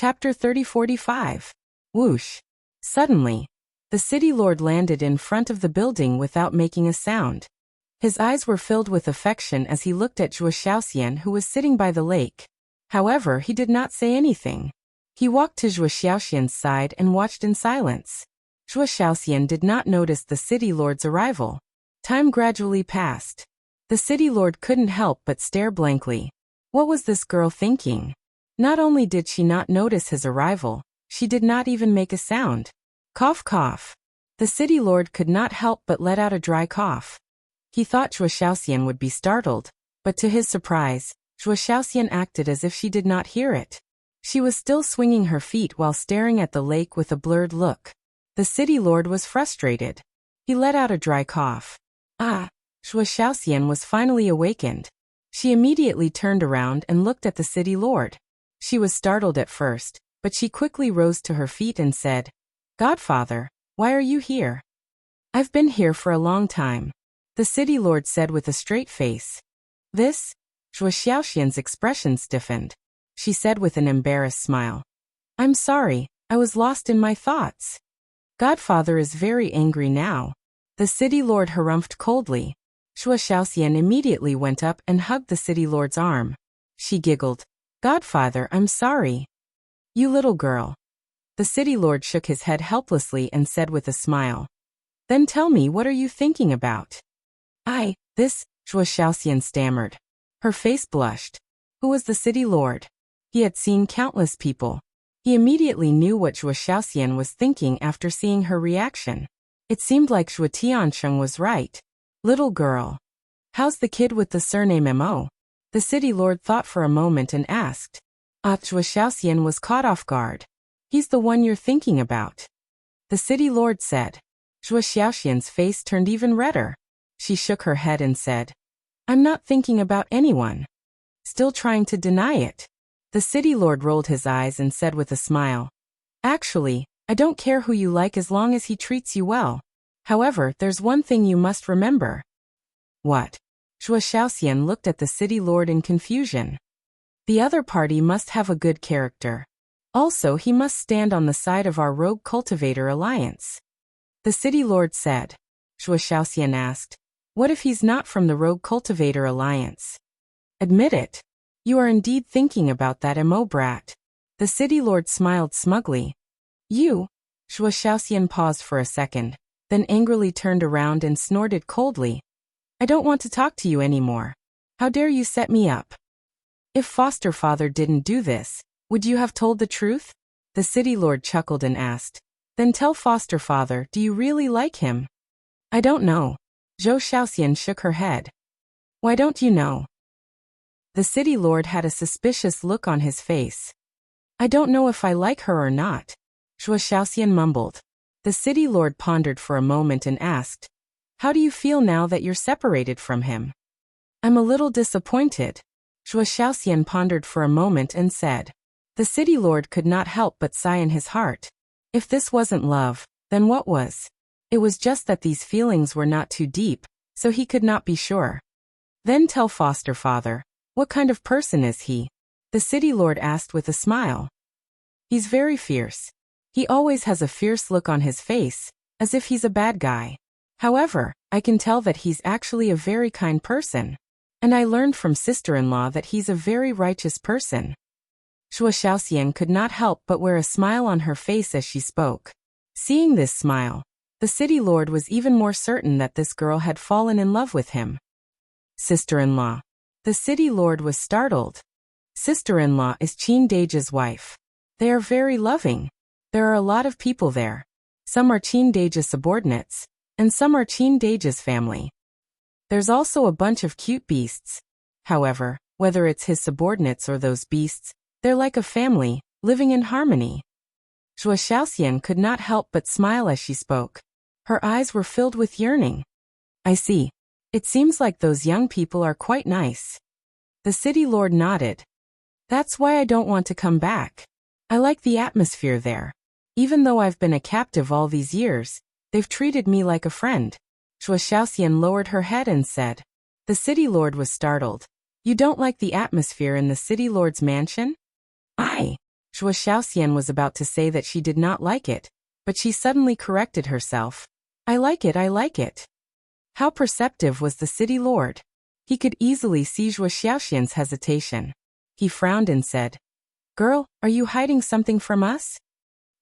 Chapter 30-45. Whoosh. Suddenly, the city lord landed in front of the building without making a sound. His eyes were filled with affection as he looked at Zhuo Xiaoxian, who was sitting by the lake. However, he did not say anything. He walked to Zhuo Xiaoxian's side and watched in silence. Zhuo Xiaoxian did not notice the city lord's arrival. Time gradually passed. The city lord couldn't help but stare blankly. What was this girl thinking? Not only did she not notice his arrival, she did not even make a sound. Cough cough. The city lord could not help but let out a dry cough. He thought Zhuo Xiaoxian would be startled, but to his surprise, Zhuo Xiaoxian acted as if she did not hear it. She was still swinging her feet while staring at the lake with a blurred look. The city lord was frustrated. He let out a dry cough. Ah! Zhuo Xiaoxian was finally awakened. She immediately turned around and looked at the city lord. She was startled at first, but she quickly rose to her feet and said, "Godfather, why are you here?" "I've been here for a long time," the city lord said with a straight face. "This?" Zhuo Xiaoxian's expression stiffened. She said with an embarrassed smile, "I'm sorry, I was lost in my thoughts." "Godfather is very angry now," the city lord harumphed coldly. Zhuo Xiaoxian immediately went up and hugged the city lord's arm. She giggled, "Godfather, I'm sorry." "You little girl." The city lord shook his head helplessly and said with a smile, "Then tell me, what are you thinking about?" This, Zhuo Xiaoxian stammered. Her face blushed. Who was the city lord? He had seen countless people. He immediately knew what Zhuo Xiaoxian was thinking after seeing her reaction. It seemed like Zhuo Tiansheng was right. "Little girl. How's the kid with the surname Mo?" The city lord thought for a moment and asked. Zhuo Xiaoxian was caught off guard. "He's the one you're thinking about," the city lord said. Zhuo Xiaoxian's face turned even redder. She shook her head and said, "I'm not thinking about anyone." Still trying to deny it, the city lord rolled his eyes and said with a smile, "Actually, I don't care who you like as long as he treats you well. However, there's one thing you must remember." "What?" Zhuo Xiaoxian looked at the city lord in confusion. "The other party must have a good character. Also, he must stand on the side of our rogue cultivator alliance," the city lord said. Zhuo Xiaoxian asked, "What if he's not from the rogue cultivator alliance?" "Admit it. You are indeed thinking about that Mo brat." The city lord smiled smugly. "You?" Zhuo Xiaoxian paused for a second, then angrily turned around and snorted coldly. "I don't want to talk to you anymore. How dare you set me up? If foster father didn't do this, would you have told the truth?" The city lord chuckled and asked. "Then tell foster father, do you really like him?" "I don't know." Zhuo Xiaoxian shook her head. "Why don't you know?" The city lord had a suspicious look on his face. "I don't know if I like her or not," Zhuo Xiaoxian mumbled. The city lord pondered for a moment and asked, "How do you feel now that you're separated from him?" "I'm a little disappointed." Zhuo Xiaoxian pondered for a moment and said. The city lord could not help but sigh in his heart. If this wasn't love, then what was? It was just that these feelings were not too deep, so he could not be sure. "Then tell foster father, what kind of person is he?" the city lord asked with a smile. "He's very fierce. He always has a fierce look on his face, as if he's a bad guy. However, I can tell that he's actually a very kind person. And I learned from sister-in-law that he's a very righteous person." Zhuo Xiaoxian could not help but wear a smile on her face as she spoke. Seeing this smile, the city lord was even more certain that this girl had fallen in love with him. "Sister-in-law." The city lord was startled. Sister-in-law is Qin Deji's wife. They are very loving. There are a lot of people there. Some are Qin Deji's subordinates, and some are Qin Deji's family. There's also a bunch of cute beasts. However, whether it's his subordinates or those beasts, they're like a family, living in harmony. Zhuo Xiaoxian could not help but smile as she spoke. Her eyes were filled with yearning. "I see. It seems like those young people are quite nice." The city lord nodded. "That's why I don't want to come back. I like the atmosphere there. Even though I've been a captive all these years, they've treated me like a friend." Zhuo Xiaoxian lowered her head and said. The city lord was startled. "You don't like the atmosphere in the city lord's mansion?" Zhuo Xiaoxian was about to say that she did not like it, but she suddenly corrected herself. I like it, I like it. How perceptive was the city lord? He could easily see Zhuo Xiaoxian's hesitation. He frowned and said, Girl, are you hiding something from us?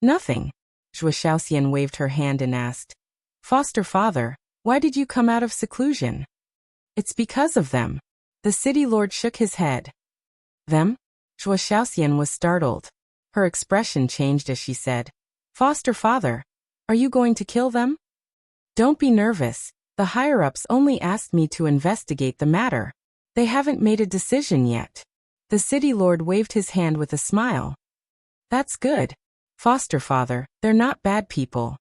Nothing. Zhuo Xiaoxian waved her hand and asked, Foster father, why did you come out of seclusion? It's because of them. The city lord shook his head. Them? Zhuo Xiaoxian was startled. Her expression changed as she said, Foster father, are you going to kill them? Don't be nervous. The higher-ups only asked me to investigate the matter. They haven't made a decision yet. The city lord waved his hand with a smile. That's good. Foster father, they're not bad people.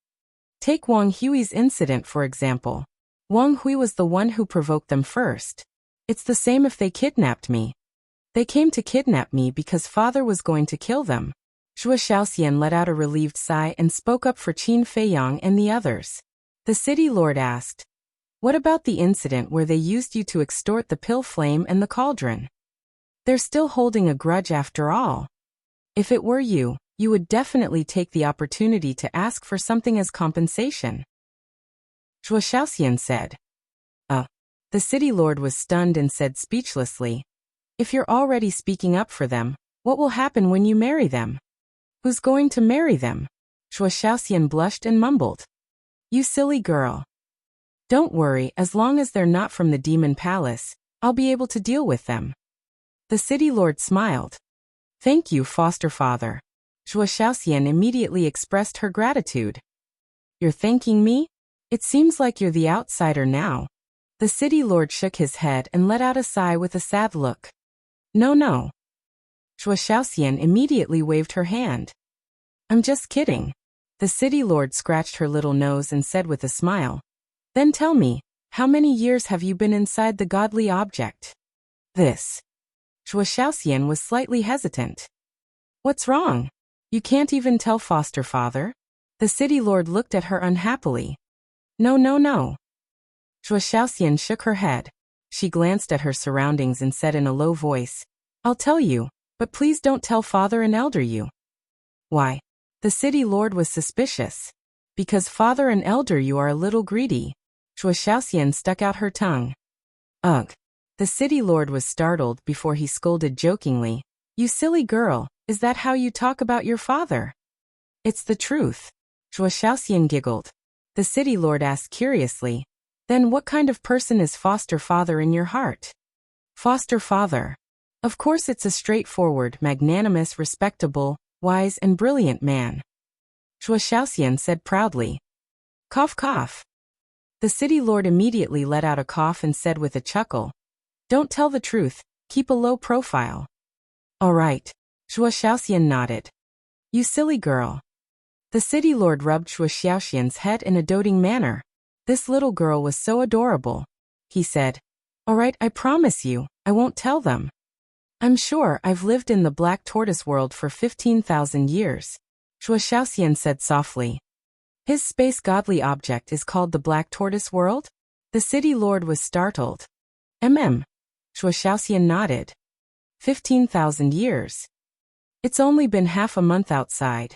Take Wang Hui's incident for example. Wang Hui was the one who provoked them first. It's the same if they kidnapped me. They came to kidnap me because father was going to kill them. Zhuo Xiaoxian let out a relieved sigh and spoke up for Qin Feiyang and the others. The city lord asked, What about the incident where they used you to extort the pill flame and the cauldron? They're still holding a grudge after all. If it were you, you would definitely take the opportunity to ask for something as compensation. Zhuo Xiaoxian said. The city lord was stunned and said speechlessly, If you're already speaking up for them, what will happen when you marry them? Who's going to marry them? Zhuo Xiaoxian blushed and mumbled. You silly girl. Don't worry, as long as they're not from the demon palace, I'll be able to deal with them. The city lord smiled. Thank you, foster father. Zhuo Xiaoxian immediately expressed her gratitude. You're thanking me? It seems like you're the outsider now. The city lord shook his head and let out a sigh with a sad look. No. Zhuo Xiaoxian immediately waved her hand. I'm just kidding. The city lord scratched her little nose and said with a smile. Then tell me, how many years have you been inside the godly object? This. Zhuo Xiaoxian was slightly hesitant. What's wrong? You can't even tell foster father? The city lord looked at her unhappily. No. Zhuo Xiaoxian shook her head. She glanced at her surroundings and said in a low voice, I'll tell you, but please don't tell father and elder you. Why? The city lord was suspicious. Because father and elder you are a little greedy. Zhuo Xiaoxian stuck out her tongue. Ugh. The city lord was startled before he scolded jokingly. You silly girl, is that how you talk about your father? It's the truth. Zhuo Xiaoxian giggled. The city lord asked curiously, Then what kind of person is foster father in your heart? Foster father. Of course it's a straightforward, magnanimous, respectable, wise and brilliant man. Zhuo Xiaoxian said proudly. Cough cough. The city lord immediately let out a cough and said with a chuckle. Don't tell the truth, keep a low profile. All right. Zhuo Xiaoxian nodded. You silly girl. The city lord rubbed Zhuo Xiaoxian's head in a doting manner. This little girl was so adorable. He said, All right, I promise you, I won't tell them. I'm sure I've lived in the Black Tortoise world for 15,000 years. Zhuo Xiaoxian said softly. His space godly object is called the Black Tortoise world? The city lord was startled. Zhuo Xiaoxian nodded. 15,000 years. It's only been half a month outside.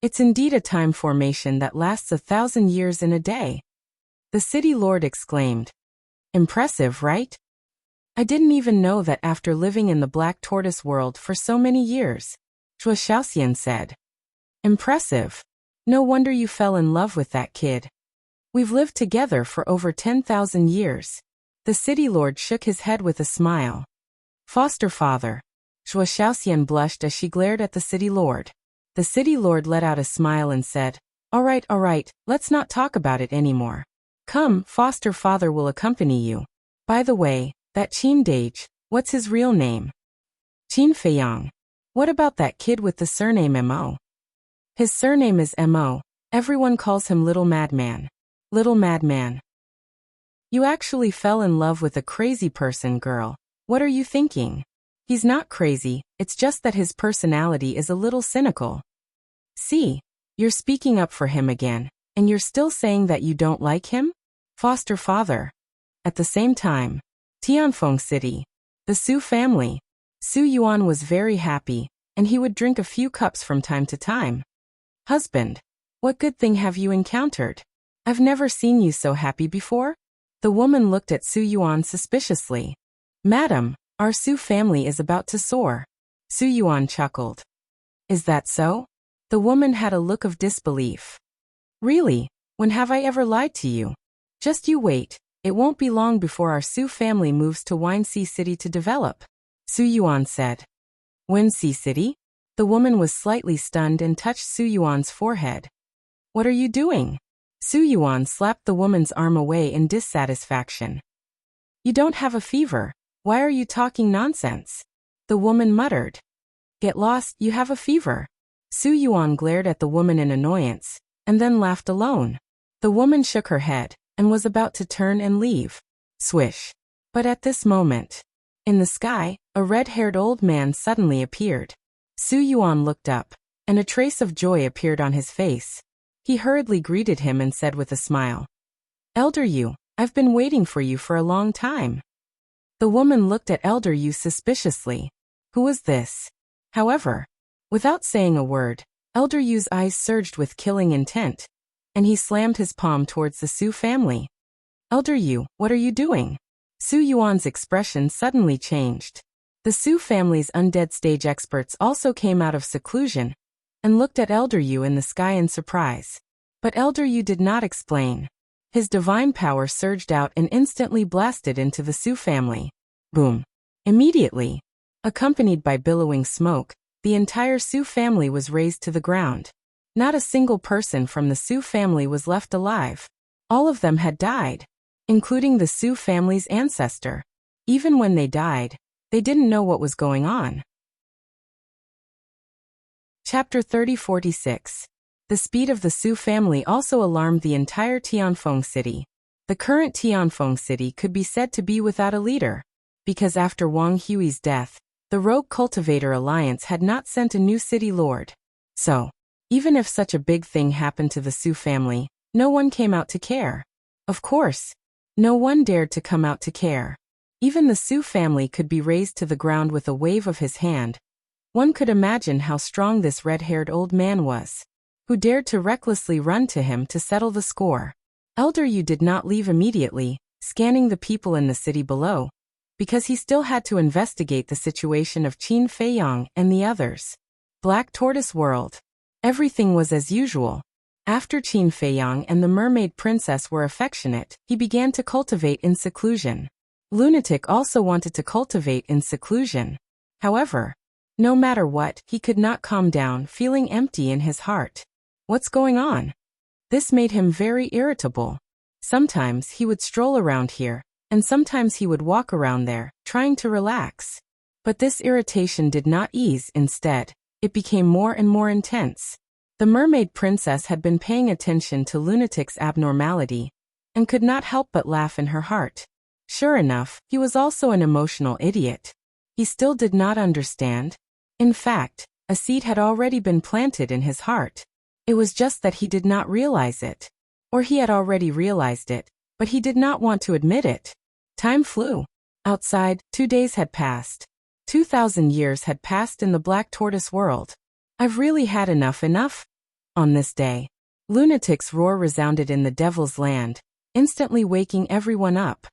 It's indeed a time formation that lasts 1,000 years in a day. The city lord exclaimed. Impressive, right? I didn't even know that after living in the Black Tortoise world for so many years. Zhuo Xiaoxian said. Impressive. No wonder you fell in love with that kid. We've lived together for over 10,000 years. The city lord shook his head with a smile. Foster father. Zhuo Xiaoxian blushed as she glared at the city lord. The city lord let out a smile and said, All right, let's not talk about it anymore. Come, foster father will accompany you. By the way, that Qin Dage, what's his real name? Qin Feiyang. What about that kid with the surname Mo? His surname is Mo. Everyone calls him Little Madman. Little Madman. You actually fell in love with a crazy person, girl. What are you thinking? He's not crazy, it's just that his personality is a little cynical. See, you're speaking up for him again, and you're still saying that you don't like him? Foster father. At the same time, Tianfeng City. The Su family. Su Yuan was very happy. and he would drink a few cups from time to time. Husband, what good thing have you encountered? I've never seen you so happy before. The woman looked at Su Yuan suspiciously. Madam, our Su family is about to soar. Su Yuan chuckled. Is that so? The woman had a look of disbelief. Really? When have I ever lied to you? Just you wait, it won't be long before our Su family moves to Windsea City to develop. Su Yuan said. Windsea City? The woman was slightly stunned and touched Su Yuan's forehead. What are you doing? Su Yuan slapped the woman's arm away in dissatisfaction. You don't have a fever. Why are you talking nonsense? The woman muttered. Get lost, you have a fever. Su Yuan glared at the woman in annoyance, and then laughed alone. The woman shook her head, and was about to turn and leave. Swish. But at this moment, in the sky, a red-haired old man suddenly appeared. Su Yuan looked up, and a trace of joy appeared on his face. He hurriedly greeted him and said with a smile, Elder Yu, I've been waiting for you for a long time. The woman looked at Elder Yu suspiciously. Who was this? However, without saying a word, Elder Yu's eyes surged with killing intent, and he slammed his palm towards the Su family. Elder Yu, what are you doing? Su Yuan's expression suddenly changed. The Su family's undead stage experts also came out of seclusion, and looked at Elder Yu in the sky in surprise. But Elder Yu did not explain. His divine power surged out and instantly blasted into the Su family. Boom. Immediately, accompanied by billowing smoke, the entire Su family was razed to the ground. Not a single person from the Su family was left alive. All of them had died, including the Su family's ancestor. Even when they died, they didn't know what was going on. Chapter 3046. The speed of the Su family also alarmed the entire Tianfeng city. The current Tianfeng city could be said to be without a leader, because after Wang Hui's death, the Rogue Cultivator Alliance had not sent a new city lord. So, even if such a big thing happened to the Su family, no one came out to care. Of course, no one dared to come out to care. Even the Su family could be razed to the ground with a wave of his hand. One could imagine how strong this red-haired old man was, who dared to recklessly run to him to settle the score. Elder Yu did not leave immediately, scanning the people in the city below, because he still had to investigate the situation of Qin Feiyang and the others. Black Tortoise World. Everything was as usual. After Qin Feiyang and the mermaid princess were affectionate, he began to cultivate in seclusion. Lunatic also wanted to cultivate in seclusion. However, no matter what, he could not calm down, feeling empty in his heart. What's going on? This made him very irritable. Sometimes he would stroll around here, and sometimes he would walk around there, trying to relax. But this irritation did not ease. Instead, it became more and more intense. The mermaid princess had been paying attention to Lunatic's abnormality, and could not help but laugh in her heart. Sure enough, he was also an emotional idiot. He still did not understand. In fact, a seed had already been planted in his heart. It was just that he did not realize it. Or he had already realized it, but he did not want to admit it. Time flew. Outside, 2 days had passed. 2,000 years had passed in the Black Tortoise world. I've really had enough. On this day, Lunatic's roar resounded in the Devil's Land, instantly waking everyone up.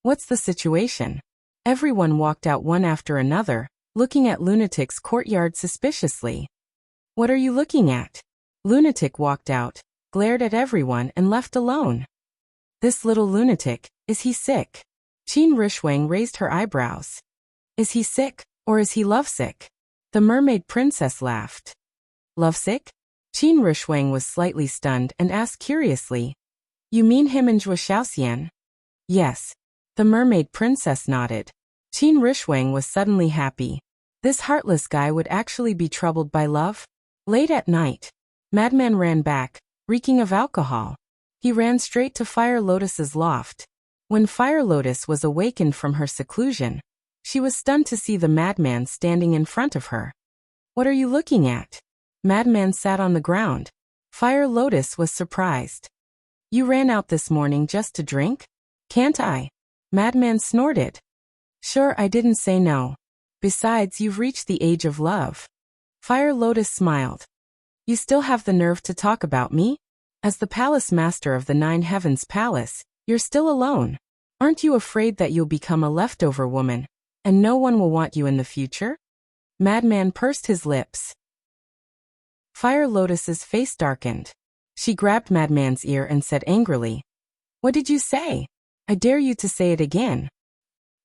What's the situation? Everyone walked out one after another, looking at Lunatic's courtyard suspiciously. What are you looking at? Lunatic walked out, glared at everyone and left alone. This little lunatic, is he sick? Qin Rishuang raised her eyebrows. Is he sick, or is he lovesick? The mermaid princess laughed. Lovesick? Qin Rishuang was slightly stunned and asked curiously. You mean him and Zhuo Xiaoxian? Yes. The mermaid princess nodded. Qin Rishuang was suddenly happy. This heartless guy would actually be troubled by love? Late at night, Madman ran back, reeking of alcohol. He ran straight to Fire Lotus's loft. When Fire Lotus was awakened from her seclusion, she was stunned to see the madman standing in front of her. What are you looking at? Madman sat on the ground. Fire Lotus was surprised. You ran out this morning just to drink? Can't I? Madman snorted. Sure, I didn't say no. Besides, you've reached the age of love. Fire Lotus smiled. You still have the nerve to talk about me? As the palace master of the Nine Heavens Palace, you're still alone. Aren't you afraid that you'll become a leftover woman, and no one will want you in the future? Madman pursed his lips. Fire Lotus's face darkened. She grabbed Madman's ear and said angrily, "What did you say? I dare you to say it again."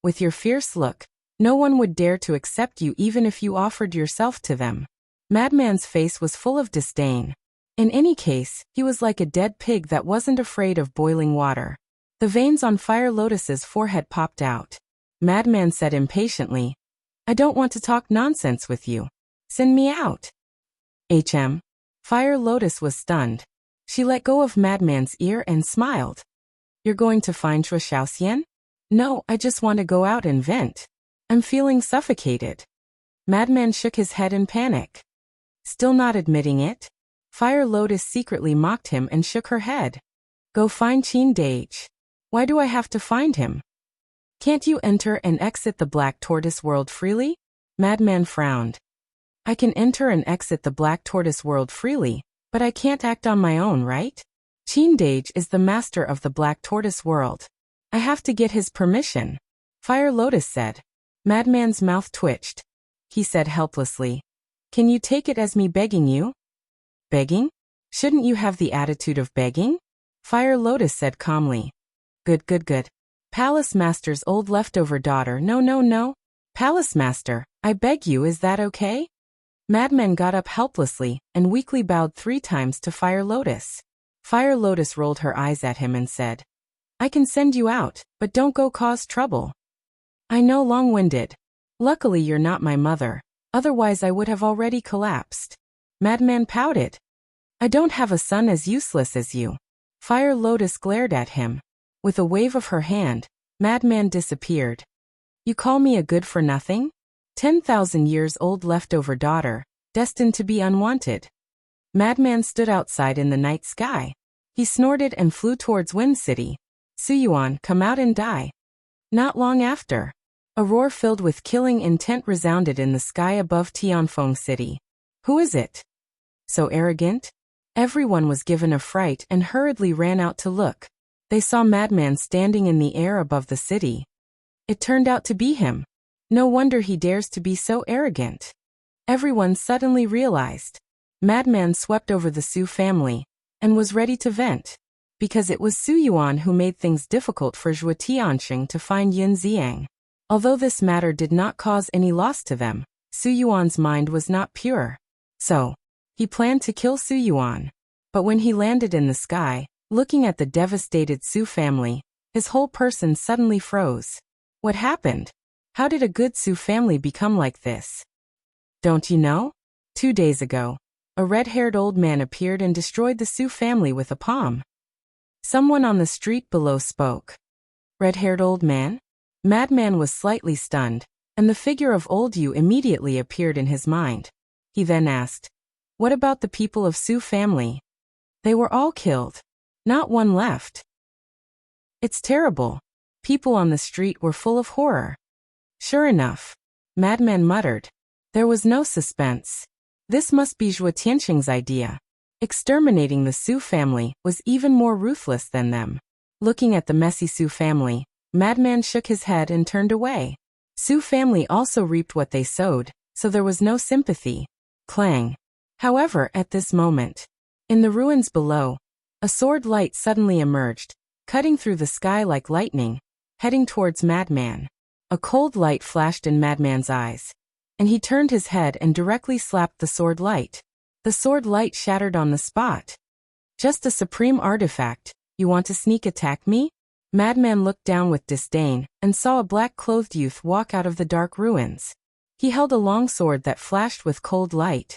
With your fierce look, no one would dare to accept you even if you offered yourself to them. Madman's face was full of disdain. In any case, he was like a dead pig that wasn't afraid of boiling water. The veins on Fire Lotus's forehead popped out. Madman said impatiently, "I don't want to talk nonsense with you. Send me out." Fire Lotus was stunned. She let go of Madman's ear and smiled. "You're going to find Shui Xiaoxian?" "No, I just want to go out and vent. I'm feeling suffocated." Madman shook his head in panic. Still not admitting it? Fire Lotus secretly mocked him and shook her head. "Go find Qin Dage." "Why do I have to find him? Can't you enter and exit the Black Tortoise world freely?" Madman frowned. "I can enter and exit the Black Tortoise world freely, but I can't act on my own, right? Qin Dage is the master of the Black Tortoise world. I have to get his permission," Fire Lotus said. Madman's mouth twitched. He said helplessly, "Can you take it as me begging you?" "Begging? Shouldn't you have the attitude of begging?" Fire Lotus said calmly. Good. Palace Master's old leftover daughter. No. Palace Master, I beg you, is that okay?" Madman got up helplessly and weakly bowed 3 times to Fire Lotus. Fire Lotus rolled her eyes at him and said, "I can send you out, but don't go cause trouble." "I know, long-winded. Luckily you're not my mother, otherwise I would have already collapsed." Madman pouted. "I don't have a son as useless as you." Fire Lotus glared at him. With a wave of her hand, Madman disappeared. "You call me a good-for-nothing? 10,000 years old leftover daughter, destined to be unwanted." Madman stood outside in the night sky. He snorted and flew towards Wind City. "Suyuan, come out and die." Not long after, a roar filled with killing intent resounded in the sky above Tianfeng City. "Who is it? So arrogant?" Everyone was given a fright and hurriedly ran out to look. They saw Madman standing in the air above the city. It turned out to be him. No wonder he dares to be so arrogant. Everyone suddenly realized. Madman swept over the Su family and was ready to vent, because it was Su Yuan who made things difficult for Zhuo Tianxing to find Yin Xiang. Although this matter did not cause any loss to them, Su Yuan's mind was not pure. So, he planned to kill Su Yuan. But when he landed in the sky, looking at the devastated Su family, his whole person suddenly froze. What happened? How did a good Su family become like this? Don't you know? 2 days ago, a red-haired old man appeared and destroyed the Su family with a palm. Someone on the street below spoke. Red-haired old man? Madman was slightly stunned, and the figure of old Yu immediately appeared in his mind. He then asked, "What about the people of Su family?" "They were all killed. Not one left." "It's terrible." People on the street were full of horror. "Sure enough," Madman muttered. There was no suspense. This must be Zhuo Tianxing's idea. Exterminating the Su family was even more ruthless than them. Looking at the messy Su family, Madman shook his head and turned away. Su family also reaped what they sowed, so there was no sympathy. Clang. However, at this moment, in the ruins below, a sword light suddenly emerged, cutting through the sky like lightning, heading towards Madman. A cold light flashed in Madman's eyes, and he turned his head and directly slapped the sword light. The sword light shattered on the spot. "Just a supreme artifact. You want to sneak attack me?" Madman looked down with disdain and saw a black-clothed youth walk out of the dark ruins. He held a long sword that flashed with cold light.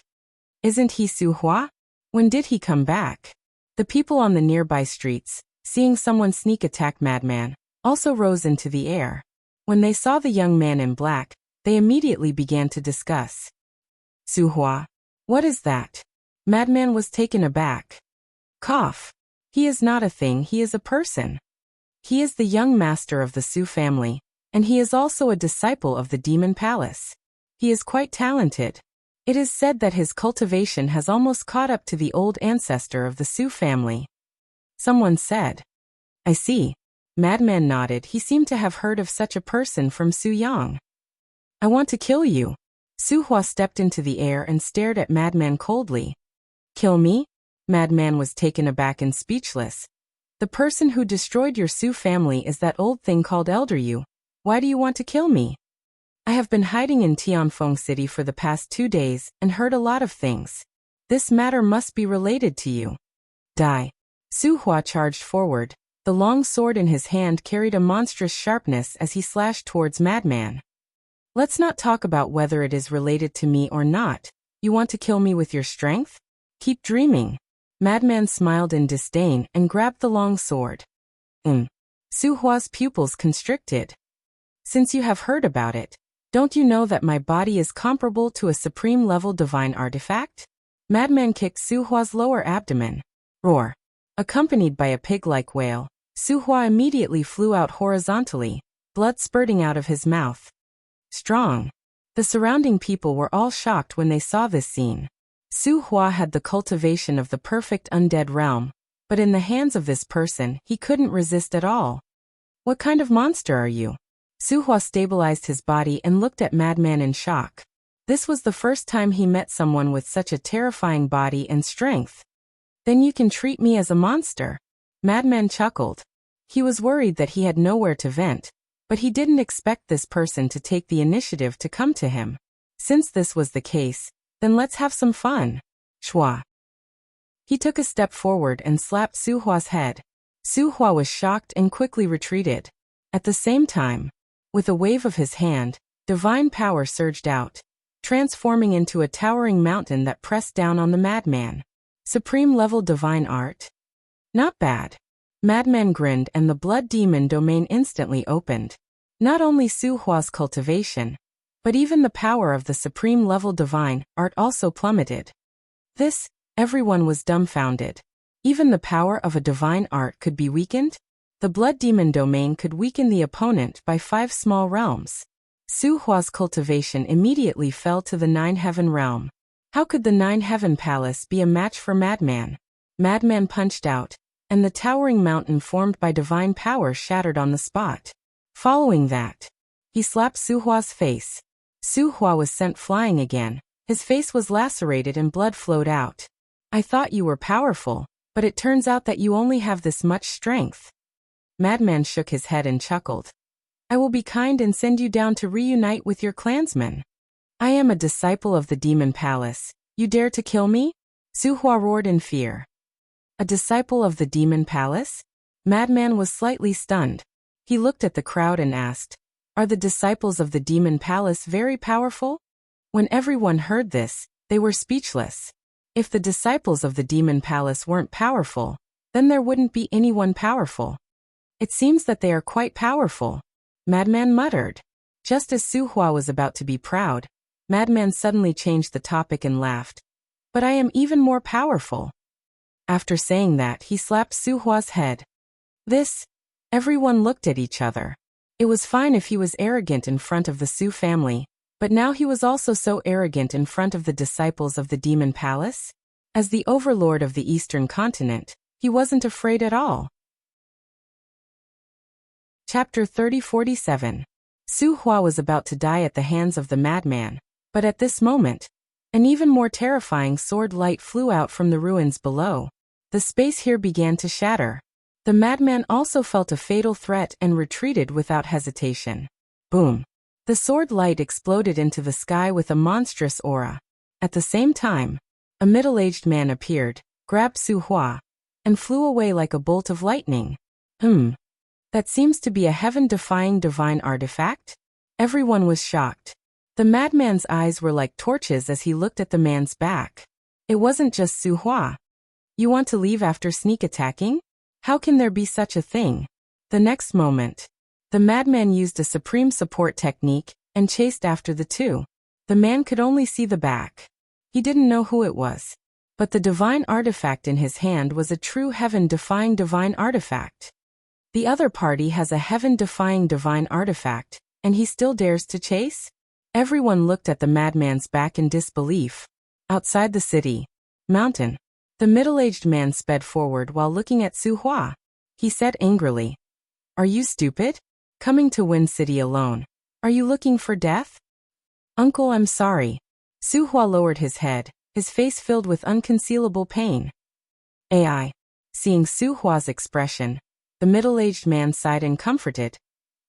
"Isn't he Su Hua? When did he come back?" The people on the nearby streets, seeing someone sneak attack Madman, also rose into the air. When they saw the young man in black, they immediately began to discuss. "Su Hua? What is that?" Madman was taken aback. Cough. "He is not a thing, he is a person. He is the young master of the Su family, and he is also a disciple of the Demon Palace. He is quite talented." It is said that his cultivation has almost caught up to the old ancestor of the Su family. Someone said. I see. Madman nodded. He seemed to have heard of such a person from Su Yang. I want to kill you. Su Hua stepped into the air and stared at Madman coldly. Kill me? Madman was taken aback and speechless. The person who destroyed your Su family is that old thing called Elder Yu. Why do you want to kill me? I have been hiding in Tianfeng City for the past 2 days and heard a lot of things. This matter must be related to you. Die. Su Hua charged forward. The long sword in his hand carried a monstrous sharpness as he slashed towards Madman. Let's not talk about whether it is related to me or not. You want to kill me with your strength? Keep dreaming. Madman smiled in disdain and grabbed the long sword. Su Hua's pupils constricted. Since you have heard about it, don't you know that my body is comparable to a supreme-level divine artifact? Madman kicked Su Hua's lower abdomen. Roar. Accompanied by a pig-like wail, Su Hua immediately flew out horizontally, blood spurting out of his mouth. Strong. The surrounding people were all shocked when they saw this scene. Su Hua had the cultivation of the perfect undead realm, but in the hands of this person, he couldn't resist at all. What kind of monster are you? Su Hua stabilized his body and looked at Madman in shock. This was the first time he met someone with such a terrifying body and strength. Then you can treat me as a monster. Madman chuckled. He was worried that he had nowhere to vent, but he didn't expect this person to take the initiative to come to him. Since this was the case, then let's have some fun. Shua. He took a step forward and slapped Su Hua's head. Su Hua was shocked and quickly retreated. At the same time, with a wave of his hand, divine power surged out, transforming into a towering mountain that pressed down on the madman. Supreme-level divine art? Not bad. Madman grinned and the blood demon domain instantly opened. Not only Su Hua's cultivation, but even the power of the supreme-level divine art also plummeted. Everyone was dumbfounded. Even the power of a divine art could be weakened? The blood demon domain could weaken the opponent by 5 small realms. Su Hua's cultivation immediately fell to the 9-heaven realm. How could the 9-heaven palace be a match for Madman? Madman punched out, and the towering mountain formed by divine power shattered on the spot. Following that, he slapped Su Hua's face. Su Hua was sent flying again. His face was lacerated and blood flowed out. I thought you were powerful, but it turns out that you only have this much strength. Madman shook his head and chuckled. I will be kind and send you down to reunite with your clansmen. I am a disciple of the demon palace. You dare to kill me? Su Hua roared in fear. A disciple of the demon palace? Madman was slightly stunned. He looked at the crowd and asked, Are the disciples of the demon palace very powerful? When everyone heard this, they were speechless. If the disciples of the demon palace weren't powerful, then there wouldn't be anyone powerful. It seems that they are quite powerful. Madman muttered. Just as Su Hua was about to be proud, Madman suddenly changed the topic and laughed. But I am even more powerful. After saying that, he slapped Su Hua's head. Everyone looked at each other. It was fine if he was arrogant in front of the Su family, but now he was also so arrogant in front of the disciples of the demon palace? As the overlord of the eastern continent, he wasn't afraid at all. Chapter 3047. Su Hua was about to die at the hands of the madman, but at this moment, an even more terrifying sword light flew out from the ruins below. The space here began to shatter. The madman also felt a fatal threat and retreated without hesitation. Boom! The sword light exploded into the sky with a monstrous aura. At the same time, a middle-aged man appeared, grabbed Su Hua, and flew away like a bolt of lightning. That seems to be a heaven-defying divine artifact? Everyone was shocked. The madman's eyes were like torches as he looked at the man's back. It wasn't just Su Hua. You want to leave after sneak attacking? How can there be such a thing? The next moment, the madman used a supreme support technique and chased after the two. The man could only see the back. He didn't know who it was. But the divine artifact in his hand was a true heaven-defying divine artifact. The other party has a heaven-defying divine artifact, and he still dares to chase? Everyone looked at the madman's back in disbelief. Outside the city mountain, the middle-aged man sped forward while looking at Su Hua. He said angrily, "Are you stupid? Coming to Wind City alone? Are you looking for death?" "Uncle, I'm sorry." Su Hua lowered his head, his face filled with unconcealable pain. AI. Seeing Su Hua's expression, the middle-aged man sighed and comforted.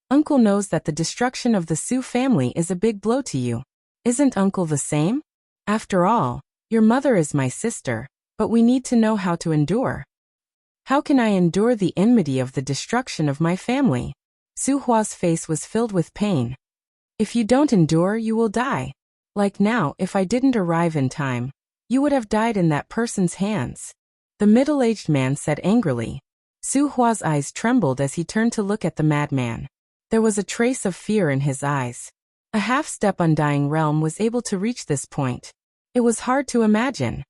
"Uncle knows that the destruction of the Su family is a big blow to you. Isn't Uncle the same? After all, your mother is my sister, but we need to know how to endure." "How can I endure the enmity of the destruction of my family?" Su Hua's face was filled with pain. "If you don't endure, you will die. Like now, if I didn't arrive in time, you would have died in that person's hands." The middle-aged man said angrily. Su Hua's eyes trembled as he turned to look at the madman. There was a trace of fear in his eyes. A half-step undying realm was able to reach this point. It was hard to imagine.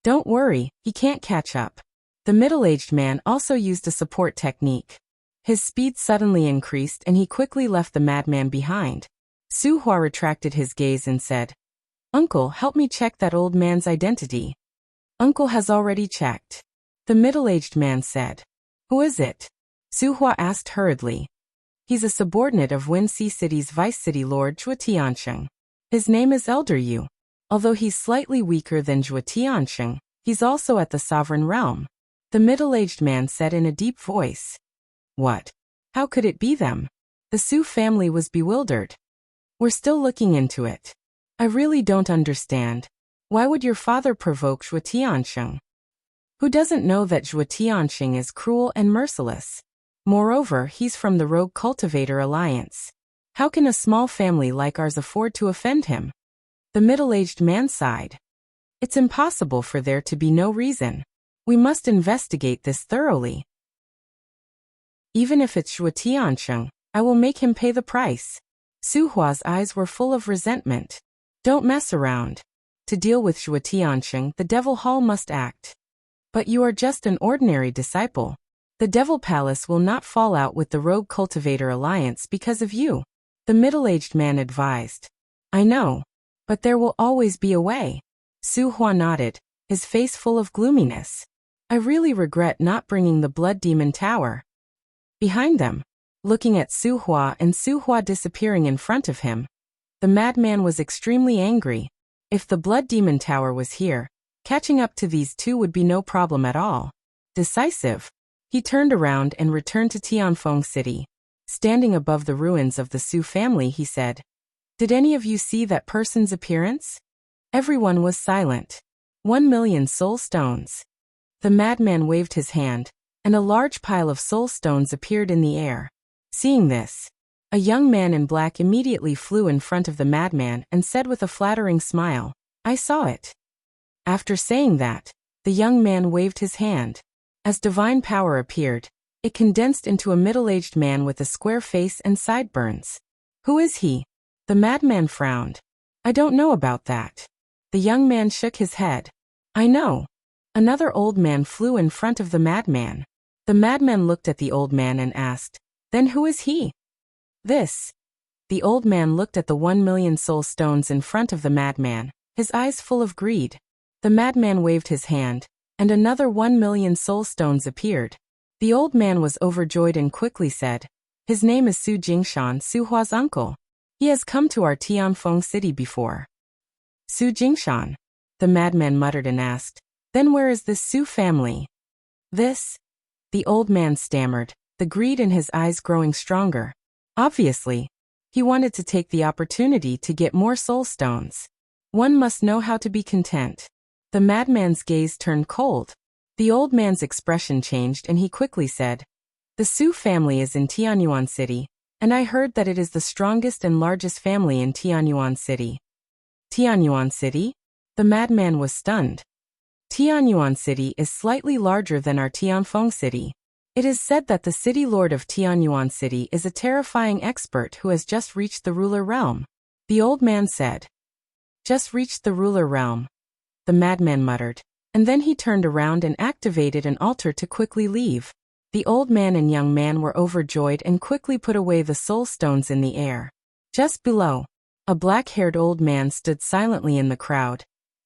"Don't worry, he can't catch up." The middle-aged man also used a support technique. His speed suddenly increased and he quickly left the madman behind. Su Hua retracted his gaze and said, "Uncle, help me check that old man's identity." "Uncle has already checked." The middle-aged man said. "Who is it?" Su Hua asked hurriedly. "He's a subordinate of Winxi City's Vice City Lord Zhuo Tiansheng. His name is Elder Yu. Although he's slightly weaker than Zhuo Tiansheng, he's also at the sovereign realm." The middle-aged man said in a deep voice. "What? How could it be them?" The Su family was bewildered. "We're still looking into it. I really don't understand. Why would your father provoke Zhuo Tiansheng? Who doesn't know that Zhuo Tiansheng is cruel and merciless? Moreover, he's from the Rogue Cultivator Alliance. How can a small family like ours afford to offend him?" The middle-aged man sighed. "It's impossible for there to be no reason. We must investigate this thoroughly. Even if it's Zhuo Tiansheng, I will make him pay the price." Su Hua's eyes were full of resentment. "Don't mess around. To deal with Zhuo Tiansheng, the Devil Hall must act. But you are just an ordinary disciple. The Devil Palace will not fall out with the Rogue Cultivator Alliance because of you," the middle-aged man advised. "I know. But there will always be a way." Su Hua nodded, his face full of gloominess. "I really regret not bringing the Blood Demon Tower." Behind them, looking at Su Hua and Su Hua disappearing in front of him, the madman was extremely angry. If the Blood Demon Tower was here, catching up to these two would be no problem at all. Decisive. He turned around and returned to Tianfeng City. Standing above the ruins of the Su family, he said, "Did any of you see that person's appearance?" Everyone was silent. 1,000,000 soul stones. The madman waved his hand, and a large pile of soul stones appeared in the air. Seeing this, a young man in black immediately flew in front of the madman and said with a flattering smile, "I saw it." After saying that, the young man waved his hand. As divine power appeared, it condensed into a middle-aged man with a square face and sideburns. "Who is he?" The madman frowned. "I don't know about that." The young man shook his head. "I know." Another old man flew in front of the madman. The madman looked at the old man and asked, "Then who is he?" "This." The old man looked at the 1,000,000 soul stones in front of the madman, his eyes full of greed. The madman waved his hand, and another 1,000,000 soul stones appeared. The old man was overjoyed and quickly said, "His name is Su Jingshan, Su Hua's uncle. He has come to our Tianfeng City before." "Su Jingshan?" the madman muttered and asked, "Then where is this Su family?" "This?" the old man stammered, the greed in his eyes growing stronger. Obviously, he wanted to take the opportunity to get more soul stones. One must know how to be content. The madman's gaze turned cold. The old man's expression changed and he quickly said, "The Su family is in Tianyuan City, and I heard that it is the strongest and largest family in Tianyuan City." "Tianyuan City?" The madman was stunned. "Tianyuan City is slightly larger than our Tianfeng City. It is said that the city lord of Tianyuan City is a terrifying expert who has just reached the ruler realm." The old man said. "Just reached the ruler realm," the madman muttered, and then he turned around and activated an altar to quickly leave. The old man and young man were overjoyed and quickly put away the soul stones in the air. Just below, A black-haired old man stood silently in the crowd,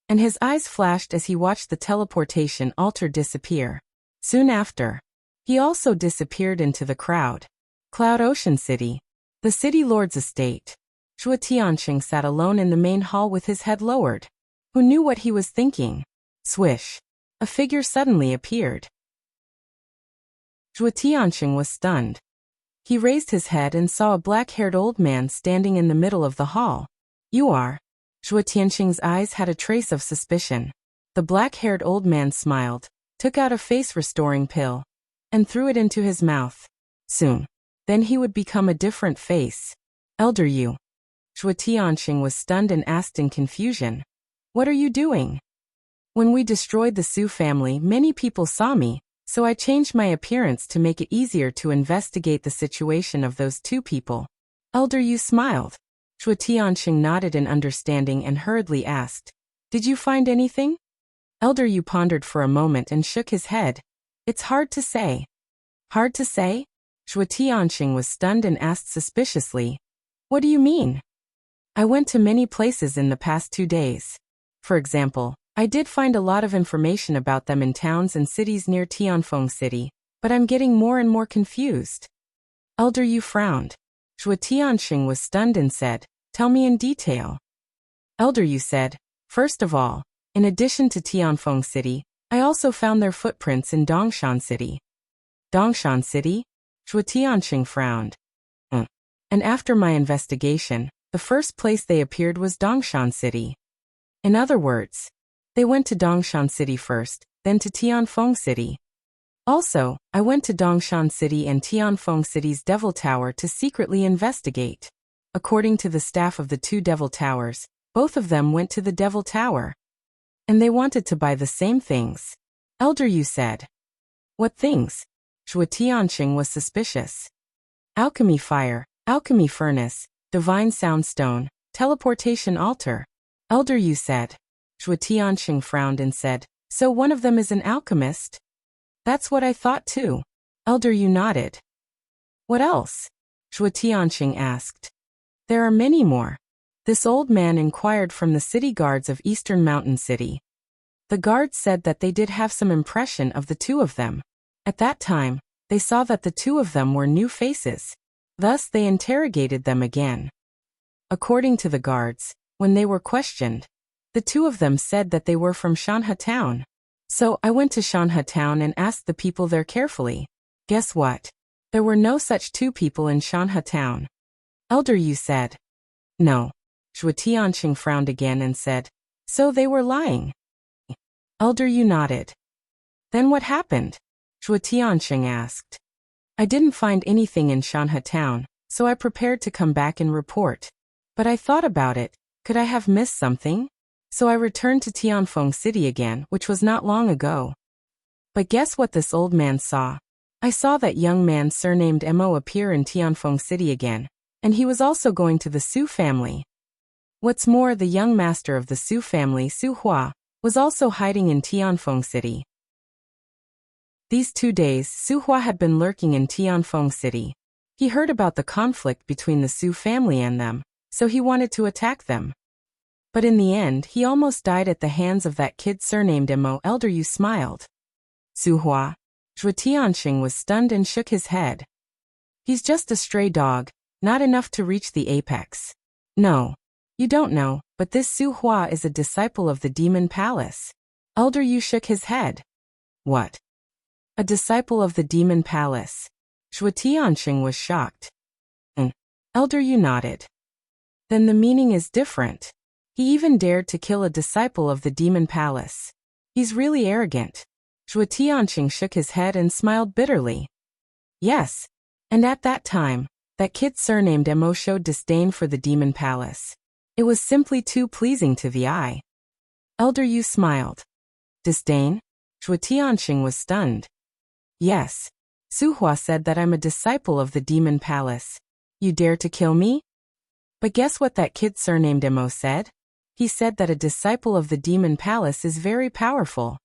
and his eyes flashed as he watched the teleportation altar disappear. Soon after, he also disappeared into the crowd. Cloud Ocean City. The city lord's estate. Zhuo Tianxing sat alone in the main hall with his head lowered. Who knew what he was thinking? Swish. A figure suddenly appeared. Zhuo Tianxing was stunned. He raised his head and saw a black-haired old man standing in the middle of the hall. You are? Zhuo Tianxing's eyes had a trace of suspicion. The black-haired old man smiled, took out a face-restoring pill, and threw it into his mouth. Soon. Then he would become a different face. Elder Yu. Zhuo Tianxing was stunned and asked in confusion. What are you doing? When we destroyed the Su family, many people saw me, so I changed my appearance to make it easier to investigate the situation of those two people. Elder Yu smiled. Zhuo Tianxing nodded in understanding and hurriedly asked, Did you find anything? Elder Yu pondered for a moment and shook his head. It's hard to say. Hard to say? Zhuo Tianxing was stunned and asked suspiciously, What do you mean? I went to many places in the past 2 days. For example, I did find a lot of information about them in towns and cities near Tianfeng City, but I'm getting more and more confused. Elder Yu frowned. Zhuo Tianxing was stunned and said, Tell me in detail. Elder Yu said, First of all, in addition to Tianfeng City, I also found their footprints in Dongshan City. Dongshan City? Zhuo Tianxing frowned. And after my investigation, the first place they appeared was Dongshan City. In other words, they went to Dongshan City first, then to Tianfeng City. Also, I went to Dongshan City and Tianfeng City's Devil Tower to secretly investigate. According to the staff of the 2 Devil Towers, both of them went to the Devil Tower. And they wanted to buy the same things. Elder Yu said. What things? Zhuo Tianxing was suspicious. Alchemy fire, alchemy furnace, divine sound stone, teleportation altar. Elder Yu said. Zhuo Tianxing frowned and said, So one of them is an alchemist? That's what I thought too. Elder Yu nodded. What else? Zhuo Tianxing asked. There are many more. This old man inquired from the city guards of Eastern Mountain City. The guards said that they did have some impression of the 2 of them. At that time, they saw that the 2 of them were new faces. Thus they interrogated them again. According to the guards, when they were questioned, the 2 of them said that they were from Shanhe Town. So I went to Shanhe Town and asked the people there carefully. Guess what? There were no such 2 people in Shanhe Town. Elder Yu said. No. Zhuo Tianxing frowned again and said, So they were lying. Elder Yu nodded. Then what happened? Zhuo Tianxing asked. I didn't find anything in Shanhe Town, so I prepared to come back and report. But I thought about it. Could I have missed something? So I returned to Tianfeng City again, which was not long ago. But guess what this old man saw? I saw that young man surnamed Mo appear in Tianfeng City again, and he was also going to the Su family. What's more, the young master of the Su family, Su Hua, was also hiding in Tianfeng City. These 2 days, Su Hua had been lurking in Tianfeng City. He heard about the conflict between the Su family and them, so he wanted to attack them. But in the end, he almost died at the hands of that kid surnamed Mo. Elder Yu smiled. Su Hua. Zhuo Tianxing was stunned and shook his head. He's just a stray dog, not enough to reach the apex. No. You don't know, but this Su Hua is a disciple of the Demon Palace. Elder Yu shook his head. What? A disciple of the Demon Palace. Zhuo Tianxing was shocked. Elder Yu nodded. Then the meaning is different. He even dared to kill a disciple of the Demon Palace. He's really arrogant. Zhuo Tianxing shook his head and smiled bitterly. Yes. And at that time, that kid surnamed Mo showed disdain for the Demon Palace. It was simply too pleasing to the eye. Elder Yu smiled. Disdain? Zhuo Tianxing was stunned. Yes. Su Hua said that I'm a disciple of the Demon Palace. You dare to kill me? But guess what that kid surnamed Mo said? He said that a disciple of the Demon Palace is very powerful.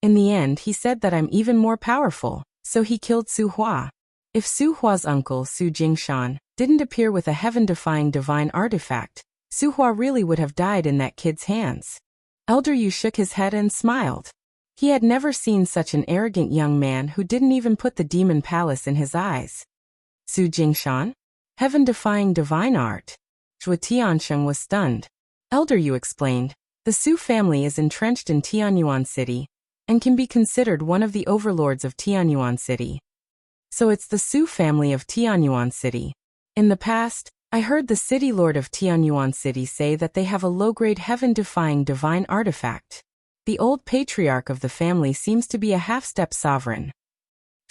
In the end, he said that I'm even more powerful, so he killed Su Hua. If Su Hua's uncle, Su Jingshan, didn't appear with a heaven-defying divine artifact, Su Hua really would have died in that kid's hands. Elder Yu shook his head and smiled. He had never seen such an arrogant young man who didn't even put the demon palace in his eyes. Su Jingshan? Heaven-defying divine art. Zhuo Tiansheng was stunned. Elder Yu explained, the Su family is entrenched in Tianyuan City, and can be considered one of the overlords of Tianyuan City. So it's the Su family of Tianyuan City. In the past, I heard the city lord of Tianyuan City say that they have a low-grade heaven-defying divine artifact. The old patriarch of the family seems to be a half-step sovereign.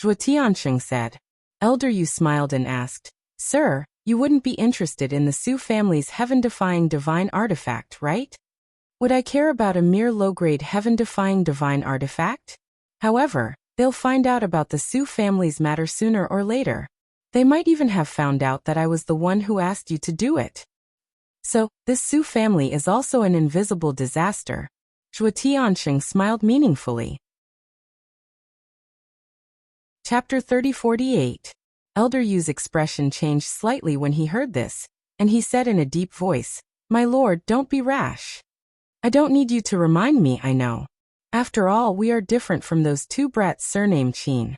Zhuo Tiansheng said. Elder Yu smiled and asked, Sir, you wouldn't be interested in the Su family's heaven-defying divine artifact, right? Would I care about a mere low-grade heaven-defying divine artifact? However, they'll find out about the Su family's matter sooner or later. They might even have found out that I was the one who asked you to do it. So, this Su family is also an invisible disaster. Zhuo Tiansheng smiled meaningfully. Chapter 3048. Elder Yu's expression changed slightly when he heard this, and he said in a deep voice, My lord, don't be rash. I don't need you to remind me, I know. After all, we are different from those two brats surnamed Qin.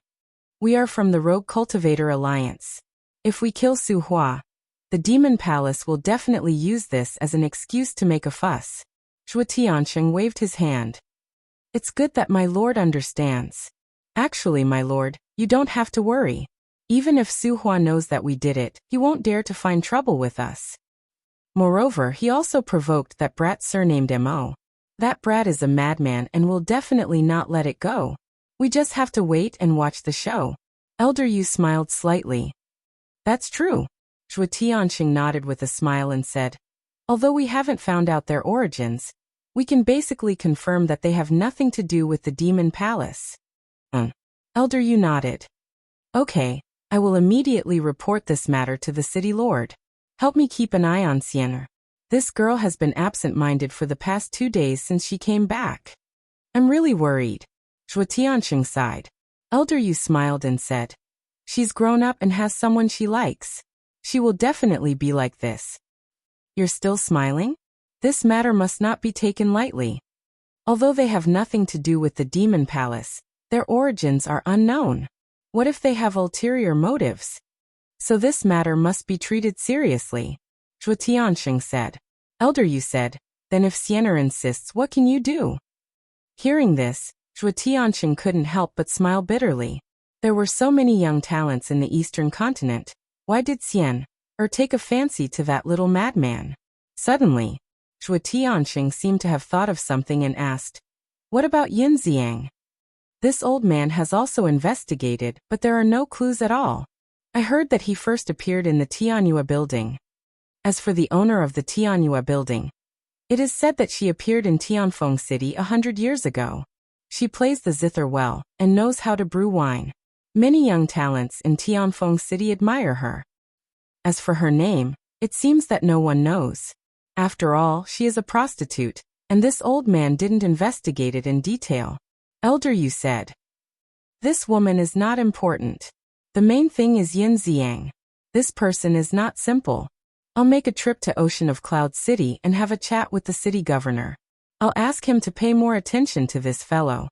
We are from the Rogue Cultivator Alliance. If we kill Su Hua, the Demon Palace will definitely use this as an excuse to make a fuss. Zhuo Tiansheng waved his hand. It's good that my lord understands. Actually, my lord, you don't have to worry. Even if Su Hua knows that we did it, he won't dare to find trouble with us. Moreover, he also provoked that brat surnamed Mo. That brat is a madman and will definitely not let it go. We just have to wait and watch the show. Elder Yu smiled slightly. That's true. Zhuo Tiansheng nodded with a smile and said, Although we haven't found out their origins, we can basically confirm that they have nothing to do with the Demon Palace. Elder Yu nodded. Okay, I will immediately report this matter to the city lord. Help me keep an eye on Sienna. This girl has been absent-minded for the past 2 days since she came back. I'm really worried. Zhuo Tiansheng sighed. Elder Yu smiled and said, She's grown up and has someone she likes. She will definitely be like this. You're still smiling? This matter must not be taken lightly. Although they have nothing to do with the Demon Palace, their origins are unknown. What if they have ulterior motives? So this matter must be treated seriously. Zhuo Tiansheng said. Elder Yu said, Then if Sienna insists, what can you do? Hearing this, Zhuo Tiansheng couldn't help but smile bitterly. There were so many young talents in the Eastern continent. Why did Sienna take a fancy to that little madman? Suddenly, Zhuo Tiansheng seemed to have thought of something and asked, What about Yin Xiang? This old man has also investigated, but there are no clues at all. I heard that he first appeared in the Tianyua building. As for the owner of the Tianyua building, it is said that she appeared in Tianfeng City 100 years ago. She plays the zither well, and knows how to brew wine. Many young talents in Tianfeng City admire her. As for her name, it seems that no one knows. After all, she is a prostitute, and this old man didn't investigate it in detail. Elder Yu said, This woman is not important. The main thing is Yin Xiang. This person is not simple. I'll make a trip to Ocean of Cloud City and have a chat with the city governor. I'll ask him to pay more attention to this fellow.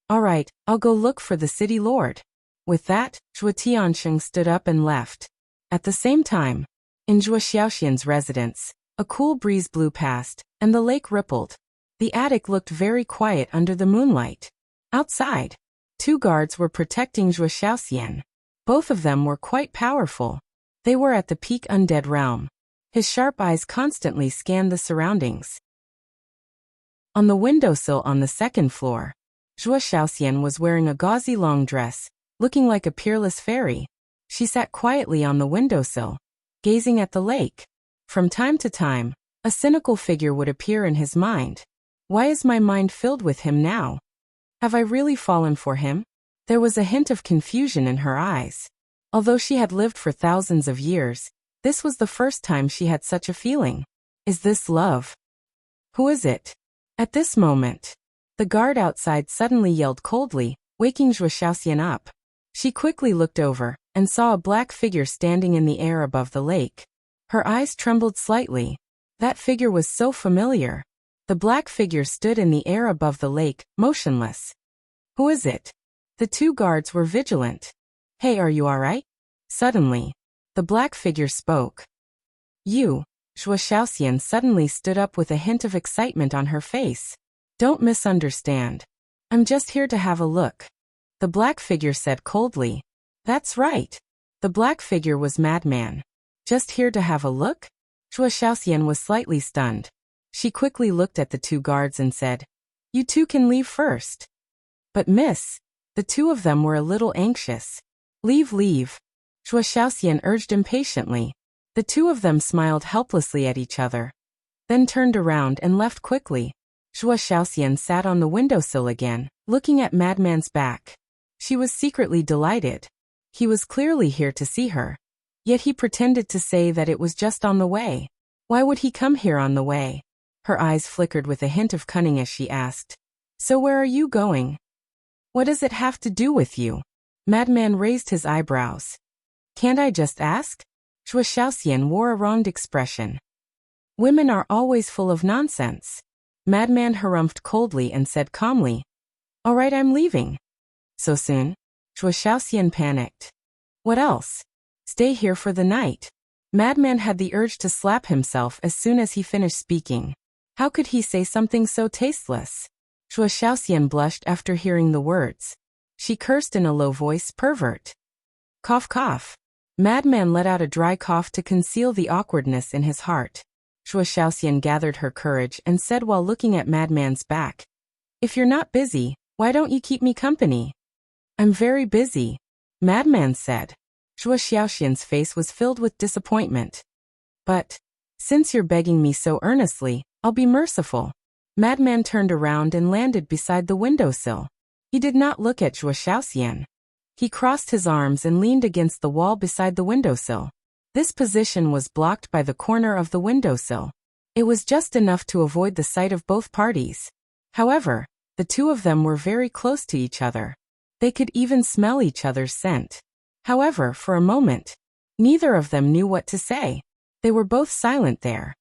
All right, I'll go look for the city lord. With that, Zhuo Tiansheng stood up and left. At the same time, in Zhuo Xiaoxian's residence, a cool breeze blew past, and the lake rippled. The attic looked very quiet under the moonlight. Outside, 2 guards were protecting Zhuo Xiaoxian. Both of them were quite powerful. They were at the peak undead realm. His sharp eyes constantly scanned the surroundings. On the windowsill on the 2nd floor, Zhuo Xiaoxian was wearing a gauzy long dress, looking like a peerless fairy. She sat quietly on the windowsill, gazing at the lake. From time to time, a cynical figure would appear in his mind. Why is my mind filled with him now? Have I really fallen for him? There was a hint of confusion in her eyes. Although she had lived for thousands of years, this was the first time she had such a feeling. Is this love? Who is it? At this moment, the guard outside suddenly yelled coldly, waking Zhuo Xiaoxian up. She quickly looked over, and saw a black figure standing in the air above the lake. Her eyes trembled slightly. That figure was so familiar. The black figure stood in the air above the lake, motionless. Who is it? The two guards were vigilant. Hey, are you alright? Suddenly, the black figure spoke. You. Zhuo Xiaoxian suddenly stood up with a hint of excitement on her face. Don't misunderstand. I'm just here to have a look. The black figure said coldly. That's right. The black figure was Madman. Just here to have a look? Zhuo Xiaoxian was slightly stunned. She quickly looked at the two guards and said, You two can leave first. But miss, the two of them were a little anxious. Leave. Zhuo Xiaoxian urged impatiently. The two of them smiled helplessly at each other, then turned around and left quickly. Zhuo Xiaoxian sat on the windowsill again, looking at Madman's back. She was secretly delighted. He was clearly here to see her. Yet he pretended to say that it was just on the way. Why would he come here on the way? Her eyes flickered with a hint of cunning as she asked, So where are you going? What does it have to do with you? Madman raised his eyebrows. Can't I just ask? Zhuo Xiaoxian wore a wronged expression. Women are always full of nonsense. Madman harumphed coldly and said calmly, All right, I'm leaving. So soon? Zhuo Xiaoxian panicked. What else? Stay here for the night. Madman had the urge to slap himself as soon as he finished speaking. How could he say something so tasteless? Zhuo Xiaoxian blushed after hearing the words. She cursed in a low voice, Pervert. Cough. Madman let out a dry cough to conceal the awkwardness in his heart. Zhuo Xiaoxian gathered her courage and said while looking at Madman's back, If you're not busy, why don't you keep me company? I'm very busy, Madman said. Zhuo Xiaoxian's face was filled with disappointment. But, since you're begging me so earnestly, I'll be merciful. Madman turned around and landed beside the windowsill. He did not look at Zhuo Xiaoxian. He crossed his arms and leaned against the wall beside the windowsill. This position was blocked by the corner of the windowsill. It was just enough to avoid the sight of both parties. However, the two of them were very close to each other. They could even smell each other's scent. However, for a moment, neither of them knew what to say. They were both silent there.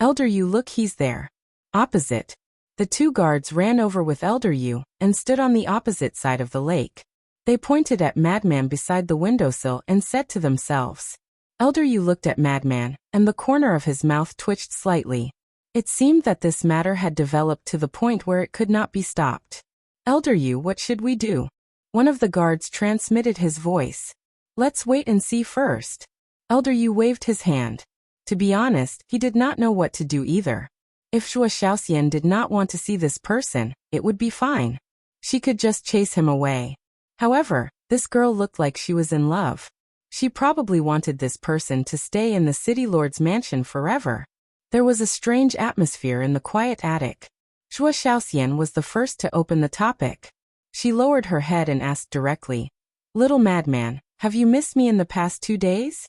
Elder Yu, look, he's there. Opposite. The two guards ran over with Elder Yu and stood on the opposite side of the lake. They pointed at Madman beside the windowsill and said to themselves. Elder Yu looked at Madman, and the corner of his mouth twitched slightly. It seemed that this matter had developed to the point where it could not be stopped. Elder Yu, what should we do? One of the guards transmitted his voice. Let's wait and see first. Elder Yu waved his hand. To be honest, he did not know what to do either. If Zhuo Xiaoxian did not want to see this person, it would be fine. She could just chase him away. However, this girl looked like she was in love. She probably wanted this person to stay in the city lord's mansion forever. There was a strange atmosphere in the quiet attic. Zhuo Xiaoxian was the first to open the topic. She lowered her head and asked directly, Little Madman, have you missed me in the past 2 days?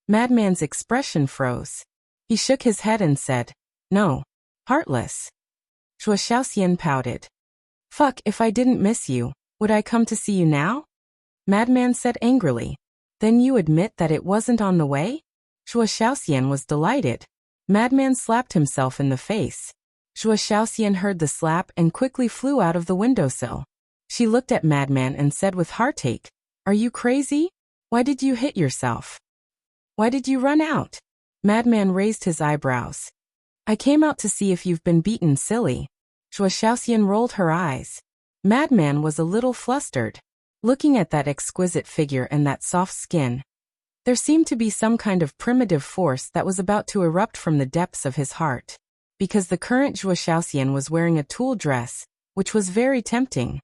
Madman's expression froze. He shook his head and said, No. Heartless. Zhuo Xiaoxian pouted. Fuck, if I didn't miss you, would I come to see you now? Madman said angrily. Then you admit that it wasn't on the way? Zhuo Xiaoxian was delighted. Madman slapped himself in the face. Zhuo Xiaoxian heard the slap and quickly flew out of the windowsill. She looked at Madman and said with heartache, Are you crazy? Why did you hit yourself? Why did you run out? Madman raised his eyebrows. I came out to see if you've been beaten, silly. Zhuo Xiaoxian rolled her eyes. Madman was a little flustered. Looking at that exquisite figure and that soft skin, there seemed to be some kind of primitive force that was about to erupt from the depths of his heart. Because the current Zhuo Xiaoxian was wearing a tulle dress, which was very tempting.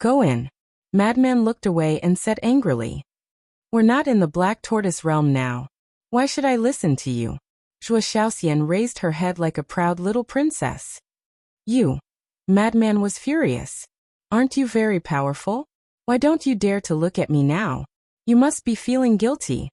Go in. Madman looked away and said angrily. We're not in the Black Tortoise realm now. Why should I listen to you? Zhuo Xiaoxian raised her head like a proud little princess. You. Madman was furious. Aren't you very powerful? Why don't you dare to look at me now? You must be feeling guilty.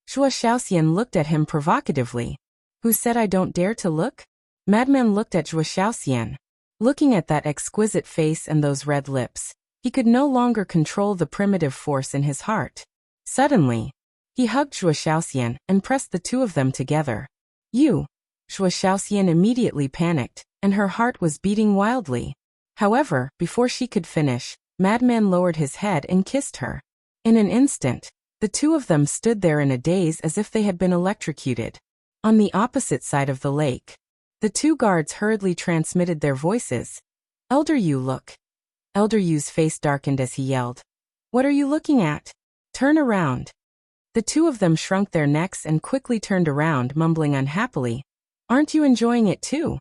Zhuo Xiaoxian looked at him provocatively. Who said I don't dare to look? Madman looked at Zhuo Xiaoxian. Looking at that exquisite face and those red lips, he could no longer control the primitive force in his heart. Suddenly, he hugged Zhuo Xiaoxian and pressed the two of them together. You. Zhuo Xiaoxian immediately panicked, and her heart was beating wildly. However, before she could finish, Madman lowered his head and kissed her. In an instant, the two of them stood there in a daze as if they had been electrocuted. On the opposite side of the lake, the two guards hurriedly transmitted their voices. Elder Yu, look. Elder Yu's face darkened as he yelled. What are you looking at? Turn around. The two of them shrunk their necks and quickly turned around, mumbling unhappily. Aren't you enjoying it too?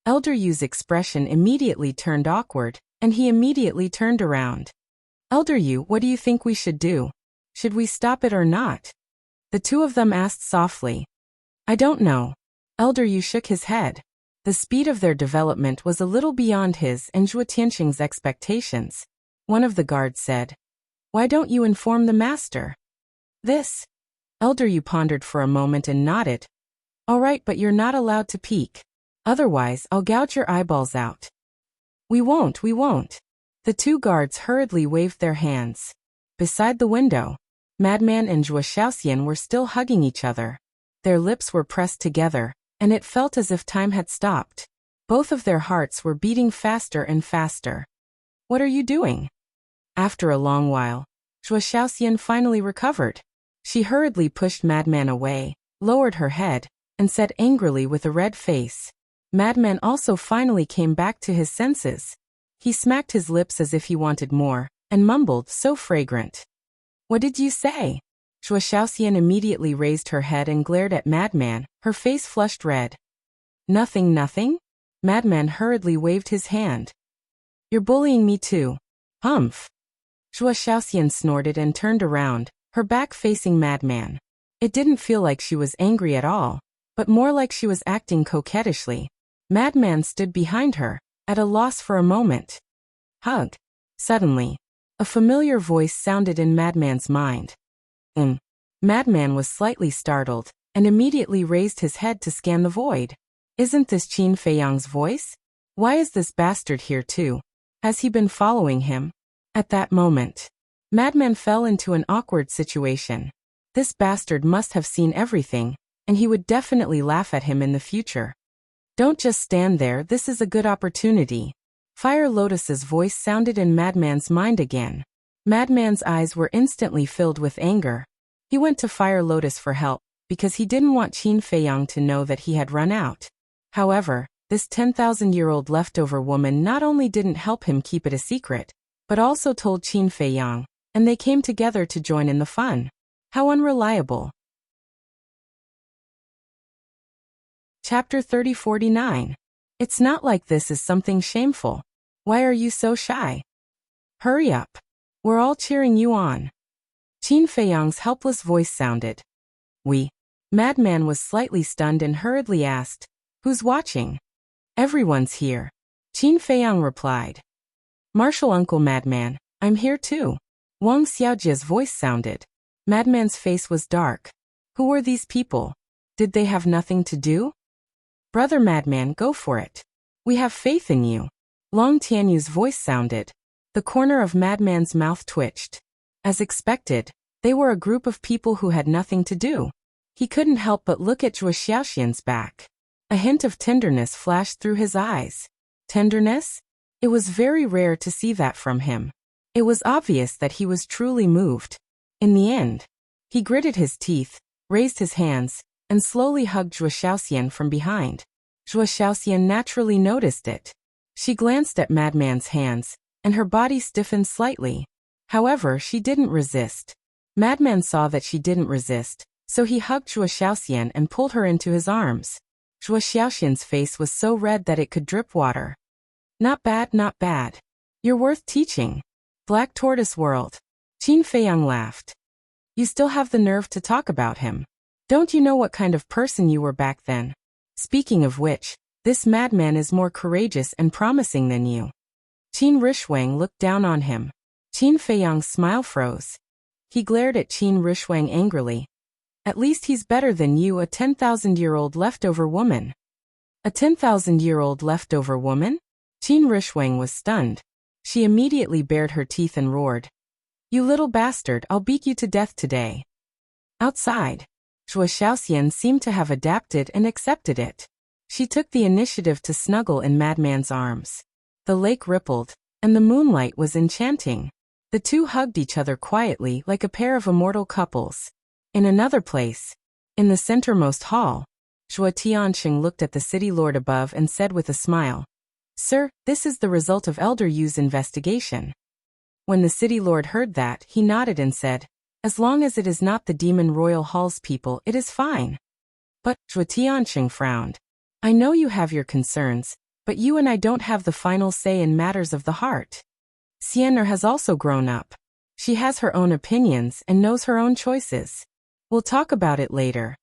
Elder Yu's expression immediately turned awkward, and he immediately turned around. Elder Yu, what do you think we should do? Should we stop it or not? The two of them asked softly. I don't know. Elder Yu shook his head. The speed of their development was a little beyond his and Zhuo Tianqing's expectations. One of the guards said, Why don't you inform the master? This. Elder Yu pondered for a moment and nodded. All right, but you're not allowed to peek. Otherwise, I'll gouge your eyeballs out. We won't. The two guards hurriedly waved their hands. Beside the window, Madman and Zhuo Xiaoxian were still hugging each other. Their lips were pressed together, and it felt as if time had stopped. Both of their hearts were beating faster and faster. What are you doing? After a long while, Zhuo Xiaoxian finally recovered. She hurriedly pushed Madman away, lowered her head, and said angrily with a red face. Madman also finally came back to his senses. He smacked his lips as if he wanted more, and mumbled, so fragrant. What did you say? Zhuo Xiaoxian immediately raised her head and glared at Madman, her face flushed red. Nothing. Madman hurriedly waved his hand. You're bullying me too. Humph. Zhuo Xiaoxian snorted and turned around, her back facing Madman. It didn't feel like she was angry at all, but more like she was acting coquettishly. Madman stood behind her, at a loss for a moment. Hug. Suddenly, a familiar voice sounded in Madman's mind. Madman was slightly startled, and immediately raised his head to scan the void. Isn't this Qin Feiyang's voice? Why is this bastard here too? Has he been following him? At that moment, Madman fell into an awkward situation. This bastard must have seen everything, and he would definitely laugh at him in the future. Don't just stand there, this is a good opportunity. Fire Lotus's voice sounded in Madman's mind again. Madman's eyes were instantly filled with anger. He went to Fire Lotus for help, because he didn't want Qin Feiyang to know that he had run out. However, this 10,000-year-old leftover woman not only didn't help him keep it a secret, but also told Qin Feiyang, and they came together to join in the fun. How unreliable. Chapter 3049. It's not like this is something shameful. Why are you so shy? Hurry up. We're all cheering you on. Qin Feiyang's helpless voice sounded. We. Madman was slightly stunned and hurriedly asked, Who's watching? Everyone's here. Qin Feiyang replied. Martial Uncle Madman, I'm here too. Wang Xiaojia's voice sounded. Madman's face was dark. Who were these people? Did they have nothing to do? Brother Madman, go for it. We have faith in you. Long Tianyu's voice sounded. The corner of Madman's mouth twitched. As expected, they were a group of people who had nothing to do. He couldn't help but look at Zhuo Xiaoxian's back. A hint of tenderness flashed through his eyes. Tenderness? It was very rare to see that from him. It was obvious that he was truly moved. In the end, he gritted his teeth, raised his hands, and slowly hugged Zhuo Xiaoxian from behind. Zhuo Xiaoxian naturally noticed it. She glanced at Madman's hands, and her body stiffened slightly. However, she didn't resist. Madman saw that she didn't resist, so he hugged Zhuo Xiaoxian and pulled her into his arms. Zhuo Xiaoxian's face was so red that it could drip water. Not bad. You're worth teaching. Black Tortoise World. Qin Feiyang laughed. You still have the nerve to talk about him. Don't you know what kind of person you were back then? Speaking of which, this madman is more courageous and promising than you. Qin Rishuang looked down on him. Qin Feiyang's smile froze. He glared at Qin Rishuang angrily. At least he's better than you, a 10,000-year-old leftover woman. A 10,000-year-old leftover woman? Qin Rishuang was stunned. She immediately bared her teeth and roared. You little bastard, I'll beat you to death today. Outside. Zhuo Xiaoxian seemed to have adapted and accepted it. She took the initiative to snuggle in Madman's arms. The lake rippled, and the moonlight was enchanting. The two hugged each other quietly like a pair of immortal couples. In another place, in the centermost hall, Zhuo Tianxing looked at the city lord above and said with a smile, "Sir, this is the result of Elder Yu's investigation." When the city lord heard that, he nodded and said, "As long as it is not the Demon Royal Hall's people, it is fine." But Zhuo Tianxing frowned. "I know you have your concerns, but you and I don't have the final say in matters of the heart. Xian'er has also grown up. She has her own opinions and knows her own choices. We'll talk about it later.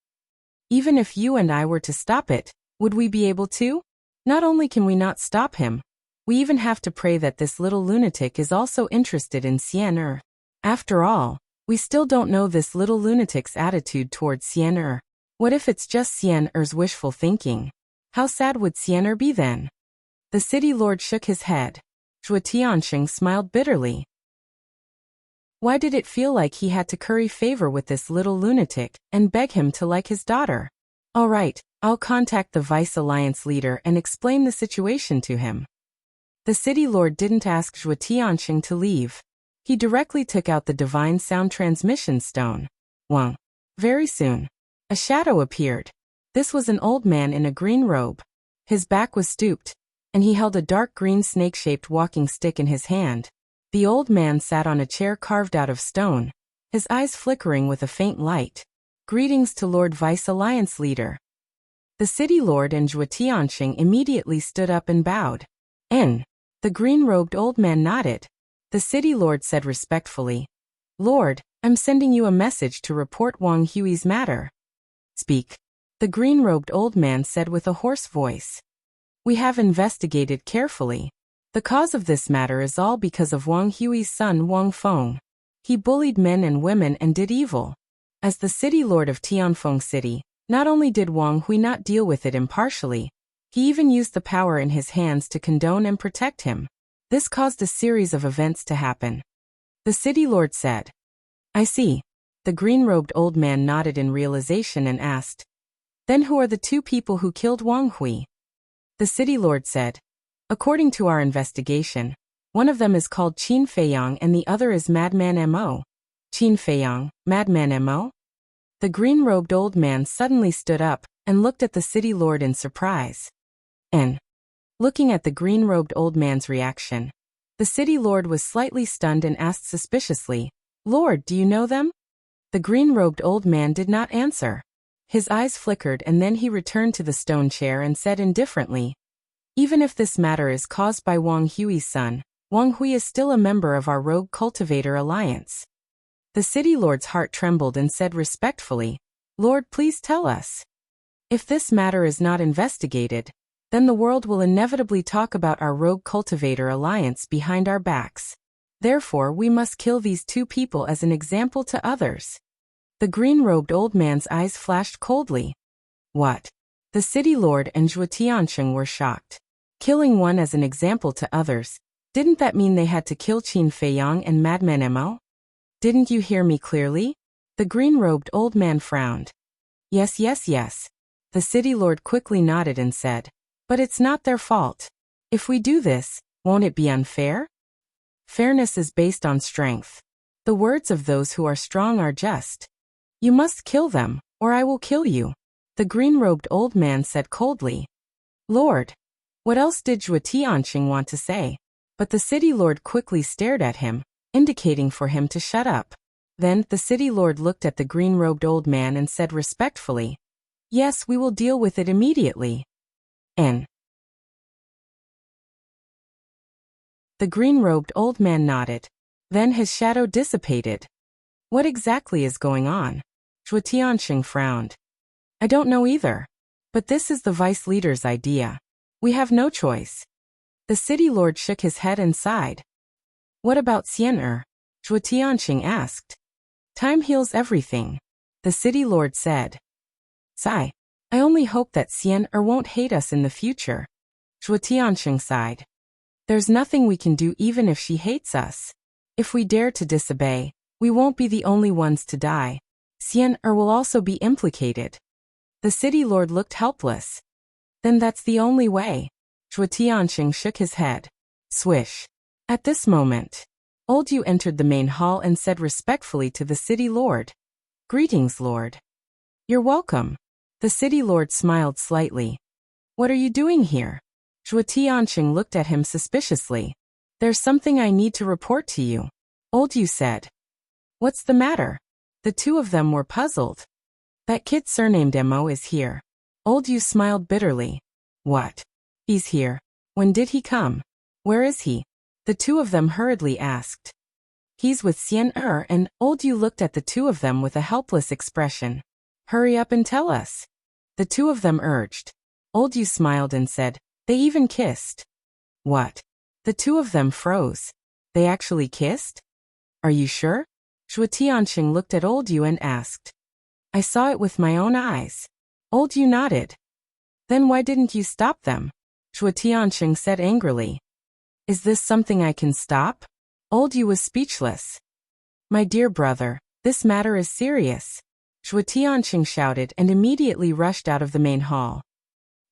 Even if you and I were to stop it, would we be able to? Not only can we not stop him, we even have to pray that this little lunatic is also interested in Xian'er. After all, we still don't know this little lunatic's attitude towards Xian'er. What if it's just Xian'er's wishful thinking? How sad would Xian'er be then?" The city lord shook his head. Zhuo Tianxing smiled bitterly. Why did it feel like he had to curry favor with this little lunatic and beg him to like his daughter? "All right, I'll contact the Vice Alliance leader and explain the situation to him." The city lord didn't ask Zhuo Tianxing to leave. He directly took out the divine sound transmission stone. Wang. Very soon, a shadow appeared. This was an old man in a green robe. His back was stooped, and he held a dark green snake-shaped walking stick in his hand. The old man sat on a chair carved out of stone, his eyes flickering with a faint light. "Greetings to Lord Vice Alliance Leader." The city lord and Zhuo Tianxing immediately stood up and bowed. The green-robed old man nodded. The city lord said respectfully, "Lord, I'm sending you a message to report Wang Hui's matter." "Speak," the green-robed old man said with a hoarse voice. "We have investigated carefully. The cause of this matter is all because of Wang Hui's son Wang Feng. He bullied men and women and did evil. As the city lord of Tianfeng City, not only did Wang Hui not deal with it impartially, he even used the power in his hands to condone and protect him. This caused a series of events to happen." The city lord said. "I see." The green-robed old man nodded in realization and asked, "Then who are the two people who killed Wang Hui?" The city lord said, "According to our investigation, one of them is called Qin Feiyang and the other is Madman Mo." "Qin Feiyang, Madman Mo?" The green-robed old man suddenly stood up and looked at the city lord in surprise. Looking at the green-robed old man's reaction, the city lord was slightly stunned and asked suspiciously, "Lord, do you know them?" The green-robed old man did not answer. His eyes flickered and then he returned to the stone chair and said indifferently, "Even if this matter is caused by Wang Hui's son, Wang Hui is still a member of our Rogue Cultivator Alliance." The city lord's heart trembled and said respectfully, "Lord, please tell us. If this matter is not investigated, then the world will inevitably talk about our Rogue Cultivator Alliance behind our backs. Therefore, we must kill these two people as an example to others." The green-robed old man's eyes flashed coldly. "What?" The city lord and Zhuo Tianxing were shocked. Killing one as an example to others, didn't that mean they had to kill Qin Feiyang and Madman Mo? "Didn't you hear me clearly?" The green-robed old man frowned. Yes. The city lord quickly nodded and said, "But it's not their fault. If we do this, won't it be unfair? Fairness is based on strength. The words of those who are strong are just. You must kill them, or I will kill you." The green-robed old man said coldly. "Lord." What else did Zhuo Tianxing want to say? But the city lord quickly stared at him, indicating for him to shut up. Then the city lord looked at the green-robed old man and said respectfully, "Yes, we will deal with it immediately." The green-robed old man nodded. Then his shadow dissipated. "What exactly is going on?" Zhuo Tianxing frowned. "I don't know either. But this is the vice leader's idea. We have no choice." The city lord shook his head and sighed. "What about Xian'er?" Zhuo Tianxing asked. "Time heals everything," the city lord said. "Sigh. I only hope that Xian'er won't hate us in the future." Zhuo Tianxing sighed. "There's nothing we can do even if she hates us. If we dare to disobey, we won't be the only ones to die. Xian will also be implicated. The city lord looked helpless. Then that's the only way. Zhuo Tianxing shook his head. Swish. At this moment, Old Yu entered the main hall and said respectfully to the city lord. Greetings, lord. You're welcome. The city lord smiled slightly. What are you doing here? Zhuo Tianxing looked at him suspiciously. There's something I need to report to you. Old Yu said. What's the matter? The two of them were puzzled. That kid surnamed Mo is here. Old Yu smiled bitterly. What? He's here. When did he come? Where is he? The two of them hurriedly asked. He's with Xian and Old Yu looked at the two of them with a helpless expression. Hurry up and tell us. The two of them urged. Old Yu smiled and said, they even kissed. What? The two of them froze. They actually kissed? Are you sure? Zhuo Tianxing looked at Old Yu and asked. I saw it with my own eyes. Old Yu nodded. Then why didn't you stop them? Zhuo Tianxing said angrily. Is this something I can stop? Old Yu was speechless. My dear brother, this matter is serious. Zhuo Tianxing shouted and immediately rushed out of the main hall.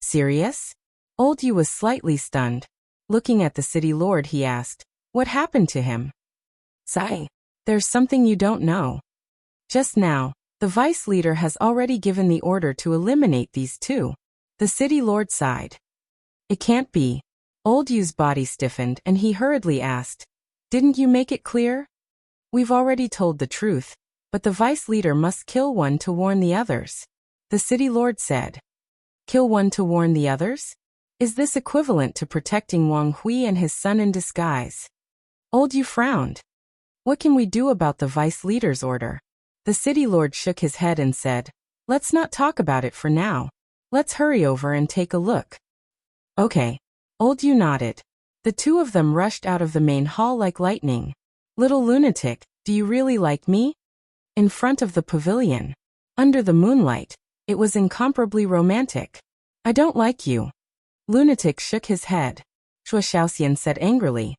Serious? Old Yu was slightly stunned. Looking at the city lord, he asked, what happened to him? Sigh. There's something you don't know. Just now, the vice leader has already given the order to eliminate these two. The city lord sighed. It can't be. Old Yu's body stiffened and he hurriedly asked, didn't you make it clear? We've already told the truth, but the vice leader must kill one to warn the others. The city lord said. Kill one to warn the others? Is this equivalent to protecting Wang Hui and his son in disguise? Old Yu frowned. What can we do about the vice leader's order? The city lord shook his head and said, let's not talk about it for now. Let's hurry over and take a look. Okay. Old Yu nodded. The two of them rushed out of the main hall like lightning. Little lunatic, do you really like me? In front of the pavilion. Under the moonlight, it was incomparably romantic. I don't like you. Lunatic shook his head. Zhuo Xiaoxian said angrily.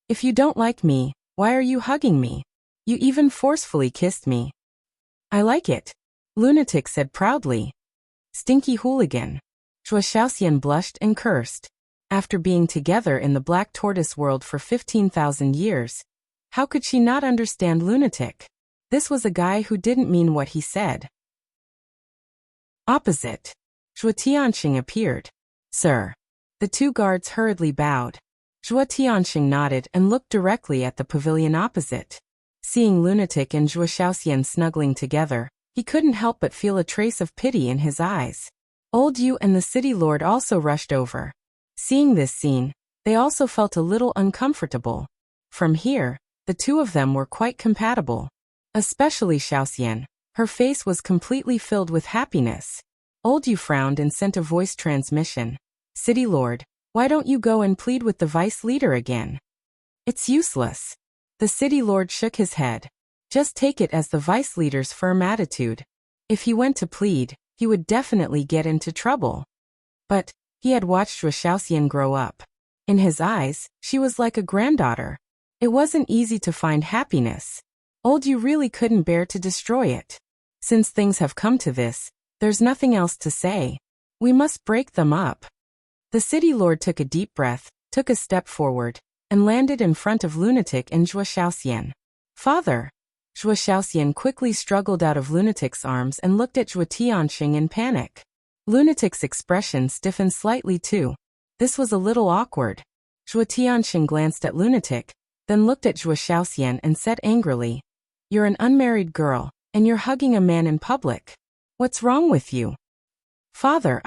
If you don't like me, why are you hugging me? You even forcefully kissed me. I like it. Lunatic said proudly. Stinky hooligan. Zhuo Xiaoxian blushed and cursed. After being together in the Black Tortoise world for 15,000 years, how could she not understand Lunatic? This was a guy who didn't mean what he said. Opposite. Zhuo Tianxing appeared. Sir. The two guards hurriedly bowed. Zhuo Tianxing nodded and looked directly at the pavilion opposite. Seeing Lunatic and Zhuo Xiaoxian snuggling together, he couldn't help but feel a trace of pity in his eyes. Old Yu and the city lord also rushed over. Seeing this scene, they also felt a little uncomfortable. From here, the two of them were quite compatible. Especially Xiaoxian. Her face was completely filled with happiness. Old Yu frowned and sent a voice transmission. City lord, why don't you go and plead with the vice leader again? It's useless. The city lord shook his head. Just take it as the vice leader's firm attitude. If he went to plead, he would definitely get into trouble. But he had watched Zhuo Xiaoxian grow up. In his eyes, she was like a granddaughter. It wasn't easy to find happiness. Old Yu really couldn't bear to destroy it. Since things have come to this, there's nothing else to say. We must break them up. The city lord took a deep breath, took a step forward, and landed in front of Lunatic and Zhuo Xiaoxian. Father! Zhuo Xiaoxian quickly struggled out of Lunatic's arms and looked at Zhuo Tianxing in panic. Lunatic's expression stiffened slightly too. This was a little awkward. Zhuo Tianxing glanced at Lunatic, then looked at Zhuo Xiaoxian and said angrily, You're an unmarried girl, and you're hugging a man in public. What's wrong with you? Father,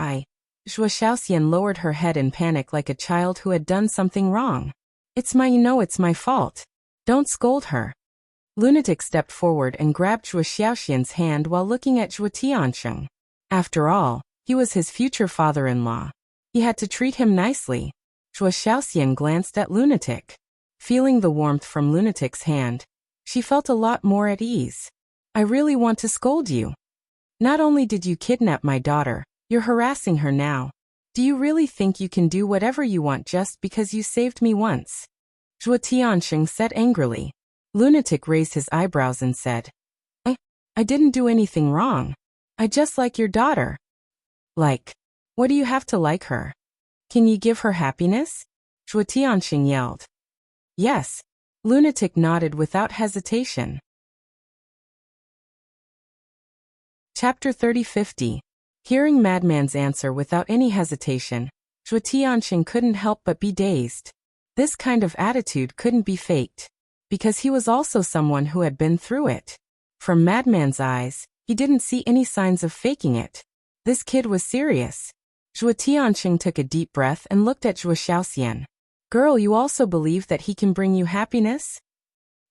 Zhuo Xiaoxian lowered her head in panic like a child who had done something wrong. It's my fault. Don't scold her. Lunatic stepped forward and grabbed Zhuo Xiaoxian's hand while looking at Zhuo Tianxing. After all, he was his future father-in-law. He had to treat him nicely. Zhuo Xiaoxian glanced at Lunatic. Feeling the warmth from Lunatic's hand, she felt a lot more at ease. I really want to scold you. Not only did you kidnap my daughter, you're harassing her now. Do you really think you can do whatever you want just because you saved me once? Zhuo Tianxing said angrily. Lunatic raised his eyebrows and said, I I didn't do anything wrong. I just like your daughter. Like? What do you have to like her? Can you give her happiness? Zhuo Tianxing yelled. Yes. Lunatic nodded without hesitation. Chapter 30-50. Hearing Madman's answer without any hesitation, Zhuo Tianxing couldn't help but be dazed. This kind of attitude couldn't be faked, because he was also someone who had been through it. From Madman's eyes, he didn't see any signs of faking it. This kid was serious. Zhuo Tianxing took a deep breath and looked at Zhuo Xiaoxian. Girl, you also believe that he can bring you happiness?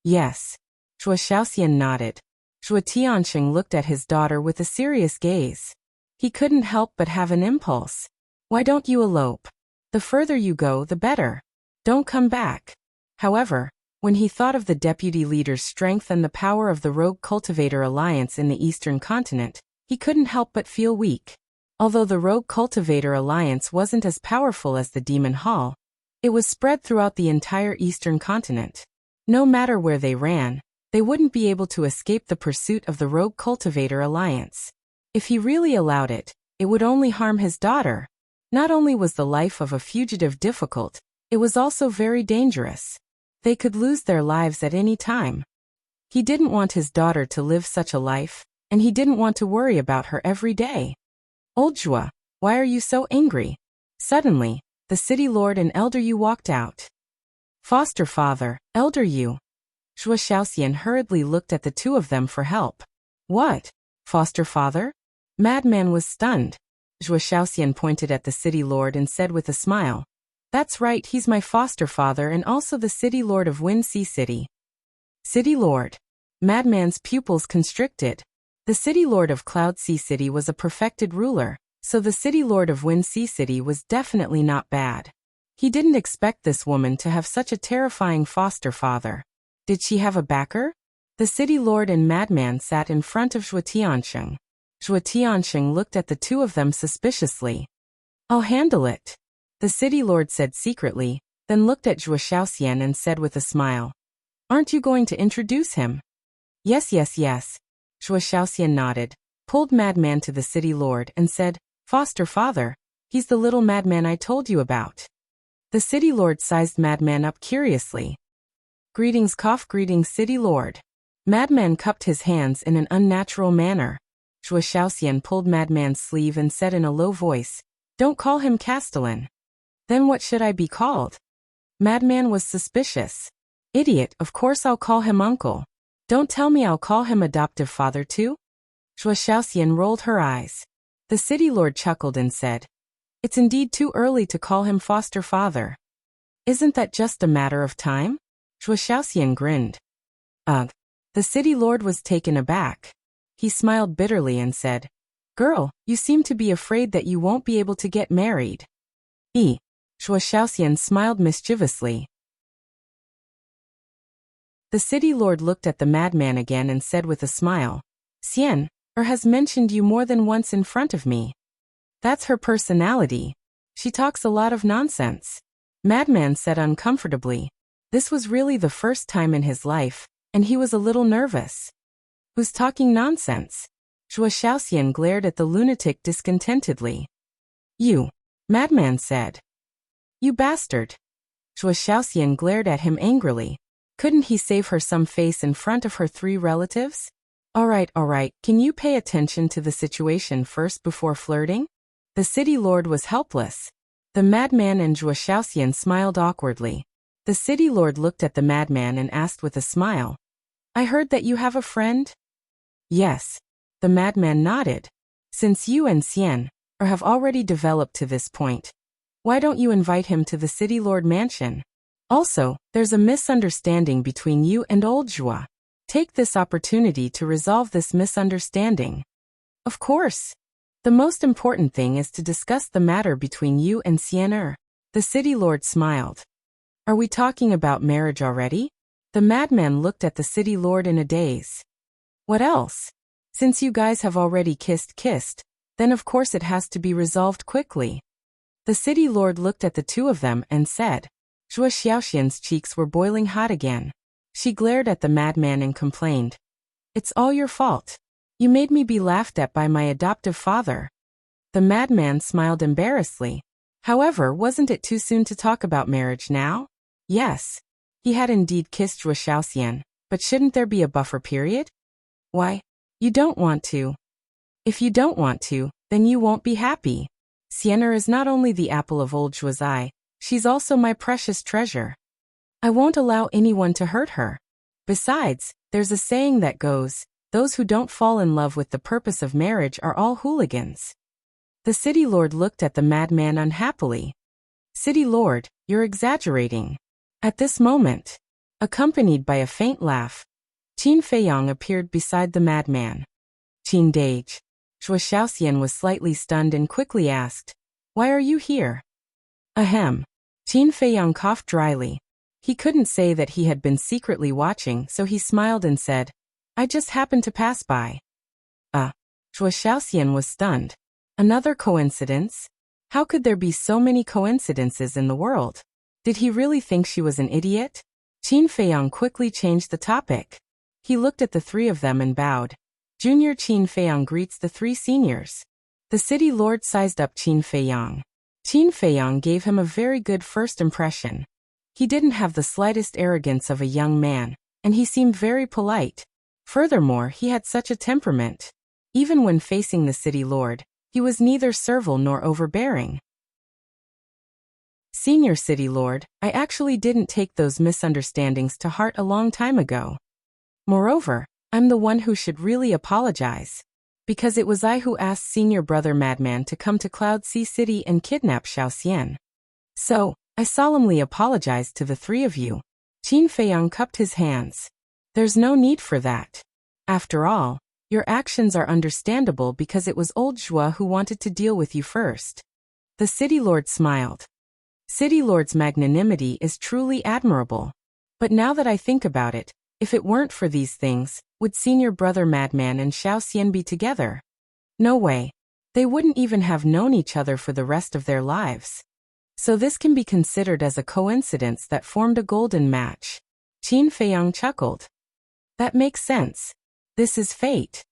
Yes. Zhuo Xiaoxian nodded. Zhuo Tianxing looked at his daughter with a serious gaze. He couldn't help but have an impulse. Why don't you elope? The further you go, the better. Don't come back. However, when he thought of the deputy leader's strength and the power of the Rogue Cultivator Alliance in the Eastern Continent, he couldn't help but feel weak. Although the Rogue Cultivator Alliance wasn't as powerful as the Demon Hall, it was spread throughout the entire Eastern Continent. No matter where they ran, they wouldn't be able to escape the pursuit of the Rogue Cultivator Alliance. If he really allowed it, it would only harm his daughter. Not only was the life of a fugitive difficult, it was also very dangerous. They could lose their lives at any time. He didn't want his daughter to live such a life, and he didn't want to worry about her every day. Old Zhuo, why are you so angry? Suddenly, the city lord and elder Yu walked out. Foster father, elder Yu. Zhuo Xiaoxian hurriedly looked at the two of them for help. What? Foster father? Madman was stunned. Zhuo Xiaoxian pointed at the city lord and said with a smile, That's right, he's my foster father and also the city lord of Wind Sea City. City lord. Madman's pupils constricted. The city lord of Cloud Sea City was a perfected ruler, so the city lord of Wind Sea City was definitely not bad. He didn't expect this woman to have such a terrifying foster father. Did she have a backer? The city lord and Madman sat in front of Zhuo Tianxing. Zhuo Tianxing looked at the two of them suspiciously. I'll handle it, the city lord said secretly, then looked at Zhuo Xiaoxian and said with a smile. Aren't you going to introduce him? Yes. Zhuo Xiaoxian nodded, pulled Madman to the city lord and said, Foster father, he's the little madman I told you about. The city lord sized Madman up curiously. Greetings, city lord. Madman cupped his hands in an unnatural manner. Zhuo Xiaoxian pulled Madman's sleeve and said in a low voice, Don't call him Castellan. Then what should I be called? Madman was suspicious. Idiot, of course I'll call him uncle. Don't tell me I'll call him adoptive father too? Zhuo Xiaoxian rolled her eyes. The city lord chuckled and said, It's indeed too early to call him foster father. Isn't that just a matter of time? Zhuo Xiaoxian grinned. Ugh. The city lord was taken aback. He smiled bitterly and said, Girl, you seem to be afraid that you won't be able to get married. Zhuo Xiaoxian smiled mischievously. The city lord looked at the madman again and said with a smile, Xian, has mentioned you more than once in front of me. That's her personality. She talks a lot of nonsense. Madman said uncomfortably. This was really the first time in his life, and he was a little nervous. Who's talking nonsense? Zhuo Xiaoxian glared at the lunatic discontentedly. You, Madman said. You bastard. Zhuo Xiaoxian glared at him angrily. Couldn't he save her some face in front of her three relatives? All right, can you pay attention to the situation first before flirting? The city lord was helpless. The madman and Zhuo Xiaoxian smiled awkwardly. The city lord looked at the madman and asked with a smile, I heard that you have a friend? Yes. The madman nodded. Since you and Xian have already developed to this point, why don't you invite him to the city lord mansion? Also, there's a misunderstanding between you and old Zhuo. Take this opportunity to resolve this misunderstanding. Of course. The most important thing is to discuss the matter between you and Xian. The city lord smiled. Are we talking about marriage already? The madman looked at the city lord in a daze. What else? Since you guys have already kissed, then of course it has to be resolved quickly. The city lord looked at the two of them and said. Zhuo Xiaoxian's cheeks were boiling hot again. She glared at the madman and complained. It's all your fault. You made me be laughed at by my adoptive father. The madman smiled embarrassedly. However, wasn't it too soon to talk about marriage now? Yes. He had indeed kissed Zhuo Xiaoxian, but shouldn't there be a buffer period? Why? You don't want to. If you don't want to, then you won't be happy. Sienna is not only the apple of old Zhuo's eye, she's also my precious treasure. I won't allow anyone to hurt her. Besides, there's a saying that goes, those who don't fall in love with the purpose of marriage are all hooligans. The city lord looked at the madman unhappily. City lord, you're exaggerating. At this moment, accompanied by a faint laugh, Qin Feiyang appeared beside the madman. Qin Dage. Zhuo Xiaoxian was slightly stunned and quickly asked, "Why are you here?" Ahem. Qin Feiyang coughed dryly. He couldn't say that he had been secretly watching, so he smiled and said, "I just happened to pass by." Zhuo Xiaoxian was stunned. Another coincidence? How could there be so many coincidences in the world? Did he really think she was an idiot? Qin Feiyang quickly changed the topic. He looked at the three of them and bowed. Junior Qin Feiyang greets the three seniors. The city lord sized up Qin Feiyang. Qin Feiyang gave him a very good first impression. He didn't have the slightest arrogance of a young man, and he seemed very polite. Furthermore, he had such a temperament. Even when facing the city lord, he was neither servile nor overbearing. Senior City Lord, I actually didn't take those misunderstandings to heart a long time ago. Moreover, I'm the one who should really apologize. Because it was I who asked Senior Brother Madman to come to Cloud Sea City and kidnap Xiaoxian. So, I solemnly apologize to the three of you. Qin Feiyang cupped his hands. There's no need for that. After all, your actions are understandable because it was old Zhuo who wanted to deal with you first. The City Lord smiled. City Lord's magnanimity is truly admirable. But now that I think about it, if it weren't for these things, would Senior Brother Madman and Xiaoxian be together? No way. They wouldn't even have known each other for the rest of their lives. So this can be considered as a coincidence that formed a golden match. Qin Feiyang chuckled. That makes sense. This is fate.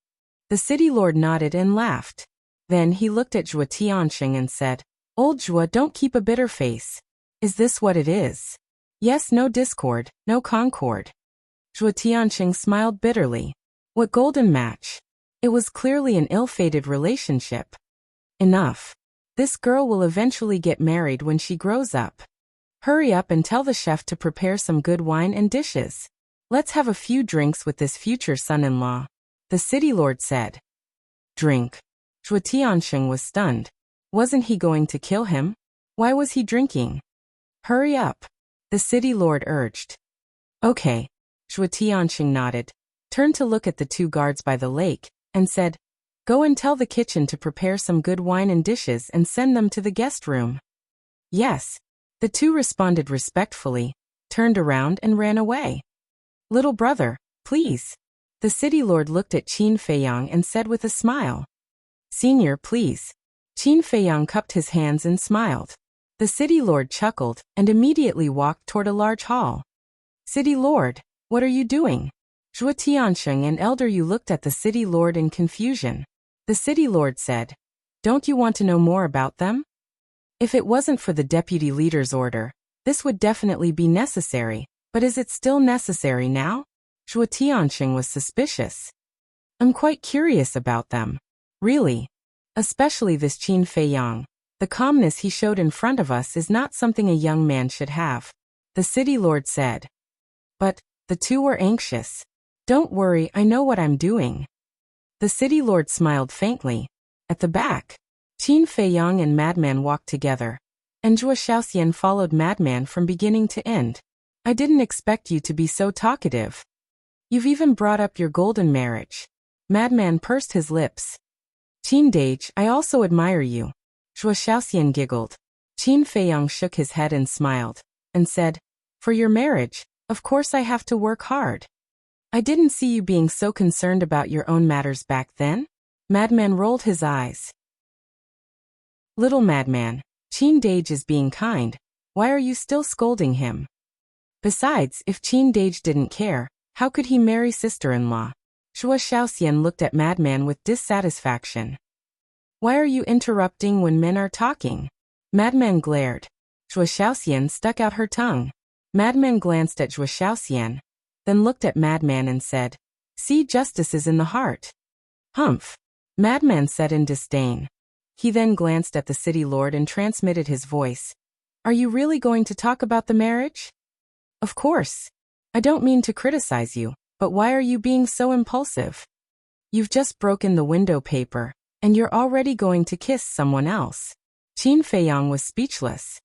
The city lord nodded and laughed. Then he looked at Zhuo Tianxing and said, Old Zhuo, don't keep a bitter face. Is this what it is? Yes, no discord, no concord. Zhuo Tianxing smiled bitterly. What golden match? It was clearly an ill-fated relationship. Enough. This girl will eventually get married when she grows up. Hurry up and tell the chef to prepare some good wine and dishes. Let's have a few drinks with this future son-in-law, the city lord said. Drink. Zhuo Tianxing was stunned. Wasn't he going to kill him? Why was he drinking? Hurry up, the city lord urged. Okay. Zhuo Tianxing nodded, turned to look at the two guards by the lake, and said, Go and tell the kitchen to prepare some good wine and dishes and send them to the guest room. Yes. The two responded respectfully, turned around and ran away. Little brother, please. The city lord looked at Qin Feiyang and said with a smile. Senior, please. Qin Feiyang cupped his hands and smiled. The city lord chuckled and immediately walked toward a large hall. City lord, what are you doing? Zhuo Tianxing and Elder Yu looked at the city lord in confusion. The city lord said, Don't you want to know more about them? If it wasn't for the deputy leader's order, this would definitely be necessary. But is it still necessary now? Zhuo Tianxing was suspicious. I'm quite curious about them. Really. Especially this Qin Feiyang. The calmness he showed in front of us is not something a young man should have, the city lord said. But, the two were anxious. Don't worry, I know what I'm doing. The city lord smiled faintly. At the back, Qin Feiyang and Madman walked together, and Zhuo Xiaoxian followed Madman from beginning to end. I didn't expect you to be so talkative. You've even brought up your golden marriage. Madman pursed his lips. Qin Dage, I also admire you. Zhuo Xiaoxian giggled. Qin Feiyang shook his head and smiled, and said, For your marriage, of course I have to work hard. I didn't see you being so concerned about your own matters back then. Madman rolled his eyes. Little Madman, Qin Dage is being kind. Why are you still scolding him? Besides, if Qin Dage didn't care, how could he marry sister-in-law? Zhuo Xiaoxian looked at Madman with dissatisfaction. Why are you interrupting when men are talking? Madman glared. Zhuo Xiaoxian stuck out her tongue. Madman glanced at Zhuo Xiaoxian, then looked at Madman and said, "See, justice is in the heart." Humph, Madman said in disdain. He then glanced at the city lord and transmitted his voice. Are you really going to talk about the marriage? Of course. I don't mean to criticize you, but why are you being so impulsive? You've just broken the window paper, and you're already going to kiss someone else. Qin Feiyang was speechless.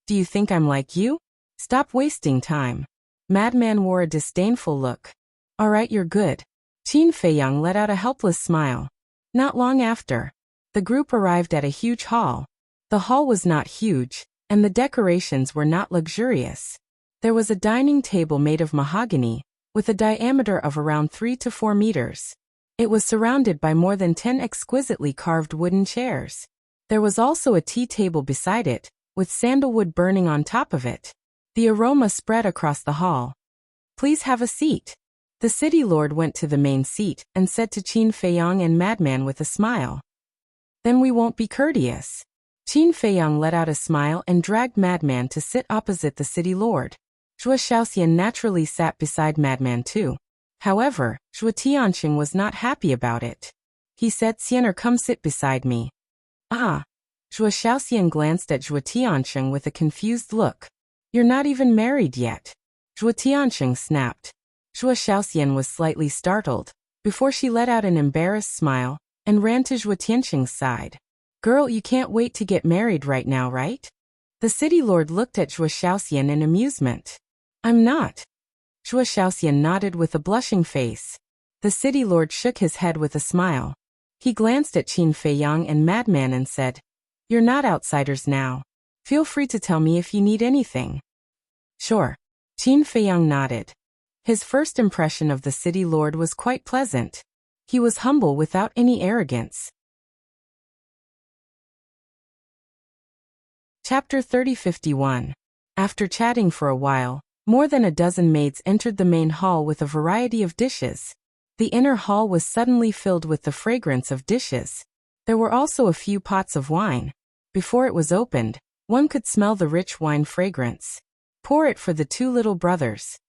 Do you think I'm like you? Stop wasting time. Madman wore a disdainful look. All right, you're good. Qin Feiyang let out a helpless smile. Not long after, the group arrived at a huge hall. The hall was not huge, and the decorations were not luxurious. There was a dining table made of mahogany, with a diameter of around 3 to 4 meters. It was surrounded by more than 10 exquisitely carved wooden chairs. There was also a tea table beside it, with sandalwood burning on top of it. The aroma spread across the hall. Please have a seat. The city lord went to the main seat and said to Qin Feiyang and Madman with a smile. Then we won't be courteous. Qin Feiyang let out a smile and dragged Madman to sit opposite the city lord. Zhuo Xiaoxian naturally sat beside Madman too. However, Zhuo Tianxing was not happy about it. He said, "Xianer, come sit beside me." Ah. Zhuo Xiaoxian glanced at Zhuo Tianxing with a confused look. You're not even married yet. Zhuo Tianxing snapped. Zhuo Xiaoxian was slightly startled, before she let out an embarrassed smile, and ran to Zhuo Tianxing's side. Girl, you can't wait to get married right now, right? The city lord looked at Zhuo Xiaoxian in amusement. I'm not. Zhuo Xiaoxian nodded with a blushing face. The city lord shook his head with a smile. He glanced at Qin Feiyang and Madman and said, You're not outsiders now. Feel free to tell me if you need anything. Sure. Qin Feiyang nodded. His first impression of the city lord was quite pleasant. He was humble without any arrogance. Chapter 30:51. After chatting for a while, more than a dozen maids entered the main hall with a variety of dishes. The inner hall was suddenly filled with the fragrance of dishes. There were also a few pots of wine. Before it was opened, one could smell the rich wine fragrance. Pour it for the two little brothers.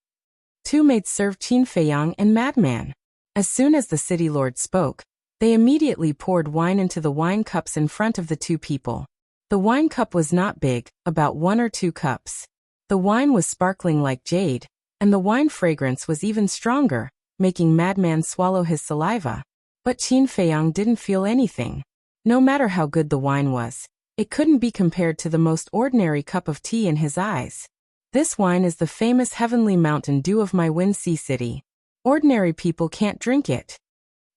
Two maids served Qin Feiyang and Madman. As soon as the city lord spoke, they immediately poured wine into the wine cups in front of the two people. The wine cup was not big, about 1 or 2 cups. The wine was sparkling like jade, and the wine fragrance was even stronger, making Madman swallow his saliva. But Qin Feiyang didn't feel anything. No matter how good the wine was, it couldn't be compared to the most ordinary cup of tea in his eyes. This wine is the famous heavenly mountain dew of my Wind Sea City. Ordinary people can't drink it.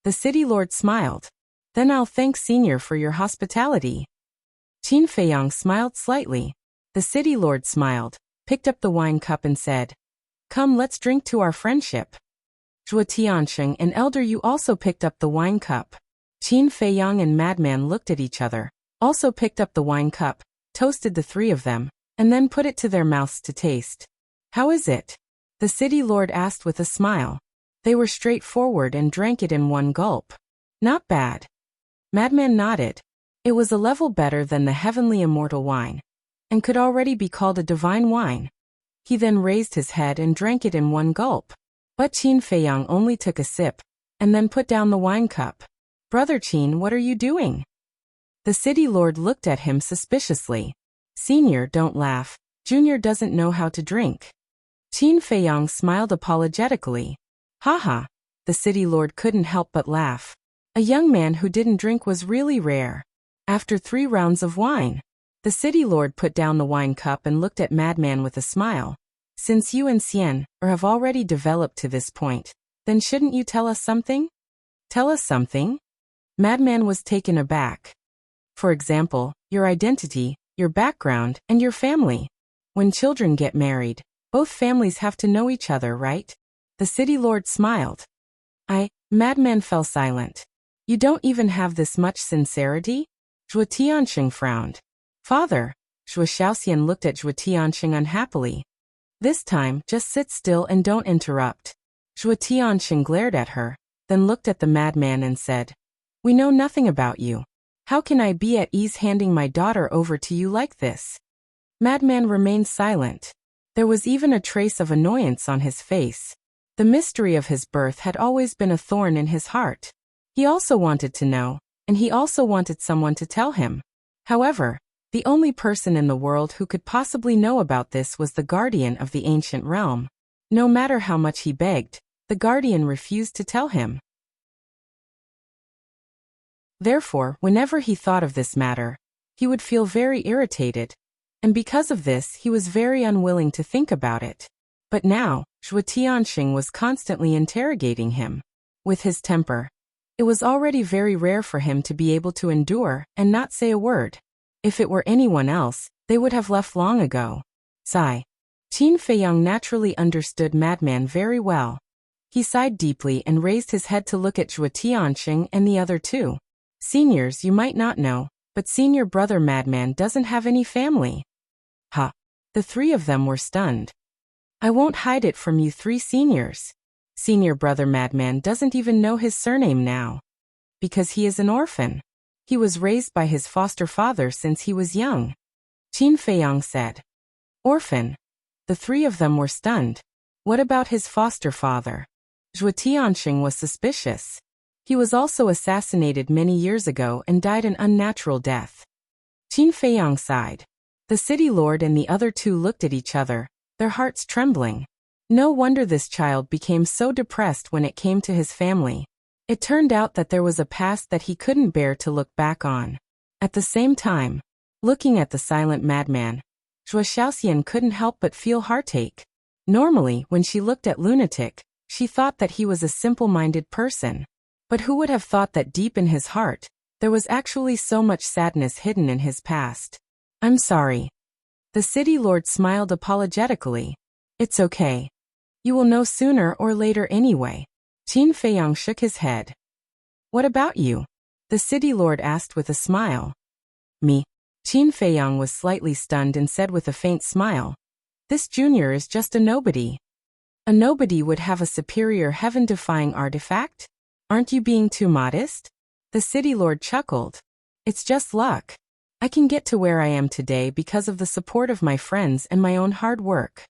The city lord smiled. Then I'll thank Senior for your hospitality. Qin Feiyang smiled slightly. The city lord smiled, picked up the wine cup and said, Come, let's drink to our friendship. Zhuo Tianxing and Elder Yu also picked up the wine cup. Qin Feiyang and Madman looked at each other, also picked up the wine cup, toasted the three of them, and then put it to their mouths to taste. How is it? The city lord asked with a smile. They were straightforward and drank it in one gulp. Not bad. Madman nodded. It was a level better than the heavenly immortal wine, and could already be called a divine wine. He then raised his head and drank it in one gulp. But Qin Feiyang only took a sip, and then put down the wine cup. Brother Qin, what are you doing? The city lord looked at him suspiciously. Senior, don't laugh. Junior doesn't know how to drink. Qin Feiyang smiled apologetically. Haha. The city lord couldn't help but laugh. A young man who didn't drink was really rare. After 3 rounds of wine, the city lord put down the wine cup and looked at Madman with a smile. Since you and Xian have already developed to this point, then shouldn't you tell us something? Tell us something? Madman was taken aback. For example, your identity, your background, and your family. When children get married, both families have to know each other, right? The city lord smiled. Madman fell silent. You don't even have this much sincerity? Zhuo Tianxing frowned. Father. Zhuo Xiaoxian looked at Zhuo Tianxing unhappily. This time, just sit still and don't interrupt. Zhuo Tianxing glared at her. then looked at the madman and said, "We know nothing about you. How can I be at ease handing my daughter over to you like this?" Madman remained silent. There was even a trace of annoyance on his face. The mystery of his birth had always been a thorn in his heart. He also wanted to know, and he also wanted someone to tell him. However, the only person in the world who could possibly know about this was the guardian of the ancient realm. No matter how much he begged, the guardian refused to tell him. Therefore, whenever he thought of this matter, he would feel very irritated, and because of this he was very unwilling to think about it. But now, Zhuo Tianxing was constantly interrogating him. With his temper, it was already very rare for him to be able to endure and not say a word. If it were anyone else, they would have left long ago. Sigh. Qin Feiyang naturally understood Madman very well. He sighed deeply and raised his head to look at Zhuo Tianxing and the other two. "Seniors, you might not know, but senior brother Madman doesn't have any family." Ha! The three of them were stunned. "I won't hide it from you three seniors. Senior brother Madman doesn't even know his surname now. Because he is an orphan. He was raised by his foster father since he was young." Qin Feiyang said. "Orphan?" The three of them were stunned. What about his foster father? Zhuo Tianxing was suspicious. He was also assassinated many years ago and died an unnatural death. Qin Feiyang sighed. The city lord and the other two looked at each other, their hearts trembling. No wonder this child became so depressed when it came to his family. It turned out that there was a past that he couldn't bear to look back on. At the same time, looking at the silent madman, Zhuo Xiaoxian couldn't help but feel heartache. Normally, when she looked at Lunatic, she thought that he was a simple-minded person. But who would have thought that deep in his heart, there was actually so much sadness hidden in his past? "I'm sorry." The city lord smiled apologetically. "It's okay. You will know sooner or later anyway." Qin Feiyang shook his head. "What about you?" the city lord asked with a smile. "Me?" Qin Feiyang was slightly stunned and said with a faint smile, "This junior is just a nobody." "A nobody would have a superior heaven-defying artifact? Aren't you being too modest?" The city lord chuckled. "It's just luck. I can get to where I am today because of the support of my friends and my own hard work."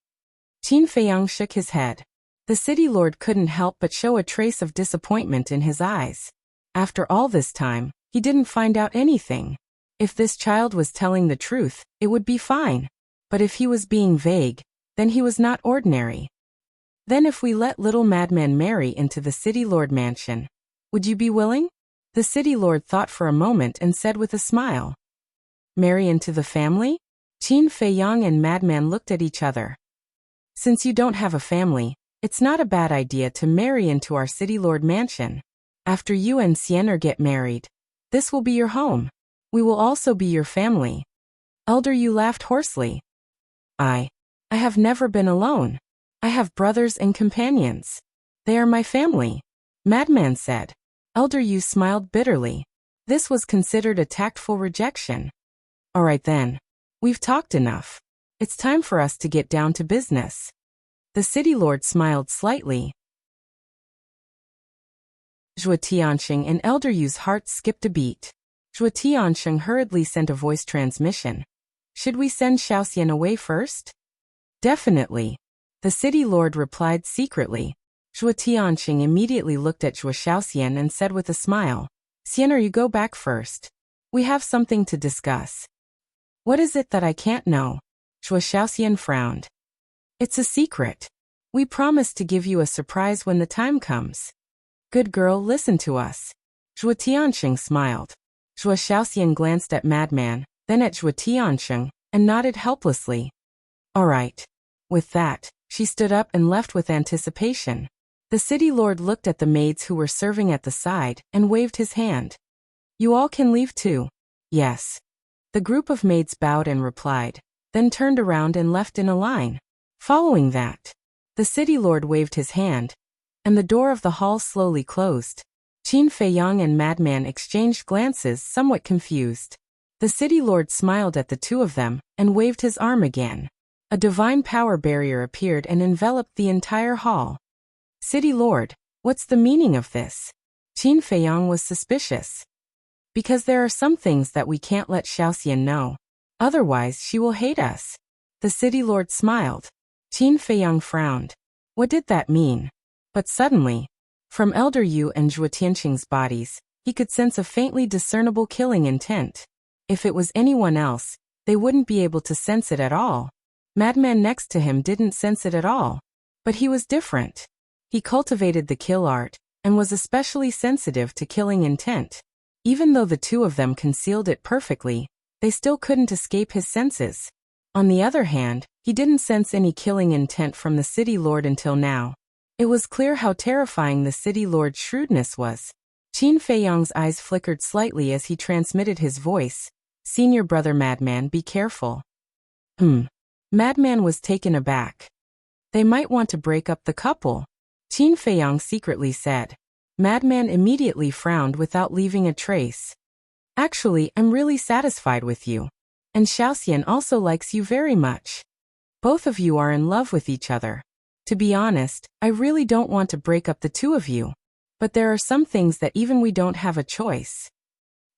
Qin Feiyang shook his head. The city lord couldn't help but show a trace of disappointment in his eyes. After all this time, he didn't find out anything. If this child was telling the truth, it would be fine. But if he was being vague, then he was not ordinary. "Then if we let little madman marry into the city lord mansion, would you be willing?" The city lord thought for a moment and said with a smile. "Marry into the family?" Qin Feiyang and madman looked at each other. "Since you don't have a family, it's not a bad idea to marry into our city lord mansion. After you and Xiener get married, this will be your home. We will also be your family." Elder Yu laughed hoarsely. I have never been alone. I have brothers and companions. They are my family," Madman said. Elder Yu smiled bitterly. This was considered a tactful rejection. "All right then. We've talked enough. It's time for us to get down to business." The city lord smiled slightly. Zhuo Tianxing and Elder Yu's hearts skipped a beat. Zhuo Tianxing hurriedly sent a voice transmission. "Should we send Xiaoxian away first?" "Definitely," the city lord replied secretly. Zhuo Tianxing immediately looked at Zhuo Xiaoxian and said with a smile, "Xiener, you go back first. We have something to discuss." "What is it that I can't know?" Zhuo Xiaoxian frowned. "It's a secret. We promise to give you a surprise when the time comes." "Good girl, listen to us." Zhuo Tianxing smiled. Zhuo Xiaoxian glanced at Madman, then at Zhuo Tianxing, and nodded helplessly. "All right." With that, she stood up and left with anticipation. The city lord looked at the maids who were serving at the side and waved his hand. "You all can leave too." "Yes." The group of maids bowed and replied, then turned around and left in a line. Following that, the city lord waved his hand, and the door of the hall slowly closed. Qin Feiyang and Madman exchanged glances, somewhat confused. The city lord smiled at the two of them and waved his arm again. A divine power barrier appeared and enveloped the entire hall. "City lord, What's the meaning of this? Qin Feiyang was suspicious. Because there are some things that we can't let Xiaoxian know. Otherwise she will hate us. The city lord smiled. Qin Feiyang frowned. What did that mean? But suddenly, from Elder Yu and Zhuo Tianqing's bodies, he could sense a faintly discernible killing intent. If it was anyone else, they wouldn't be able to sense it at all. Madman next to him didn't sense it at all. But he was different. He cultivated the kill art, and was especially sensitive to killing intent. Even though the two of them concealed it perfectly, they still couldn't escape his senses. On the other hand, he didn't sense any killing intent from the city lord until now. It was clear how terrifying the city lord's shrewdness was. Qin Feiyang's eyes flickered slightly as he transmitted his voice. Senior brother Madman, be careful. Madman was taken aback. They might want to break up the couple, Qin Feiyang secretly said. Madman immediately frowned without leaving a trace. Actually, I'm really satisfied with you. And Xiaoxian also likes you very much. Both of you are in love with each other. To be honest, I really don't want to break up the two of you. But there are some things that even we don't have a choice.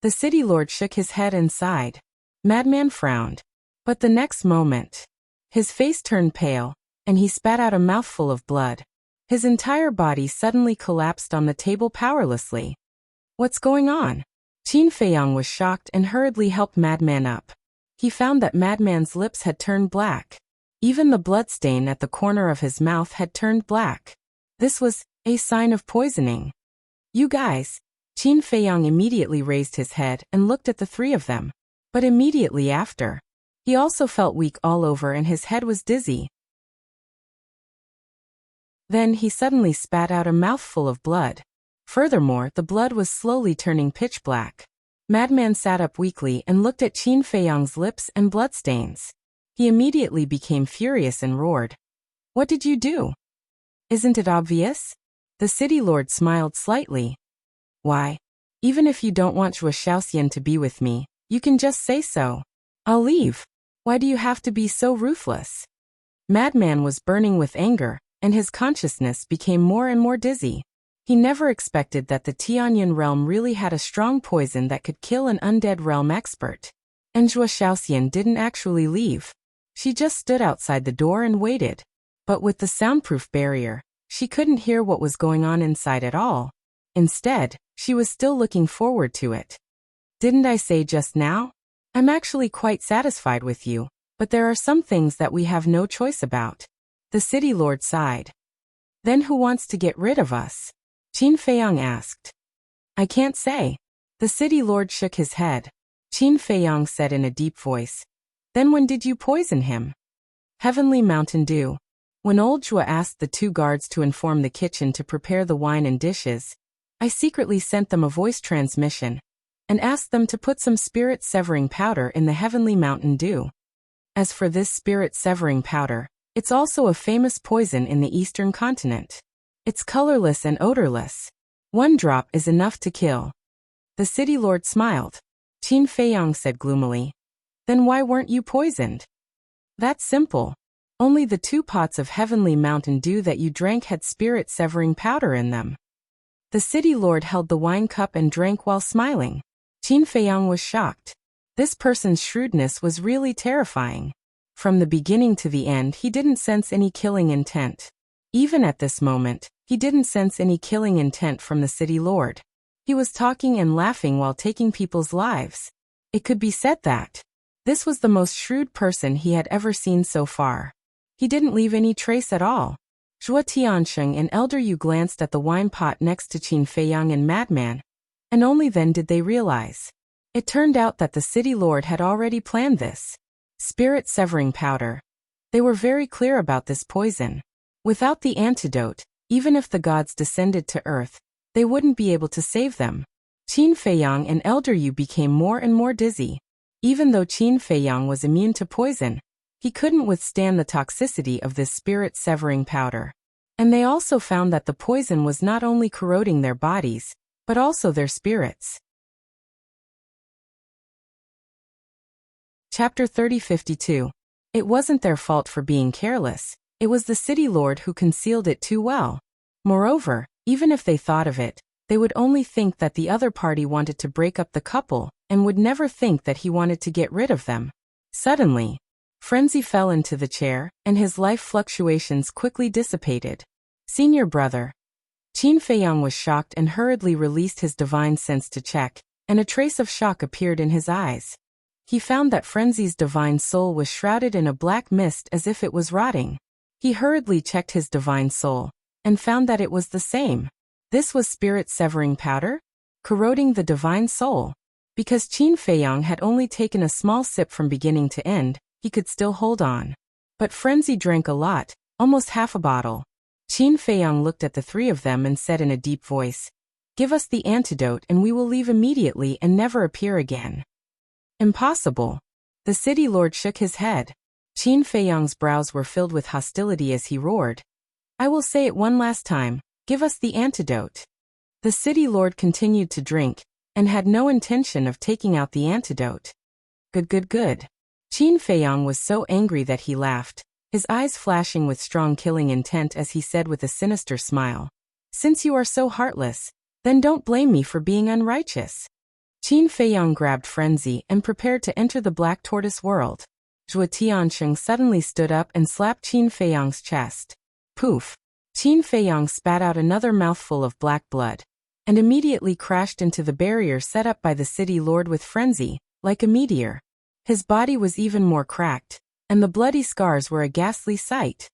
The city lord shook his head and sighed. Madman frowned. But the next moment, his face turned pale, and he spat out a mouthful of blood. His entire body suddenly collapsed on the table powerlessly. What's going on? Qin Feiyang was shocked and hurriedly helped Madman up. He found that Madman's lips had turned black. Even the bloodstain at the corner of his mouth had turned black. This was a sign of poisoning. You guys. Qin Feiyang immediately raised his head and looked at the three of them. But immediately after, he also felt weak all over and his head was dizzy. Then he suddenly spat out a mouthful of blood. Furthermore, the blood was slowly turning pitch black. Madman sat up weakly and looked at Qin Feiyang's lips and bloodstains. He immediately became furious and roared. What did you do? Isn't it obvious? The city lord smiled slightly. Why? Even if you don't want Zhuo Xiaoxian to be with me, you can just say so. I'll leave. Why do you have to be so ruthless? Madman was burning with anger, and his consciousness became more and more dizzy. He never expected that the Tianyan realm really had a strong poison that could kill an undead realm expert. And Zhuo Xiaoxian didn't actually leave. She just stood outside the door and waited. But with the soundproof barrier, she couldn't hear what was going on inside at all. Instead, she was still looking forward to it. Didn't I say just now? I'm actually quite satisfied with you, but there are some things that we have no choice about. The city lord sighed. Then who wants to get rid of us? Qin Feiyang asked. I can't say. The city lord shook his head. Qin Feiyang said in a deep voice. Then when did you poison him? Heavenly Mountain Dew. When old Zhuo asked the two guards to inform the kitchen to prepare the wine and dishes, I secretly sent them a voice transmission and asked them to put some spirit-severing powder in the Heavenly Mountain Dew. As for this spirit-severing powder, it's also a famous poison in the Eastern continent. It's colorless and odorless. 1 drop is enough to kill. The city lord smiled. Qin Feiyang said gloomily. Then why weren't you poisoned? That's simple. Only the 2 pots of Heavenly Mountain Dew that you drank had spirit-severing powder in them. The city lord held the wine cup and drank while smiling. Qin Feiyang was shocked. This person's shrewdness was really terrifying. From the beginning to the end, he didn't sense any killing intent. Even at this moment, he didn't sense any killing intent from the city lord. He was talking and laughing while taking people's lives. It could be said that this was the most shrewd person he had ever seen so far. He didn't leave any trace at all. Zhuo Tianqing and Elder Yu glanced at the wine pot next to Qin Feiyang and Madman, and only then did they realize. It turned out that the city lord had already planned this. Spirit-severing powder. They were very clear about this poison. Without the antidote, even if the gods descended to earth, they wouldn't be able to save them. Qin Feiyang and Elder Yu became more and more dizzy. Even though Qin Feiyang was immune to poison, he couldn't withstand the toxicity of this spirit-severing powder. And they also found that the poison was not only corroding their bodies, but also their spirits. Chapter 3052. It wasn't their fault for being careless. It was the city lord who concealed it too well. Moreover, Even if they thought of it, they would only think that the other party wanted to break up the couple and would never think that he wanted to get rid of them. Suddenly, Frenzy fell into the chair, and his life fluctuations quickly dissipated. Senior brother. Qin Feiyang was shocked and hurriedly released his divine sense to check, and a trace of shock appeared in his eyes. He found that Frenzy's divine soul was shrouded in a black mist as if it was rotting. He hurriedly checked his divine soul, and found that it was the same. This was spirit-severing powder, corroding the divine soul. Because Qin Feiyang had only taken a small sip from beginning to end, he could still hold on. But Frenzy drank a lot, almost half a bottle. Qin Feiyang looked at the three of them and said in a deep voice, "Give us the antidote and we will leave immediately and never appear again." Impossible. The city lord shook his head. Qin Feiyang's brows were filled with hostility as he roared, "I will say it one last time, give us the antidote." The city lord continued to drink, and had no intention of taking out the antidote. Good. Qin Feiyang was so angry that he laughed, his eyes flashing with strong killing intent as he said with a sinister smile, "Since you are so heartless, then don't blame me for being unrighteous." Qin Feiyang grabbed Frenzy and prepared to enter the Black Tortoise world. Zhuo Tiansheng suddenly stood up and slapped Qin Feiyang's chest. Poof! Qin Feiyang spat out another mouthful of black blood, and immediately crashed into the barrier set up by the city lord with Frenzy, like a meteor. His body was even more cracked, and the bloody scars were a ghastly sight.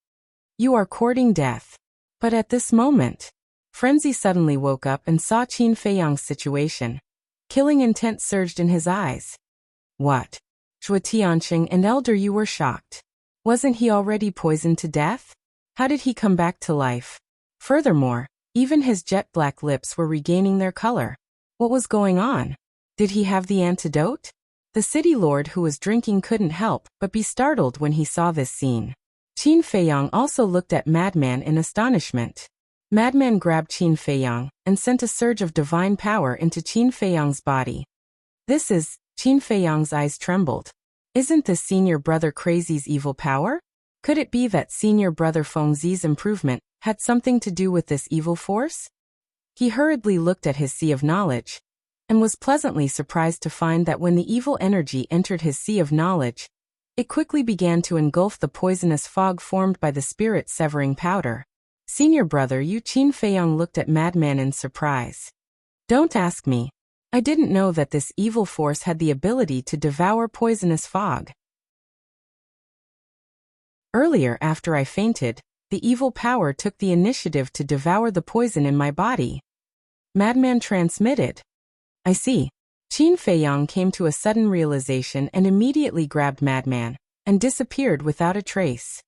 "You are courting death." But at this moment, Frenzy suddenly woke up and saw Qin Feiyang's situation. Killing intent surged in his eyes. What? Zhuo Tianqing and Elder Yu were shocked. Wasn't he already poisoned to death? How did he come back to life? Furthermore, even his jet black lips were regaining their color. What was going on? Did he have the antidote? The city lord who was drinking couldn't help but be startled when he saw this scene. Qin Feiyang also looked at Madman in astonishment. Madman grabbed Qin Feiyang and sent a surge of divine power into Qin Feiyang's body. Qin Feiyang's eyes trembled. Isn't this senior brother Crazy's evil power? Could it be that senior brother Fengzi's improvement had something to do with this evil force? He hurriedly looked at his sea of knowledge, and was pleasantly surprised to find that when the evil energy entered his sea of knowledge, it quickly began to engulf the poisonous fog formed by the spirit-severing powder. Senior brother Qin Feiyang looked at Madman in surprise. Don't ask me. I didn't know that this evil force had the ability to devour poisonous fog. Earlier, after I fainted, the evil power took the initiative to devour the poison in my body. Madman transmitted. I see. Qin Feiyang came to a sudden realization and immediately grabbed Madman, and disappeared without a trace.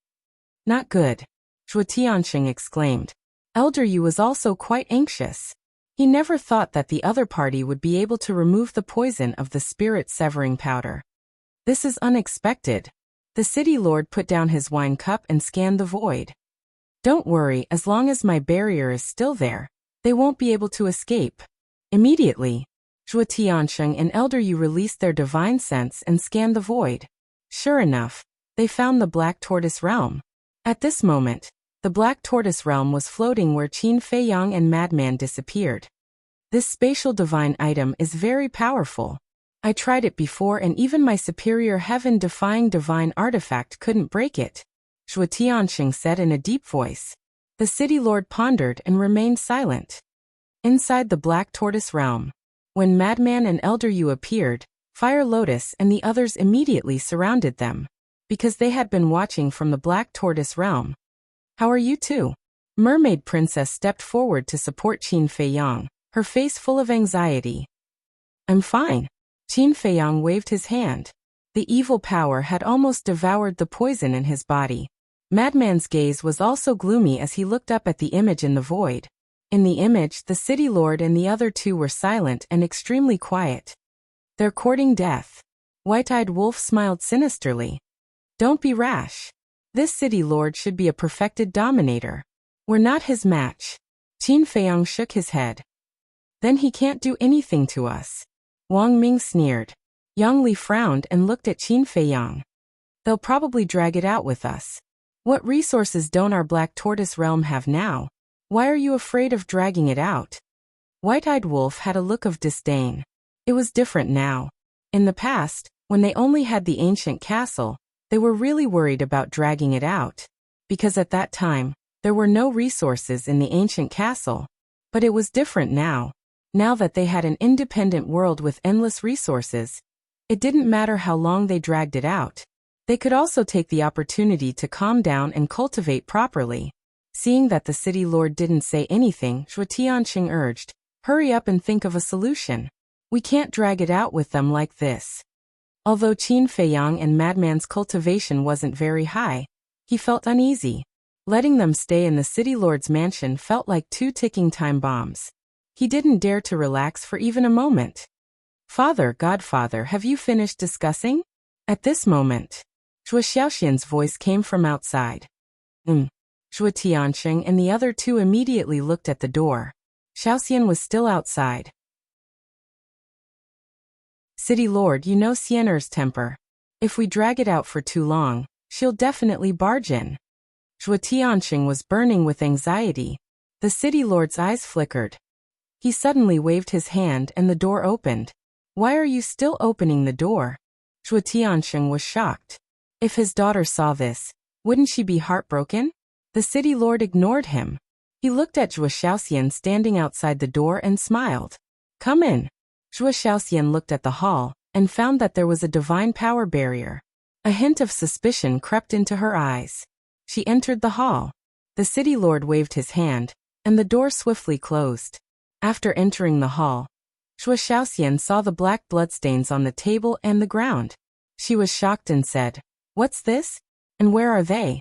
Not good. Zhuo Tiansheng exclaimed. Elder Yu was also quite anxious. He never thought that the other party would be able to remove the poison of the spirit-severing powder. This is unexpected. The city lord put down his wine cup and scanned the void. Don't worry, as long as my barrier is still there, they won't be able to escape. Immediately, Zhuo Tiansheng and Elder Yu released their divine sense and scanned the void. Sure enough, they found the Black Tortoise realm. At this moment, the Black Tortoise realm was floating where Qin Feiyang and Madman disappeared. This spatial divine item is very powerful. I tried it before and even my superior heaven-defying divine artifact couldn't break it, Zhuo Tiansheng said in a deep voice. The city lord pondered and remained silent. Inside the Black Tortoise realm, when Madman and Elder Yu appeared, Fire Lotus and the others immediately surrounded them, because they had been watching from the Black Tortoise realm. How are you two? Mermaid Princess stepped forward to support Qin Feiyang, her face full of anxiety. I'm fine. Qin Feiyang waved his hand. The evil power had almost devoured the poison in his body. Madman's gaze was also gloomy as he looked up at the image in the void. In the image, the city lord and the other two were silent and extremely quiet. They're courting death. White-eyed Wolf smiled sinisterly. Don't be rash. This city lord should be a perfected dominator. We're not his match. Qin Feiyang shook his head. Then he can't do anything to us. Wang Ming sneered. Yang Li frowned and looked at Qin Feiyang. They'll probably drag it out with us. What resources don't our Black Tortoise realm have now? Why are you afraid of dragging it out? White-Eyed Wolf had a look of disdain. It was different now. In the past, when they only had the ancient castle, they were really worried about dragging it out. Because at that time, there were no resources in the ancient castle. But it was different now. Now that they had an independent world with endless resources, it didn't matter how long they dragged it out. They could also take the opportunity to calm down and cultivate properly. Seeing that the city lord didn't say anything, Zhuo Tianqing urged, "Hurry up and think of a solution. We can't drag it out with them like this." Although Qin Feiyang and Madman's cultivation wasn't very high, he felt uneasy. Letting them stay in the city lord's mansion felt like two ticking time bombs. He didn't dare to relax for even a moment. "Father, Godfather, have you finished discussing?" At this moment, Zhuo Xiaoxian's voice came from outside. Zhuo Tianqing and the other two immediately looked at the door. Xiaoxian was still outside. "City Lord, you know Xiener's temper. If we drag it out for too long, she'll definitely barge in." Zhuo Tianqing was burning with anxiety. The city lord's eyes flickered. He suddenly waved his hand and the door opened. "Why are you still opening the door?" Zhuo Tianqing was shocked. If his daughter saw this, wouldn't she be heartbroken? The city lord ignored him. He looked at Zhuo Xiaoxian standing outside the door and smiled. "Come in." Zhuo Xiaoxian looked at the hall and found that there was a divine power barrier. A hint of suspicion crept into her eyes. She entered the hall. The city lord waved his hand, and the door swiftly closed. After entering the hall, Zhuo Xiaoxian saw the black bloodstains on the table and the ground. She was shocked and said, "What's this? And where are they?"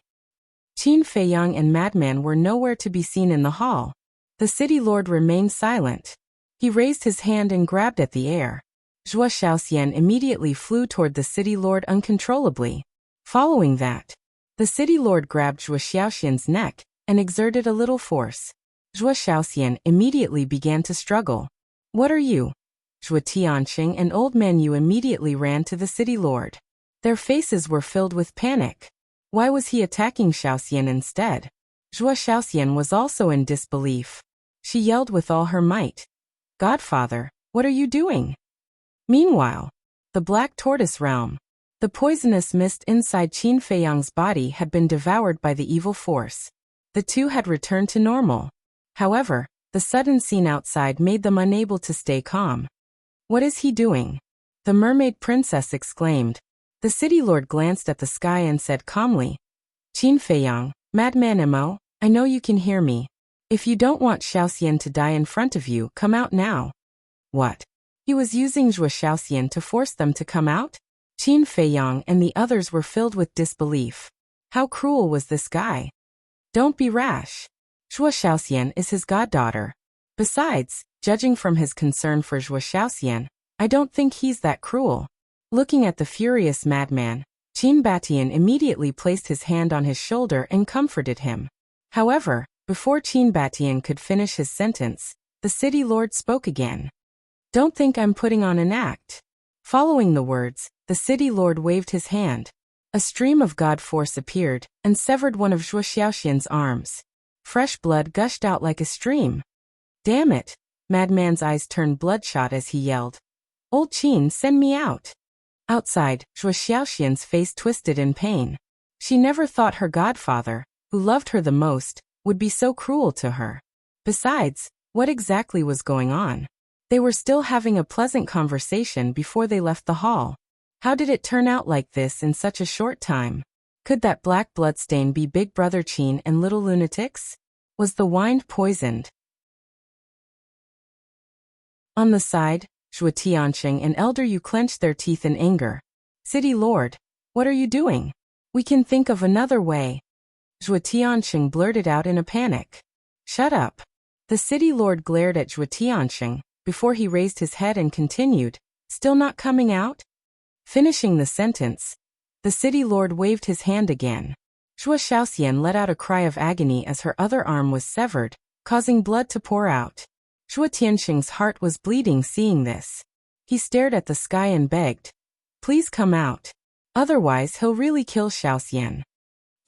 Qin Feiyang and Madman were nowhere to be seen in the hall. The city lord remained silent. He raised his hand and grabbed at the air. Zhuo Xiaoxian immediately flew toward the city lord uncontrollably. Following that, the city lord grabbed Zhuo Xiaoxian's neck and exerted a little force. Zhuo Xiaoxian immediately began to struggle. "What are you?" Zhuo Tianqing and Old Man Yu immediately ran to the city lord. Their faces were filled with panic. Why was he attacking Xiaoxian instead? Zhuo Xiaoxian was also in disbelief. She yelled with all her might, "Godfather, what are you doing?" Meanwhile, the Black Tortoise Realm. The poisonous mist inside Qin Feiyang's body had been devoured by the evil force. The two had returned to normal. However, the sudden scene outside made them unable to stay calm. "What is he doing?" the mermaid princess exclaimed. The city lord glanced at the sky and said calmly, "Qin Feiyang, Madman Mo, I know you can hear me. If you don't want Xiaoxian to die in front of you, come out now." What? He was using Zhuo Xiaoxian to force them to come out? Qin Feiyang and the others were filled with disbelief. How cruel was this guy? "Don't be rash. Zhuo Xiaoxian is his goddaughter. Besides, judging from his concern for Zhuo Xiaoxian, I don't think he's that cruel." Looking at the furious madman, Qin Batian immediately placed his hand on his shoulder and comforted him. However, before Qin Batian could finish his sentence, the city lord spoke again. "Don't think I'm putting on an act." Following the words, the city lord waved his hand. A stream of god force appeared and severed one of Zhuo Xiaoxian's arms. Fresh blood gushed out like a stream. "Damn it!" Madman's eyes turned bloodshot as he yelled, "Old Qin, send me out." Outside, Zhuo Xiaoxian's face twisted in pain. She never thought her godfather, who loved her the most, would be so cruel to her. Besides, what exactly was going on? They were still having a pleasant conversation before they left the hall. How did it turn out like this in such a short time? Could that black bloodstain be Big Brother Qin and little lunatics? Was the wine poisoned? On the side, Zhuo Tianqing and Elder Yu clenched their teeth in anger. "City Lord, what are you doing? We can think of another way." Zhuo Tianqing blurted out in a panic. "Shut up." The city lord glared at Zhuo Tianqing before he raised his head and continued, "Still not coming out?" Finishing the sentence, the city lord waved his hand again. Zhuo Xiaoxian let out a cry of agony as her other arm was severed, causing blood to pour out. Zhuo Tianqing's heart was bleeding seeing this. He stared at the sky and begged, "Please come out. Otherwise he'll really kill Xiaoxian."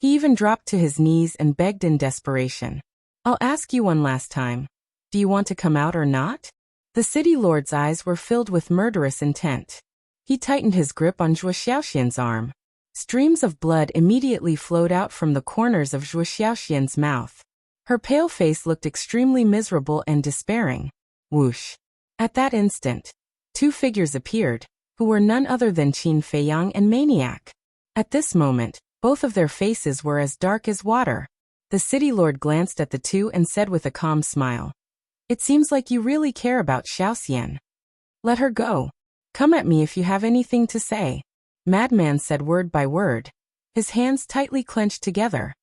He even dropped to his knees and begged in desperation. I'll ask you one last time. Do you want to come out or not? The city lord's eyes were filled with murderous intent. He tightened his grip on Zhuo Xiaoxian's arm. Streams of blood immediately flowed out from the corners of Zhuo Xiaoxian's mouth. Her pale face looked extremely miserable and despairing. Whoosh! At that instant, two figures appeared, who were none other than Qin Feiyang and Maniac. At this moment, both of their faces were as dark as water. The city lord glanced at the two and said with a calm smile, "It seems like you really care about Xiaoxian. Let her go. Come at me if you have anything to say." Madman said word by word, his hands tightly clenched together.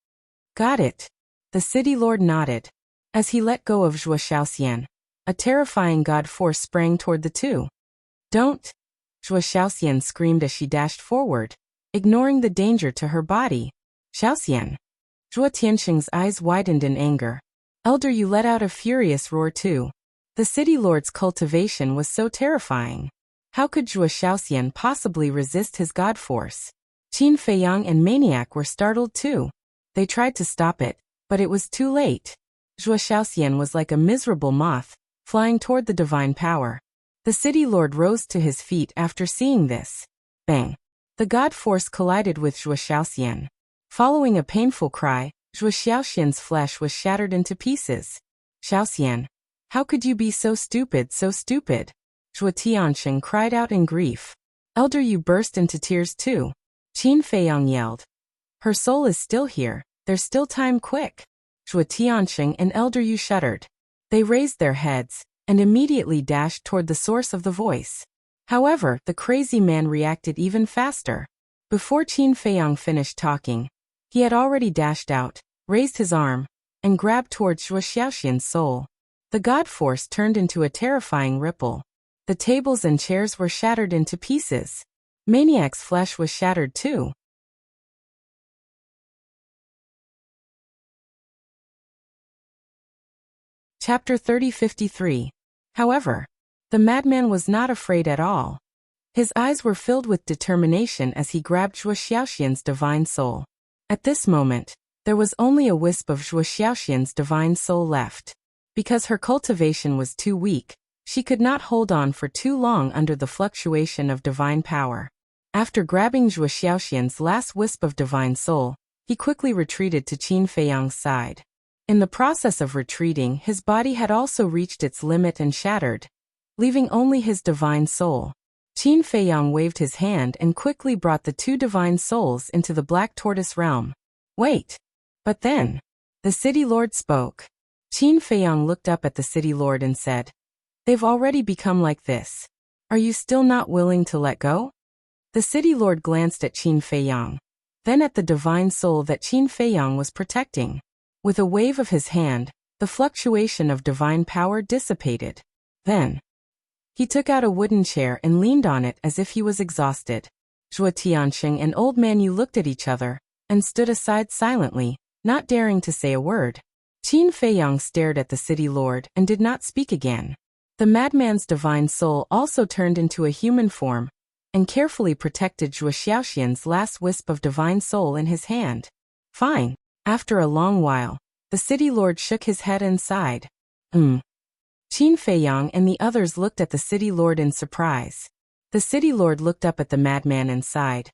Got it. The city lord nodded. As he let go of Zhuo Xiaoxian, a terrifying god force sprang toward the two. Don't! Zhuo Xiaoxian screamed as she dashed forward, ignoring the danger to her body. Xiaoxian! Zhuo Tianxing's eyes widened in anger. Elder Yu let out a furious roar too. The city lord's cultivation was so terrifying. How could Zhuo Xiaoxian possibly resist his god force? Qin Feiyang and Maniac were startled too. They tried to stop it, but it was too late. Zhuo Xiaoxian was like a miserable moth, flying toward the divine power. The city lord rose to his feet after seeing this. Bang! The god force collided with Zhuo Xiaoxian. Following a painful cry, Zhuo Xiaoxian's flesh was shattered into pieces. Xiaoxian, how could you be so stupid, so stupid? Zhuo Tianxing cried out in grief. Elder Yu burst into tears too. Qin Feiyang yelled. Her soul is still here, there's still time, quick. Zhuo Tianxing and Elder Yu shuddered. They raised their heads, and immediately dashed toward the source of the voice. However, the crazy man reacted even faster. Before Qin Feiyang finished talking, he had already dashed out, raised his arm, and grabbed towards Zhuo Xiaoxian's soul. The god force turned into a terrifying ripple. The tables and chairs were shattered into pieces. Maniac's flesh was shattered too. Chapter 3053. However, the madman was not afraid at all. His eyes were filled with determination as he grabbed Zhuo Xiaoxian's divine soul. At this moment, there was only a wisp of Zhuo Xiaoxian's divine soul left. Because her cultivation was too weak, she could not hold on for too long under the fluctuation of divine power. After grabbing Zhuo Xiaoxian's last wisp of divine soul, he quickly retreated to Qin Feiyang's side. In the process of retreating, his body had also reached its limit and shattered, leaving only his divine soul. Qin Feiyang waved his hand and quickly brought the two divine souls into the Black Tortoise realm. Wait! But then, the city lord spoke. Qin Feiyang looked up at the city lord and said, "They've already become like this. Are you still not willing to let go?" The city lord glanced at Qin Feiyang, then at the divine soul that Qin Feiyang was protecting. With a wave of his hand, the fluctuation of divine power dissipated. Then, he took out a wooden chair and leaned on it as if he was exhausted. Zhuo Tianxing and Old Man Yu looked at each other, and stood aside silently, not daring to say a word. Qin Feiyang stared at the city lord and did not speak again. The madman's divine soul also turned into a human form, and carefully protected Zhuo Xiaoxian's last wisp of divine soul in his hand. Fine. After a long while, the city lord shook his head and sighed. Qin Feiyang and the others looked at the city lord in surprise. The city lord looked up at the madman and sighed.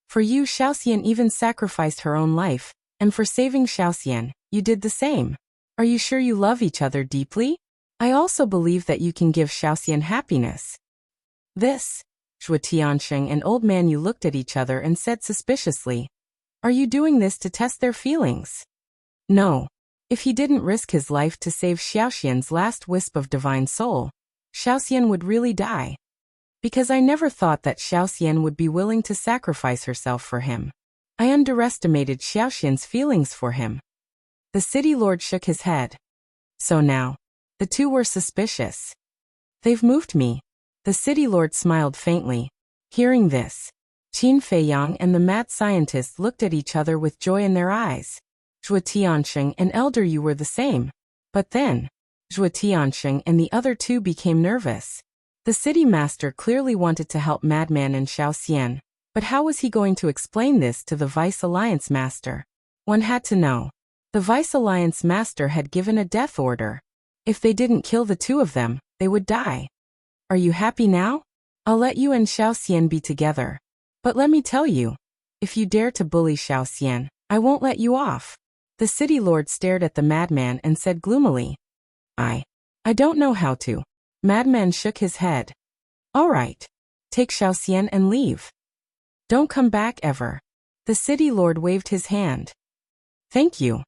For you, Xiaoxian even sacrificed her own life, and for saving Xiaoxian, you did the same. Are you sure you love each other deeply? I also believe that you can give Xiaoxian happiness. This? Zhuo Tianxing and Old Man Yu looked at each other and said suspiciously. Are you doing this to test their feelings? No. If he didn't risk his life to save Xiaoxian's last wisp of divine soul, Xiaoxian would really die. Because I never thought that Xiaoxian would be willing to sacrifice herself for him. I underestimated Xiaoxian's feelings for him. The city lord shook his head. So now, the two were suspicious. They've moved me. The city lord smiled faintly. Hearing this, Qin Feiyang and the mad scientist looked at each other with joy in their eyes. Zhuo Tianxing and Elder Yu were the same. But then, Zhuo Tianxing and the other two became nervous. The city master clearly wanted to help Madman and Xiaoxian, but how was he going to explain this to the Vice Alliance master? One had to know. The Vice Alliance Master had given a death order. If they didn't kill the two of them, they would die. Are you happy now? I'll let you and Xiaoxian be together. But let me tell you, if you dare to bully Xiaoxian, I won't let you off. The city lord stared at the madman and said gloomily, I don't know how to. Madman shook his head. All right. Take Xiaoxian and leave. Don't come back ever. The city lord waved his hand. Thank you.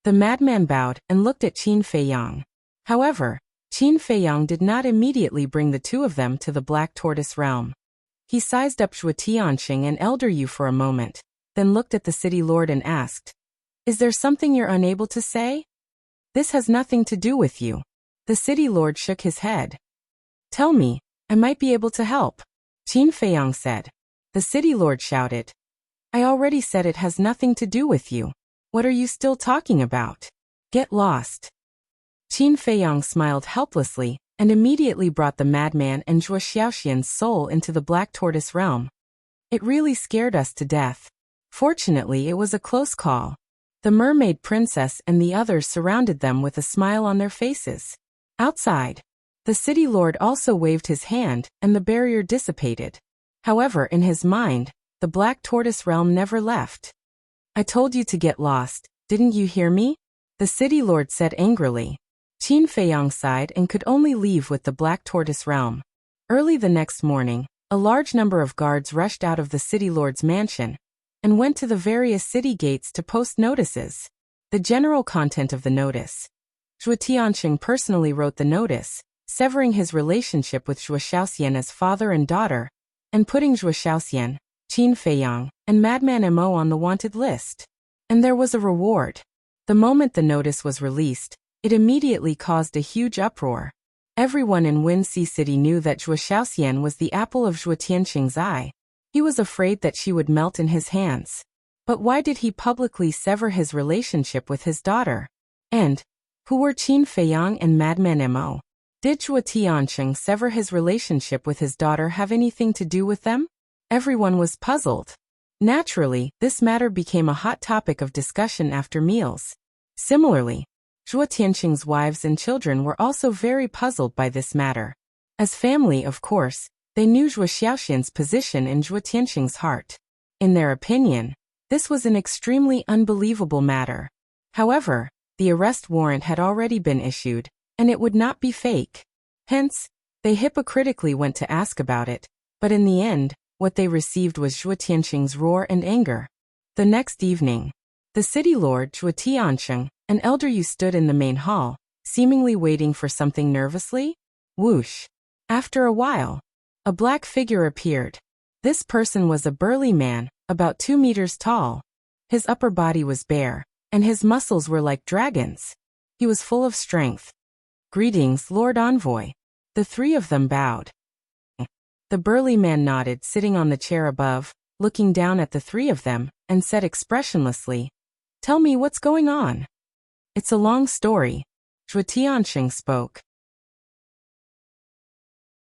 The madman bowed and looked at Qin Feiyang. However, Qin Feiyang did not immediately bring the two of them to the Black Tortoise realm. He sized up Zhuo Tianqing and Elder Yu for a moment, then looked at the city lord and asked, Is there something you're unable to say? This has nothing to do with you. The city lord shook his head. Tell me, I might be able to help. Qin Feiyang said. The city lord shouted. I already said it has nothing to do with you. What are you still talking about? Get lost. Qin Feiyang smiled helplessly and immediately brought the madman and Zhuo Xiaoxian's soul into the Black Tortoise realm. It really scared us to death. Fortunately, it was a close call. The mermaid princess and the others surrounded them with a smile on their faces. Outside, the city lord also waved his hand and the barrier dissipated. However, in his mind, the Black Tortoise realm never left. I told you to get lost, didn't you hear me? The city lord said angrily. Qin Feiyang sighed and could only leave with the Black Tortoise realm. Early the next morning, a large number of guards rushed out of the city lord's mansion and went to the various city gates to post notices. The general content of the notice. Zhuo Tianqing personally wrote the notice, severing his relationship with Zhuo Xiaoxian as father and daughter, and putting Zhuo Xiaoxian, Qin Feiyang, and Madman Mo on the wanted list. And there was a reward. The moment the notice was released, it immediately caused a huge uproar. Everyone in Winxi City knew that Zhuo Xiaoxian was the apple of Zhuo Tianqing's eye. He was afraid that she would melt in his hands. But why did he publicly sever his relationship with his daughter? And who were Qin Feiyang and Madman Mo? Did Zhuo Tianqing sever his relationship with his daughter have anything to do with them? Everyone was puzzled. Naturally, this matter became a hot topic of discussion after meals. Similarly, Zhuo Tianqing's wives and children were also very puzzled by this matter. As family, of course, they knew Zhuo Xiaoxian's position in Zhuo Tianqing's heart. In their opinion, this was an extremely unbelievable matter. However, the arrest warrant had already been issued, and it would not be fake. Hence, they hypocritically went to ask about it, but in the end, what they received was Zhuo Tianqing's roar and anger. The next evening, the city lord Zhuo Tianqing and Elder Yu stood in the main hall, seemingly waiting for something nervously. Whoosh! After a while, a black figure appeared. This person was a burly man, about 2 meters tall. His upper body was bare, and his muscles were like dragons. He was full of strength. Greetings, Lord Envoy. The three of them bowed. The burly man nodded, sitting on the chair above, looking down at the three of them, and said expressionlessly, Tell me what's going on. It's a long story. Zhuo Tianqing spoke.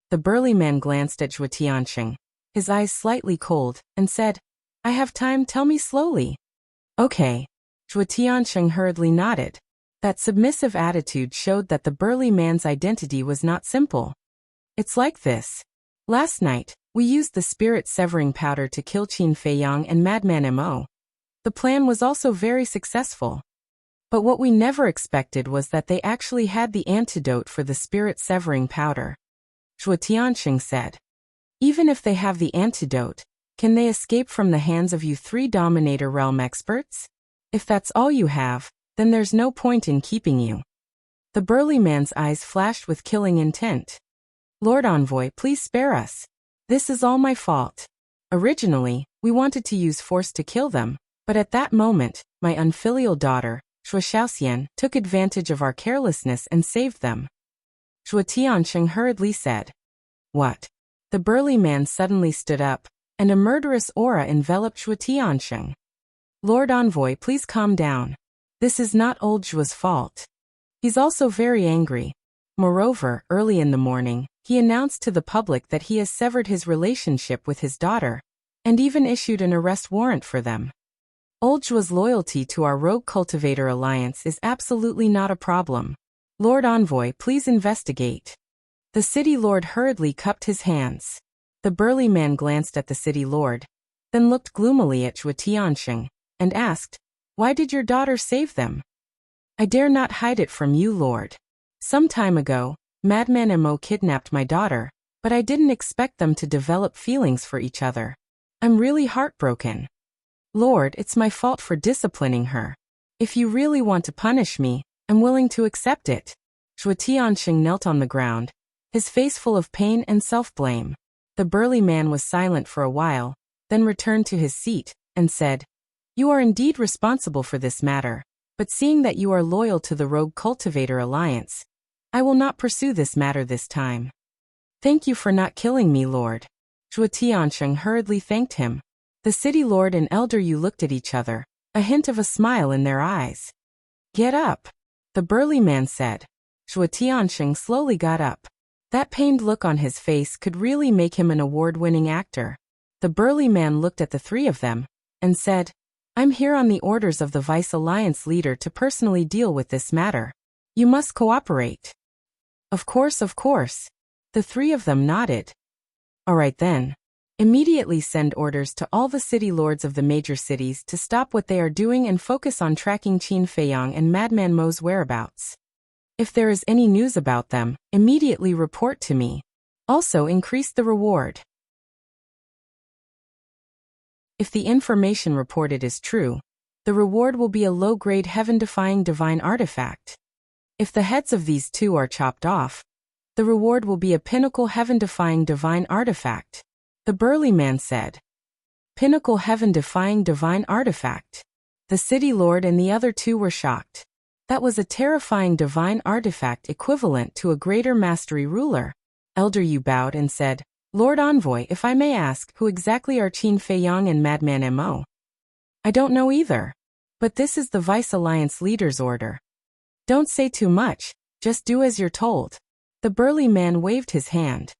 The burly man glanced at Zhuo Tianqing, his eyes slightly cold, and said, I have time, tell me slowly. Okay. Zhuo Tianqing hurriedly nodded. That submissive attitude showed that the burly man's identity was not simple. It's like this. Last night, we used the spirit-severing powder to kill Qin Feiyang and Madman Mo. The plan was also very successful. But what we never expected was that they actually had the antidote for the spirit-severing powder. Zhuo Tianqing said. Even if they have the antidote, can they escape from the hands of you three Dominator Realm experts? If that's all you have, then there's no point in keeping you. The burly man's eyes flashed with killing intent. Lord Envoy, please spare us. This is all my fault. Originally, we wanted to use force to kill them, but at that moment, my unfilial daughter, Zhuo Xiaoxian, took advantage of our carelessness and saved them. Zhuo Tianqing hurriedly said. What? The burly man suddenly stood up, and a murderous aura enveloped Zhuo Tianqing. Lord Envoy, please calm down. This is not old Zhuo's fault. He's also very angry. Moreover, early in the morning, he announced to the public that he has severed his relationship with his daughter, and even issued an arrest warrant for them. Old Zhua's loyalty to our rogue cultivator alliance is absolutely not a problem. Lord Envoy, please investigate. The city lord hurriedly cupped his hands. The burly man glanced at the city lord, then looked gloomily at Zhua Tianxing, and asked, "Why did your daughter save them?" "I dare not hide it from you, lord. Some time ago, Madman Mo kidnapped my daughter, but I didn't expect them to develop feelings for each other. I'm really heartbroken. Lord, it's my fault for disciplining her. If you really want to punish me, I'm willing to accept it." Zhua Tianxing knelt on the ground, his face full of pain and self-blame. The burly man was silent for a while, then returned to his seat, and said, "You are indeed responsible for this matter, but seeing that you are loyal to the Rogue Cultivator Alliance, I will not pursue this matter this time." "Thank you for not killing me, Lord." Zhua Tianxing hurriedly thanked him. The city lord and elder Yu looked at each other, a hint of a smile in their eyes. "Get up," the burly man said. Zhua Tianxing slowly got up. That pained look on his face could really make him an award-winning actor. The burly man looked at the three of them, and said, "I'm here on the orders of the Vice Alliance leader to personally deal with this matter. You must cooperate." Of course. The three of them nodded. "All right then. Immediately send orders to all the city lords of the major cities to stop what they are doing and focus on tracking Qin Feiyang and Madman Mo's whereabouts. If there is any news about them, immediately report to me. Also increase the reward. If the information reported is true, the reward will be a low-grade heaven-defying divine artifact. If the heads of these two are chopped off, the reward will be a pinnacle heaven-defying divine artifact," the burly man said. "Pinnacle heaven-defying divine artifact." The city lord and the other two were shocked. That was a terrifying divine artifact equivalent to a greater mastery ruler. Elder Yu bowed and said, "Lord Envoy, if I may ask, who exactly are Qin Feiyang and Madman Mo?" "I don't know either. But this is the Vice Alliance leader's order. Don't say too much, just do as you're told." The burly man waved his hand.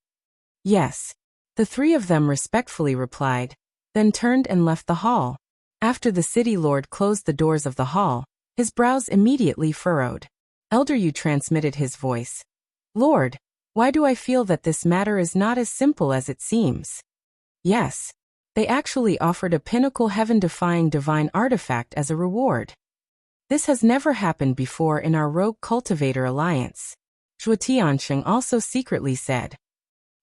"Yes." The three of them respectfully replied, then turned and left the hall. After the city lord closed the doors of the hall, his brows immediately furrowed. Elder Yu transmitted his voice. "Lord, why do I feel that this matter is not as simple as it seems?" Yes. They actually offered a pinnacle heaven-defying divine artifact as a reward. This has never happened before in our Rogue Cultivator Alliance. Zhua Tianxing also secretly said.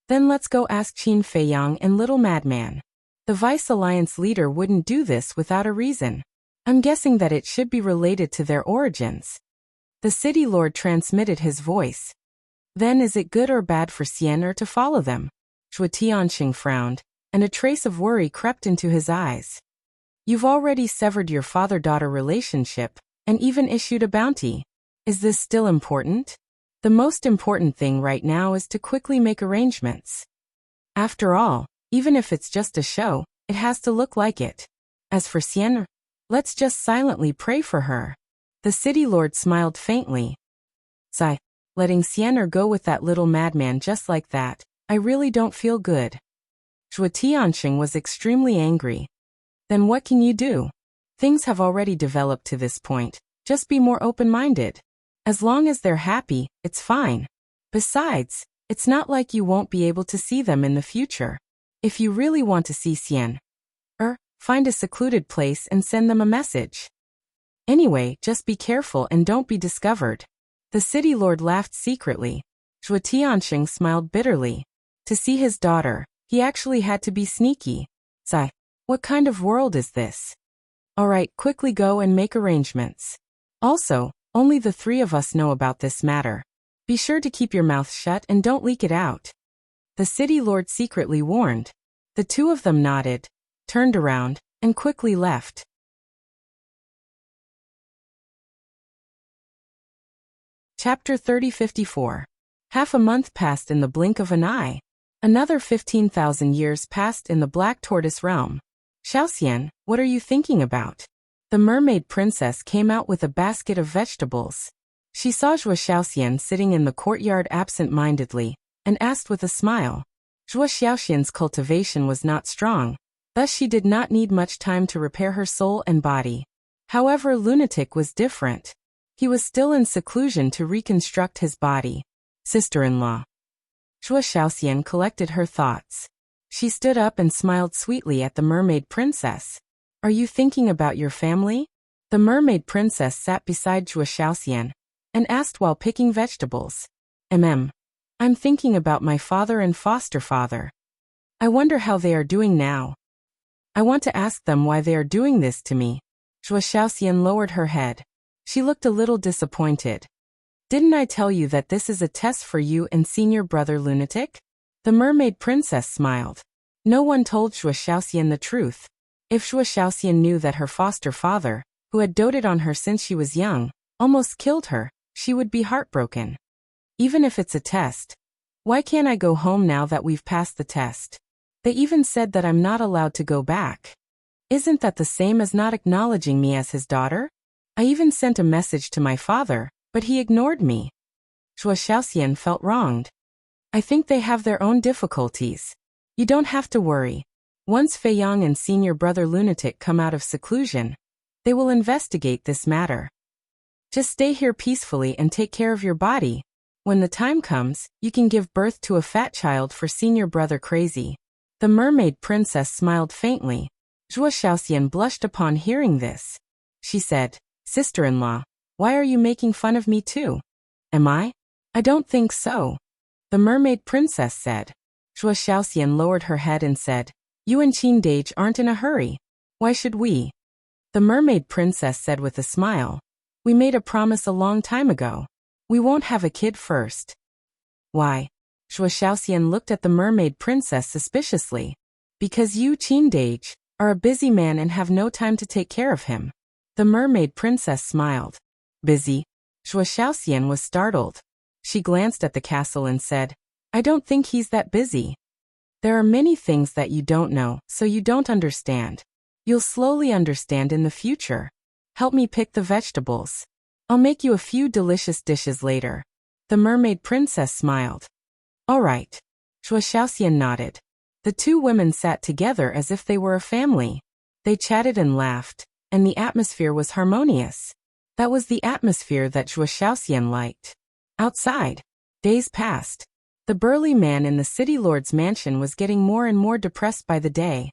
"Then let's go ask Qin Feiyang and Little Madman. The Vice Alliance leader wouldn't do this without a reason. I'm guessing that it should be related to their origins." The city lord transmitted his voice. "Then is it good or bad for Xian to follow them?" Zhua Tianxing frowned, and a trace of worry crept into his eyes. "You've already severed your father-daughter relationship, and even issued a bounty. Is this still important? The most important thing right now is to quickly make arrangements. After all, even if it's just a show, it has to look like it. As for Xian, let's just silently pray for her." The city lord smiled faintly. "Sigh, letting Xian go with that little madman just like that, I really don't feel good." Zhua Tianxing was extremely angry. "Then what can you do? Things have already developed to this point, just be more open-minded. As long as they're happy, it's fine. Besides, it's not like you won't be able to see them in the future. If you really want to see Xian, find a secluded place and send them a message. Anyway, just be careful and don't be discovered." The city lord laughed secretly. Zhua Tianxing smiled bitterly. To see his daughter, he actually had to be sneaky. Sigh, what kind of world is this? All right, quickly go and make arrangements. Also, only the three of us know about this matter. Be sure to keep your mouth shut and don't leak it out. The city lord secretly warned. The two of them nodded, turned around, and quickly left. Chapter 3054. Half a month passed in the blink of an eye. Another 15,000 years passed in the Black Tortoise realm. Xiaoxian, what are you thinking about? The mermaid princess came out with a basket of vegetables. She saw Zhua Xiaoxian sitting in the courtyard absent-mindedly, and asked with a smile. Zhua Xiaoxian's cultivation was not strong, Thus she did not need much time to repair her soul and body. However, Lunatic was different. He was still in seclusion to reconstruct his body. Sister-in-law. Zhuo Xiaoxian collected her thoughts. She stood up and smiled sweetly at the mermaid princess. Are you thinking about your family? The mermaid princess sat beside Zhuo Xiaoxian and asked while picking vegetables. I'm thinking about my father and foster father. I wonder how they are doing now. I want to ask them why they are doing this to me. Zhuo Xiaoxian lowered her head. She looked a little disappointed. Didn't I tell you that this is a test for you and senior brother Lunatic? The mermaid princess smiled. No one told Zhuo Xiaoxian the truth. If Zhuo Xiaoxian knew that her foster father, who had doted on her since she was young, almost killed her, she would be heartbroken. Even if it's a test. Why can't I go home now that we've passed the test? They even said that I'm not allowed to go back. Isn't that the same as not acknowledging me as his daughter? I even sent a message to my father, but he ignored me. Zhuo Xiaoxian felt wronged. I think they have their own difficulties. You don't have to worry. Once Fei Yang and senior brother Lunatic come out of seclusion, they will investigate this matter. Just stay here peacefully and take care of your body. When the time comes, you can give birth to a fat child for senior brother Crazy. The mermaid princess smiled faintly. Zhuo Xiaoxian blushed upon hearing this. She said, Sister-in-law, why are you making fun of me too? Am I? I don't think so. The mermaid princess said. Zhuo Xiaoxian lowered her head and said, You and Qin Dage aren't in a hurry. Why should we? The mermaid princess said with a smile. We made a promise a long time ago. We won't have a kid first. Why? Zhuo Xiaoxian looked at the mermaid princess suspiciously. Because you, Qin Dage, are a busy man and have no time to take care of him. The mermaid princess smiled. Busy? Zhuo Xiaoxian was startled. She glanced at the castle and said, I don't think he's that busy. There are many things that you don't know, so you don't understand. You'll slowly understand in the future. Help me pick the vegetables. I'll make you a few delicious dishes later. The mermaid princess smiled. All right. Zhuo Xiaoxian nodded. The two women sat together as if they were a family. They chatted and laughed, and the atmosphere was harmonious. That was the atmosphere that Zhuo Xiaoxian liked. Outside, days passed. The burly man in the city lord's mansion was getting more and more depressed by the day.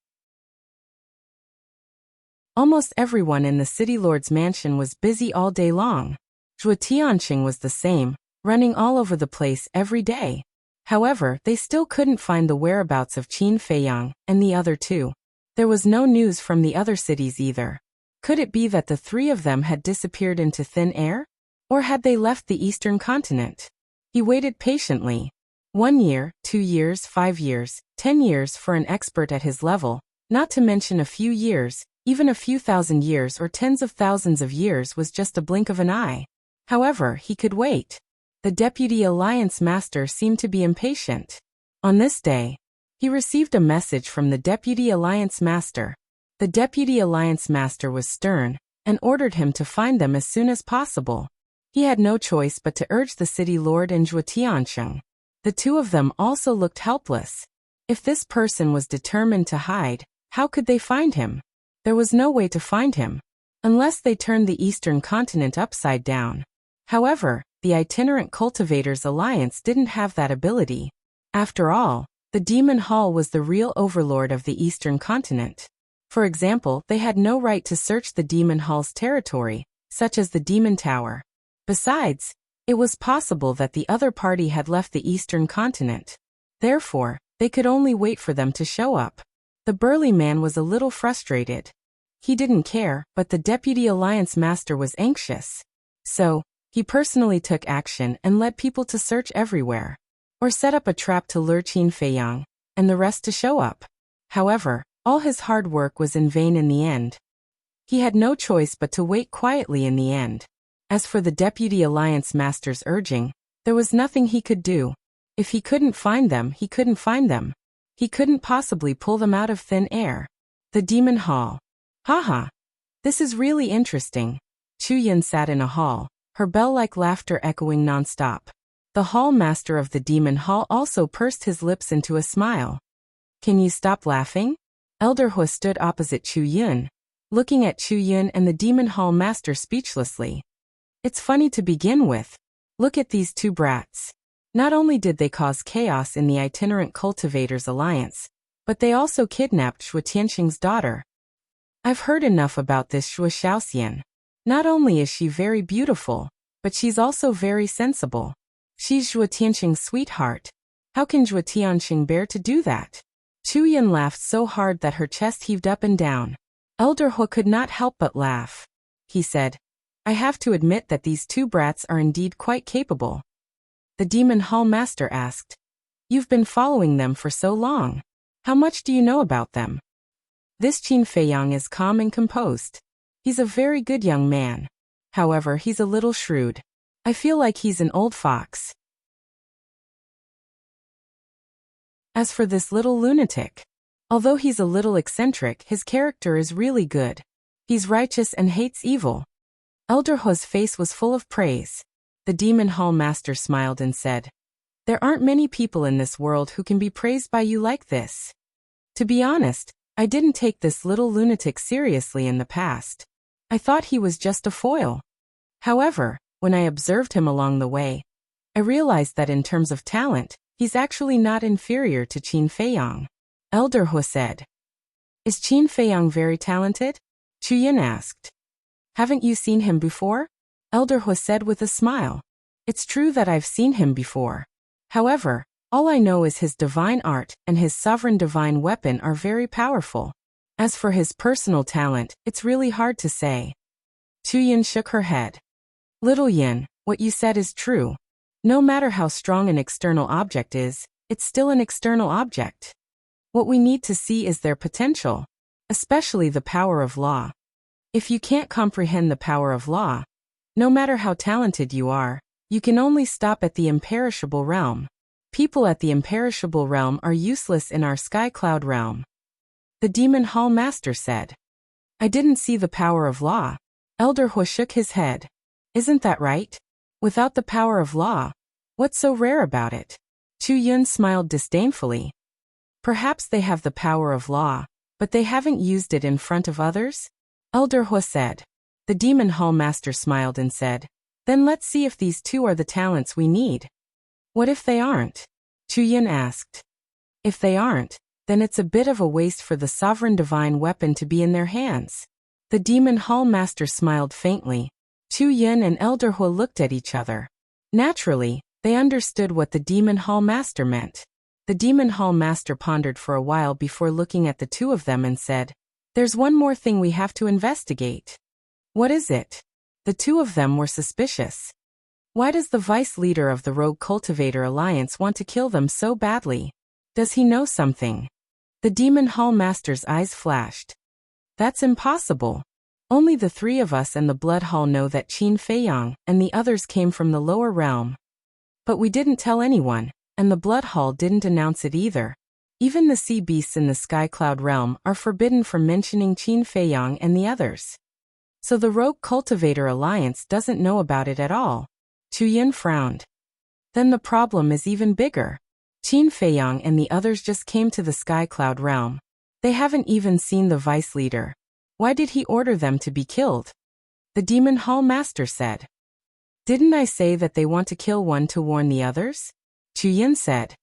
Almost everyone in the city lord's mansion was busy all day long. Zhuo Tianqing was the same, running all over the place every day. However, they still couldn't find the whereabouts of Qin Feiyang and the other two. There was no news from the other cities either. Could it be that the three of them had disappeared into thin air? Or had they left the eastern continent? He waited patiently. 1 year, 2 years, 5 years, 10 years for an expert at his level, not to mention a few years, even a few thousand years or tens of thousands of years was just a blink of an eye. However, he could wait. The Deputy Alliance Master seemed to be impatient. On this day, he received a message from the Deputy Alliance Master. The Deputy Alliance Master was stern and ordered him to find them as soon as possible. He had no choice but to urge the city lord and Zhuo Tianqing. The two of them also looked helpless. If this person was determined to hide, how could they find him? There was no way to find him, unless they turned the eastern continent upside down. However, the Itinerant Cultivators Alliance didn't have that ability. After all, the Demon Hall was the real overlord of the eastern continent. For example, they had no right to search the Demon Hall's territory, such as the Demon Tower. Besides, it was possible that the other party had left the eastern continent. Therefore, they could only wait for them to show up. The burly man was a little frustrated. He didn't care, but the Deputy Alliance Master was anxious. So, he personally took action and led people to search everywhere. Or set up a trap to lure Qin Feiyang, and the rest to show up. However, all his hard work was in vain in the end. He had no choice but to wait quietly in the end. As for the Deputy Alliance Master's urging, there was nothing he could do. If he couldn't find them, he couldn't find them. He couldn't possibly pull them out of thin air. The Demon Hall. Haha. This is really interesting. Chu Yin sat in a hall, her bell-like laughter echoing non-stop. The hall master of the Demon Hall also pursed his lips into a smile. Can you stop laughing? Elder Hu stood opposite Chu Yun, looking at Chu Yun and the Demon Hall Master speechlessly. It's funny to begin with. Look at these two brats. Not only did they cause chaos in the Itinerant Cultivators Alliance, but they also kidnapped Shui Tianxing's daughter. I've heard enough about this Shui Shaoxian. Not only is she very beautiful, but she's also very sensible. She's Shui Tianxing's sweetheart. How can Shui Tianxing bear to do that? Chu Yun laughed so hard that her chest heaved up and down. Elder Hu could not help but laugh. He said, I have to admit that these two brats are indeed quite capable. The Demon Hall Master asked, You've been following them for so long. How much do you know about them? This Qin Feiyang is calm and composed. He's a very good young man. However, he's a little shrewd. I feel like he's an old fox. As for this little lunatic, although he's a little eccentric, his character is really good. He's righteous and hates evil. Elder Hu's face was full of praise. The Demon Hall Master smiled and said, There aren't many people in this world who can be praised by you like this. To be honest, I didn't take this little lunatic seriously in the past. I thought he was just a foil. However, when I observed him along the way, I realized that in terms of talent, he's actually not inferior to Qin Feiyang. Elder Hu said, Is Qin Feiyang very talented? Chu Yun asked. Haven't you seen him before? Elder Hu said with a smile. It's true that I've seen him before. However, all I know is his divine art and his sovereign divine weapon are very powerful. As for his personal talent, it's really hard to say. Chu Yun shook her head. Little Yin, what you said is true. No matter how strong an external object is, it's still an external object. What we need to see is their potential, especially the power of law. If you can't comprehend the power of law, no matter how talented you are, you can only stop at the imperishable realm. People at the imperishable realm are useless in our sky cloud realm. The Demon Hall Master said. I didn't see the power of law. Elder Hu shook his head. Isn't that right? Without the power of law, what's so rare about it? Chu Yun smiled disdainfully. Perhaps they have the power of law, but they haven't used it in front of others? Elder Hu said. The Demon Hall Master smiled and said, Then let's see if these two are the talents we need. What if they aren't? Chu Yun asked. If they aren't, then it's a bit of a waste for the sovereign divine weapon to be in their hands. The Demon Hall Master smiled faintly. Chu Yun and Elder Hu looked at each other. Naturally, they understood what the Demon Hall Master meant. The Demon Hall Master pondered for a while before looking at the two of them and said, There's one more thing we have to investigate. What is it? The two of them were suspicious. Why does the vice leader of the Rogue Cultivator Alliance want to kill them so badly? Does he know something? The Demon Hall Master's eyes flashed. That's impossible. Only the three of us and the Blood Hall know that Qin Feiyang and the others came from the lower realm. But we didn't tell anyone, and the Blood Hall didn't announce it either. Even the sea beasts in the Sky Cloud realm are forbidden from mentioning Qin Feiyang and the others. So the Rogue Cultivator Alliance doesn't know about it at all. Chu Yun frowned. Then the problem is even bigger. Qin Feiyang and the others just came to the Sky Cloud realm. They haven't even seen the vice leader. Why did he order them to be killed? The Demon Hall Master said. Didn't I say that they want to kill one to warn the others? Chu Yun said.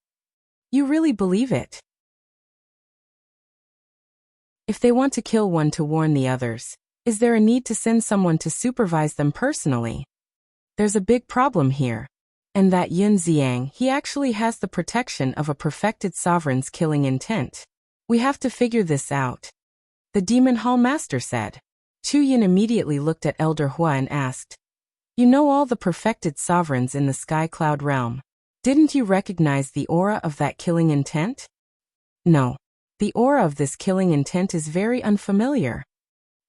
You really believe it? If they want to kill one to warn the others, is there a need to send someone to supervise them personally? There's a big problem here. And that Yun Xiang, he actually has the protection of a perfected sovereign's killing intent. We have to figure this out. The Demon Hall Master said. Chu Yun immediately looked at Elder Hua and asked, You know all the perfected sovereigns in the Sky Cloud realm. Didn't you recognize the aura of that killing intent? No. The aura of this killing intent is very unfamiliar.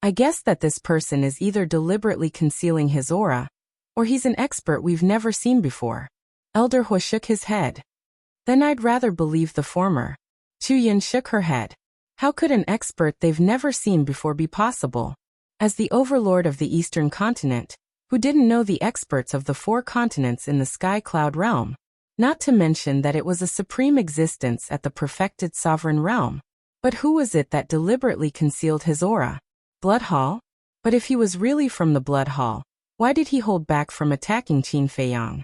I guess that this person is either deliberately concealing his aura, or he's an expert we've never seen before. Elder Hua shook his head. Then I'd rather believe the former. Chu Yun shook her head. How could an expert they've never seen before be possible? As the overlord of the Eastern continent, who didn't know the experts of the 4 continents in the Sky Cloud realm? Not to mention that it was a supreme existence at the perfected sovereign realm. But who was it that deliberately concealed his aura? Blood Hall? But if he was really from the Blood Hall, why did he hold back from attacking Qin Feiyang?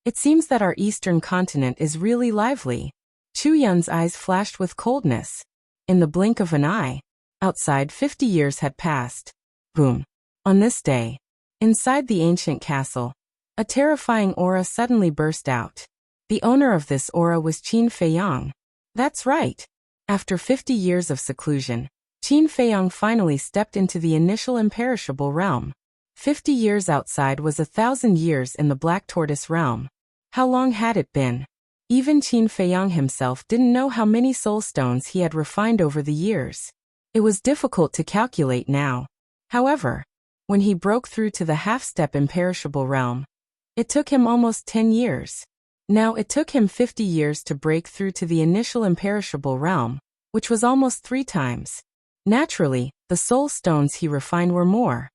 It seems that our eastern continent is really lively. Chu Yun's eyes flashed with coldness. In the blink of an eye, outside 50 years had passed. Boom. On this day, inside the ancient castle, a terrifying aura suddenly burst out. The owner of this aura was Qin Feiyang. That's right. After 50 years of seclusion, Qin Feiyang finally stepped into the initial imperishable realm. 50 years outside was 1,000 years in the Black Tortoise realm. How long had it been? Even Qin Feiyang himself didn't know how many soul stones he had refined over the years. It was difficult to calculate now. However, when he broke through to the half-step imperishable realm, it took him almost 10 years. Now it took him 50 years to break through to the initial imperishable realm, which was almost 3 times. Naturally, the soul stones he refined were more.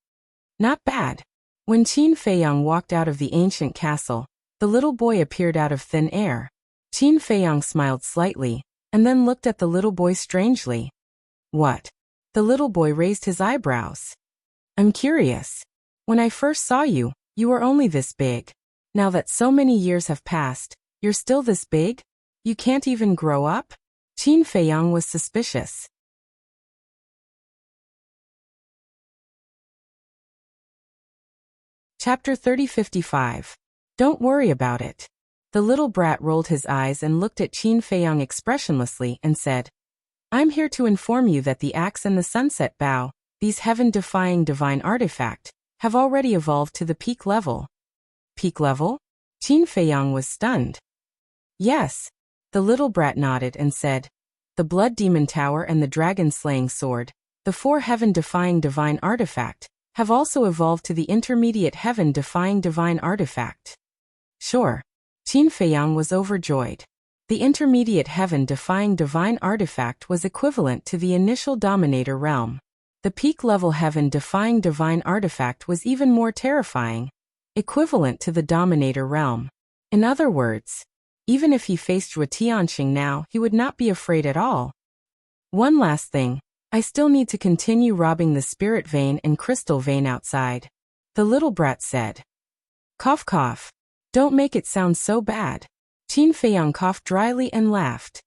Not bad. When Qin Feiyang walked out of the ancient castle, the little boy appeared out of thin air. Qin Feiyang smiled slightly, and then looked at the little boy strangely. What? The little boy raised his eyebrows. I'm curious. When I first saw you, you were only this big. Now that so many years have passed, you're still this big? You can't even grow up? Qin Feiyang was suspicious. Chapter 3055. Don't worry about it. The little brat rolled his eyes and looked at Qin Feiyang expressionlessly and said, I'm here to inform you that the axe and the sunset bow, these heaven-defying divine artifact, have already evolved to the peak level. Peak level? Qin Feiyang was stunned. Yes. The little brat nodded and said, the Blood Demon Tower and the Dragon-Slaying Sword, the 4 heaven-defying divine artifact, have also evolved to the intermediate heaven-defying divine artifact. Sure. Qin Feiyang was overjoyed. The intermediate heaven-defying divine artifact was equivalent to the initial Dominator realm. The peak-level heaven-defying divine artifact was even more terrifying, equivalent to the Dominator realm. In other words, even if he faced Zhuo Tianxing now, he would not be afraid at all. One last thing. I still need to continue robbing the spirit vein and crystal vein outside. The little brat said. Cough cough. Don't make it sound so bad. Qin Feiyang coughed dryly and laughed.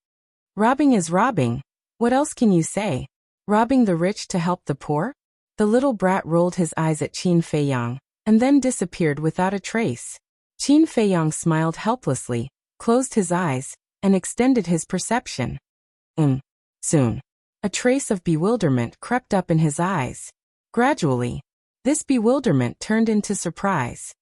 Robbing is robbing. What else can you say? Robbing the rich to help the poor? The little brat rolled his eyes at Qin Feiyang, and then disappeared without a trace. Qin Feiyang smiled helplessly, closed his eyes, and extended his perception. Soon. A trace of bewilderment crept up in his eyes. Gradually, this bewilderment turned into surprise.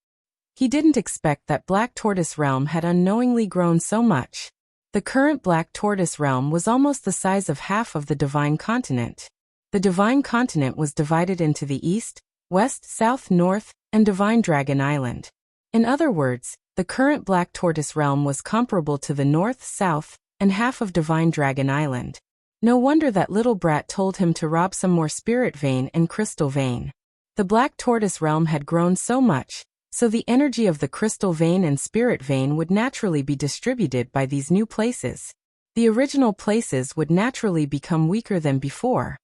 He didn't expect that Black Tortoise Realm had unknowingly grown so much. The current Black Tortoise Realm was almost the size of half of the Divine Continent. The Divine Continent was divided into the East, West, South, North, and Divine Dragon Island. In other words, the current Black Tortoise Realm was comparable to the North, South, and half of Divine Dragon Island. No wonder that little brat told him to rob some more spirit vein and crystal vein. The Black Tortoise Realm had grown so much, so the energy of the crystal vein and spirit vein would naturally be distributed by these new places. The original places would naturally become weaker than before.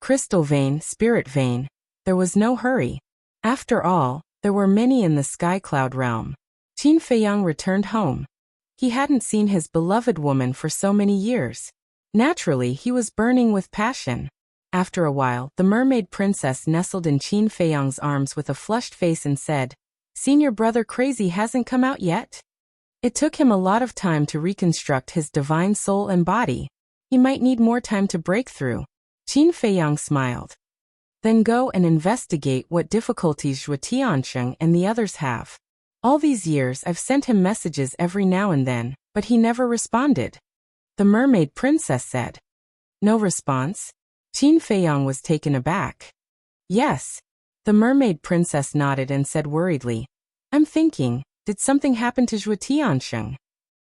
Crystal vein, spirit vein. There was no hurry. After all, there were many in the Sky Cloud realm. Qin Feiyang returned home. He hadn't seen his beloved woman for so many years. Naturally, he was burning with passion. After a while, the mermaid princess nestled in Qin Feiyang's arms with a flushed face and said, "Seen your brother crazy hasn't come out yet?" It took him a lot of time to reconstruct his divine soul and body. He might need more time to break through. Qin Feiyang smiled. Then go and investigate what difficulties Zhuo Tianxing and the others have. All these years I've sent him messages every now and then, but he never responded. The mermaid princess said. No response? Qin Feiyang was taken aback. Yes. The mermaid princess nodded and said worriedly, I'm thinking, did something happen to Zhuo Tianxing?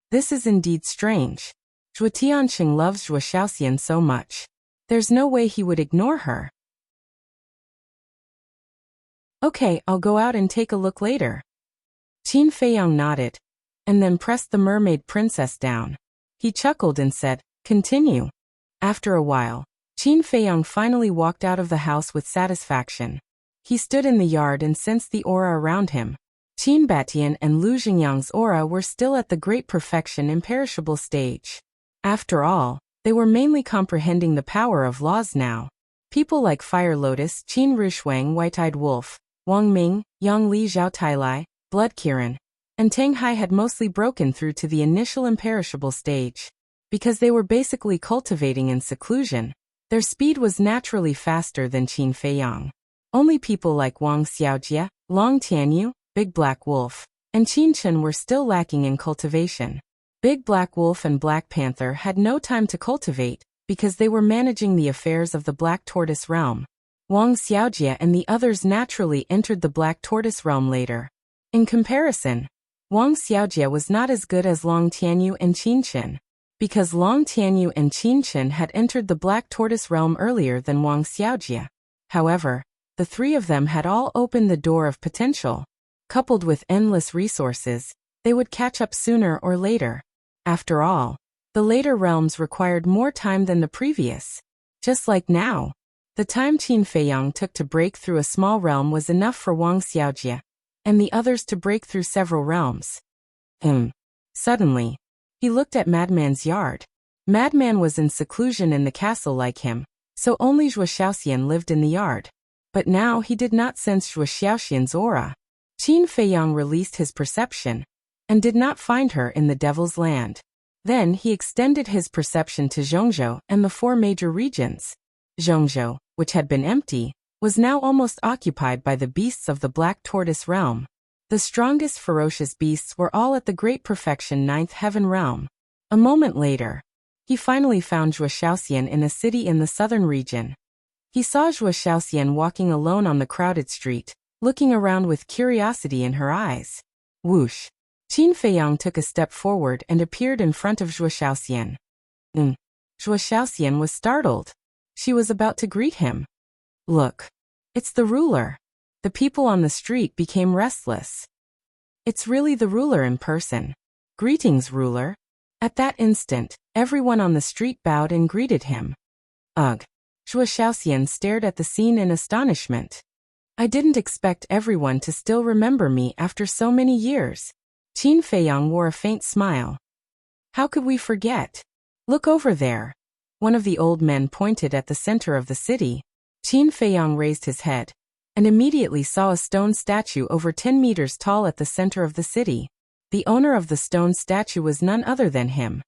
This is indeed strange. Zhuo Tianxing loves Zhuo Shaoxian so much. There's no way he would ignore her. Okay, I'll go out and take a look later. Qin Feiyang nodded, and then pressed the mermaid princess down. He chuckled and said, Continue. After a while, Qin Feiyang finally walked out of the house with satisfaction. He stood in the yard and sensed the aura around him. Qin Batian and Lu Xingyang's aura were still at the great perfection imperishable stage. After all, they were mainly comprehending the power of laws now. People like Fire Lotus, Qin Rushuang, White-Eyed Wolf, Wang Ming, Yang Li Zhao Tailai, Blood Kirin, and Tang Hai had mostly broken through to the initial imperishable stage. Because they were basically cultivating in seclusion, their speed was naturally faster than Qin Feiyang. Only people like Wang Xiaojie, Long Tianyu, Big Black Wolf, and Qin Chen were still lacking in cultivation. Big Black Wolf and Black Panther had no time to cultivate, because they were managing the affairs of the Black Tortoise realm. Wang Xiaojie and the others naturally entered the Black Tortoise realm later. In comparison, Wang Xiaojie was not as good as Long Tianyu and Qin Chen, because Long Tianyu and Qin Chen had entered the Black Tortoise realm earlier than Wang Xiaojie. However, the three of them had all opened the door of potential. Coupled with endless resources, they would catch up sooner or later. After all, the later realms required more time than the previous. Just like now, the time Qin Feiyang took to break through a small realm was enough for Wang Xiaojie and the others to break through several realms. Suddenly, he looked at Madman's yard. Madman was in seclusion in the castle like him, so only Zhuo Xiaoxian lived in the yard. But now he did not sense Zhuo Xiaoxian's aura. Qin Feiyang released his perception and did not find her in the Devil's Land. Then he extended his perception to Zhongzhou and the four major regions. Zhongzhou, which had been empty, was now almost occupied by the beasts of the Black Tortoise realm. The strongest ferocious beasts were all at the Great Perfection Ninth Heaven realm. A moment later, he finally found Zhuo Xiaoxian in a city in the southern region. He saw Zhuo Xiaoxian walking alone on the crowded street, looking around with curiosity in her eyes. Whoosh! Qin Feiyang took a step forward and appeared in front of Zhuo Xiaoxian. Zhuo Xiaoxian was startled. She was about to greet him. Look, it's the ruler. The people on the street became restless. It's really the ruler in person. Greetings, ruler. At that instant, everyone on the street bowed and greeted him. Ugh. Zhuo Xiaoxian stared at the scene in astonishment. I didn't expect everyone to still remember me after so many years. Qin Feiyang wore a faint smile. How could we forget? Look over there. One of the old men pointed at the center of the city. Qin Feiyang raised his head and immediately saw a stone statue over 10 meters tall at the center of the city. The owner of the stone statue was none other than him.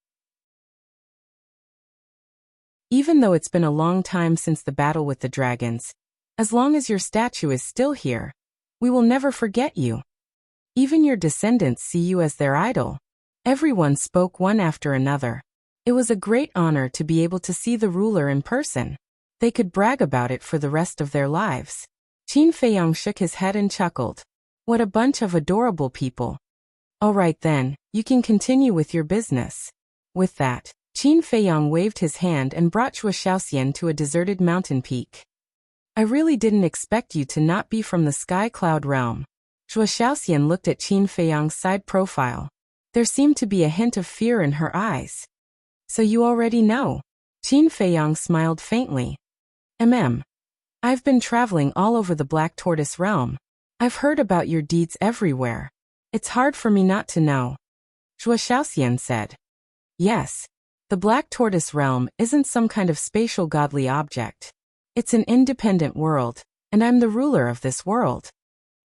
Even though it's been a long time since the battle with the dragons, as long as your statue is still here, we will never forget you. Even your descendants see you as their idol. Everyone spoke one after another. It was a great honor to be able to see the ruler in person. They could brag about it for the rest of their lives. Qin Feiyang shook his head and chuckled. What a bunch of adorable people. All right then, you can continue with your business. With that, Qin Feiyang waved his hand and brought Zhuo Xiaoxian to a deserted mountain peak. I really didn't expect you to not be from the Sky Cloud realm. Zhuo Xiaoxian looked at Qin Feiyang's side profile. There seemed to be a hint of fear in her eyes. So you already know. Qin Feiyang smiled faintly. I've been traveling all over the Black Tortoise realm. I've heard about your deeds everywhere. It's hard for me not to know. Zhuo Xiaoxian said. Yes. The Black Tortoise realm isn't some kind of spatial godly object. It's an independent world, and I'm the ruler of this world.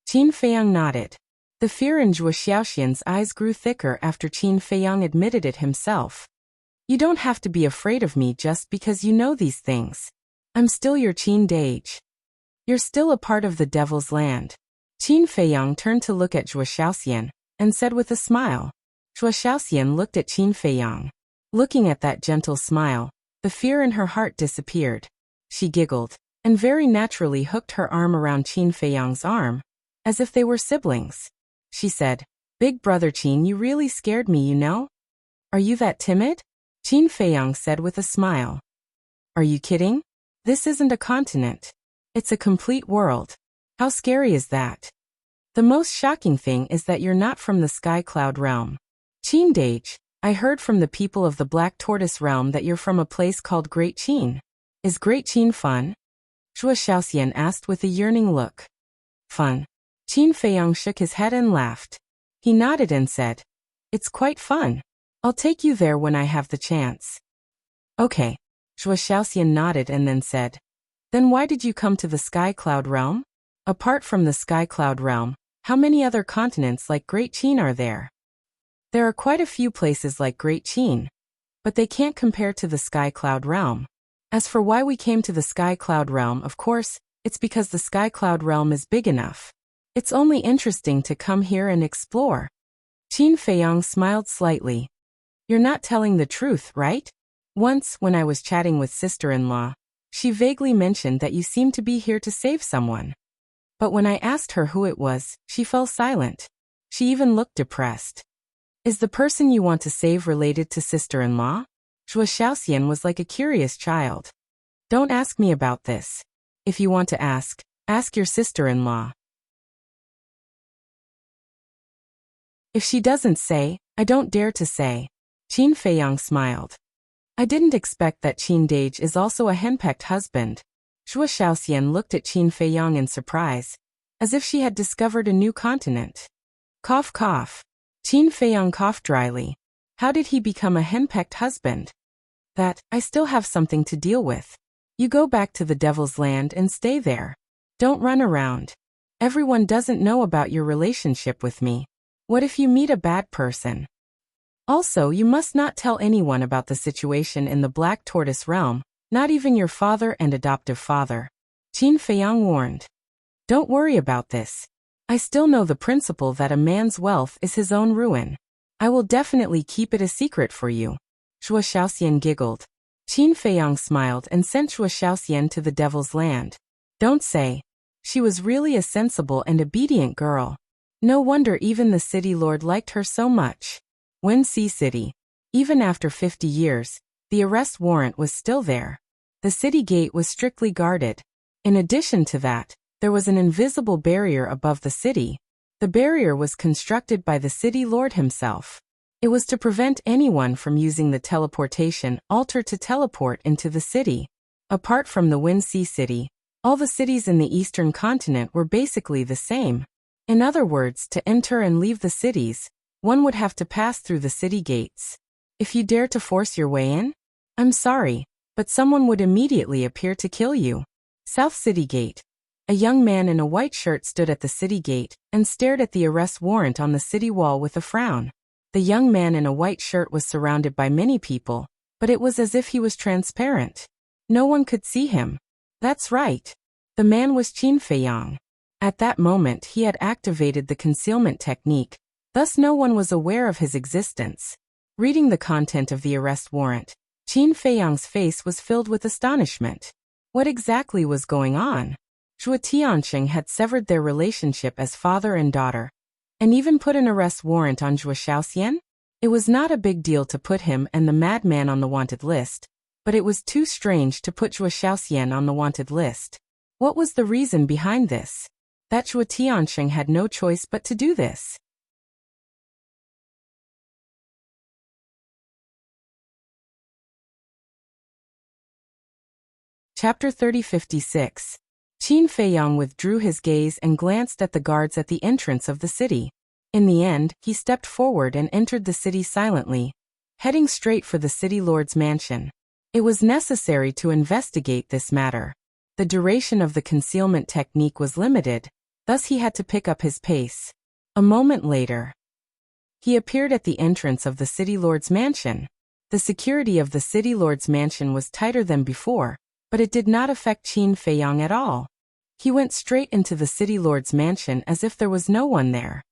Qin Feiyang nodded. The fear in Zhuo Xiaoxian's eyes grew thicker after Qin Feiyang admitted it himself. You don't have to be afraid of me just because you know these things. I'm still your Qin Dage. You're still a part of the Devil's Land. Qin Feiyang turned to look at Zhuo Xiaoxian and said with a smile. Zhuo Xiaoxian looked at Qin Feiyang. Looking at that gentle smile, the fear in her heart disappeared. She giggled and very naturally hooked her arm around Qin Feiyang's arm, as if they were siblings. She said, Big brother Qin, you really scared me, you know? Are you that timid? Qin Feiyang said with a smile. Are you kidding? This isn't a continent. It's a complete world. How scary is that? The most shocking thing is that you're not from the Sky Cloud realm. Qin Dage, I heard from the people of the Black Tortoise Realm that you're from a place called Great Qin. Is Great Qin fun? Zhuo Xiaoxian asked with a yearning look. Fun. Qin Feiyang shook his head and laughed. He nodded and said, It's quite fun. I'll take you there when I have the chance. Okay. Zhuo Xiaoxian nodded and then said, Then why did you come to the Sky Cloud Realm? Apart from the Sky Cloud Realm, how many other continents like Great Qin are there? There are quite a few places like Great Qin, but they can't compare to the Sky Cloud Realm. As for why we came to the Sky Cloud Realm, of course, it's because the Sky Cloud Realm is big enough. It's only interesting to come here and explore. Qin Feiyang smiled slightly. You're not telling the truth, right? Once, when I was chatting with sister-in-law, she vaguely mentioned that you seemed to be here to save someone. But when I asked her who it was, she fell silent. She even looked depressed. Is the person you want to save related to sister-in-law? Zhuo Xiaoxian was like a curious child. Don't ask me about this. If you want to ask your sister-in-law. If she doesn't say, I don't dare to say. Qin Feiyang smiled. I didn't expect that Qin Dage is also a henpecked husband. Zhuo Xiaoxian looked at Qin Feiyang in surprise, as if she had discovered a new continent. Cough cough. Qin Feiyang coughed dryly. How did he become a henpecked husband? That, I still have something to deal with. You go back to the Devil's Land and stay there. Don't run around. Everyone doesn't know about your relationship with me. What if you meet a bad person? Also, you must not tell anyone about the situation in the Black Tortoise Realm, not even your father and adoptive father. Qin Feiyang warned. Don't worry about this. I still know the principle that a man's wealth is his own ruin. I will definitely keep it a secret for you. Zhuo Xiaoxian giggled. Qin Feiyang smiled and sent Zhuo Xiaoxian to the Devil's Land. Don't say. She was really a sensible and obedient girl. No wonder even the city lord liked her so much. Wuxia City. Even after 50 years, the arrest warrant was still there. The city gate was strictly guarded. In addition to that, there was an invisible barrier above the city. The barrier was constructed by the city lord himself. It was to prevent anyone from using the teleportation altar to teleport into the city. Apart from the Wuxia City, all the cities in the eastern continent were basically the same. In other words, to enter and leave the cities, one would have to pass through the city gates. If you dare to force your way in, I'm sorry, but someone would immediately appear to kill you. South City Gate. A young man in a white shirt stood at the city gate and stared at the arrest warrant on the city wall with a frown. The young man in a white shirt was surrounded by many people, but it was as if he was transparent. No one could see him. That's right. The man was Qin Feiyang. At that moment he had activated the concealment technique, thus no one was aware of his existence. Reading the content of the arrest warrant, Qin Feiyang's face was filled with astonishment. What exactly was going on? Zhuo Tianxing had severed their relationship as father and daughter, and even put an arrest warrant on Zhuo Xiaoxian? It was not a big deal to put him and the madman on the wanted list, but it was too strange to put Zhuo Xiaoxian on the wanted list. What was the reason behind this? That Zhuo Tianxing had no choice but to do this. Chapter 3056. Qin Feiyang withdrew his gaze and glanced at the guards at the entrance of the city. In the end, he stepped forward and entered the city silently, heading straight for the city lord's mansion. It was necessary to investigate this matter. The duration of the concealment technique was limited, thus he had to pick up his pace. A moment later, he appeared at the entrance of the city lord's mansion. The security of the city lord's mansion was tighter than before, but it did not affect Qin Feiyang at all. He went straight into the city lord's mansion as if there was no one there.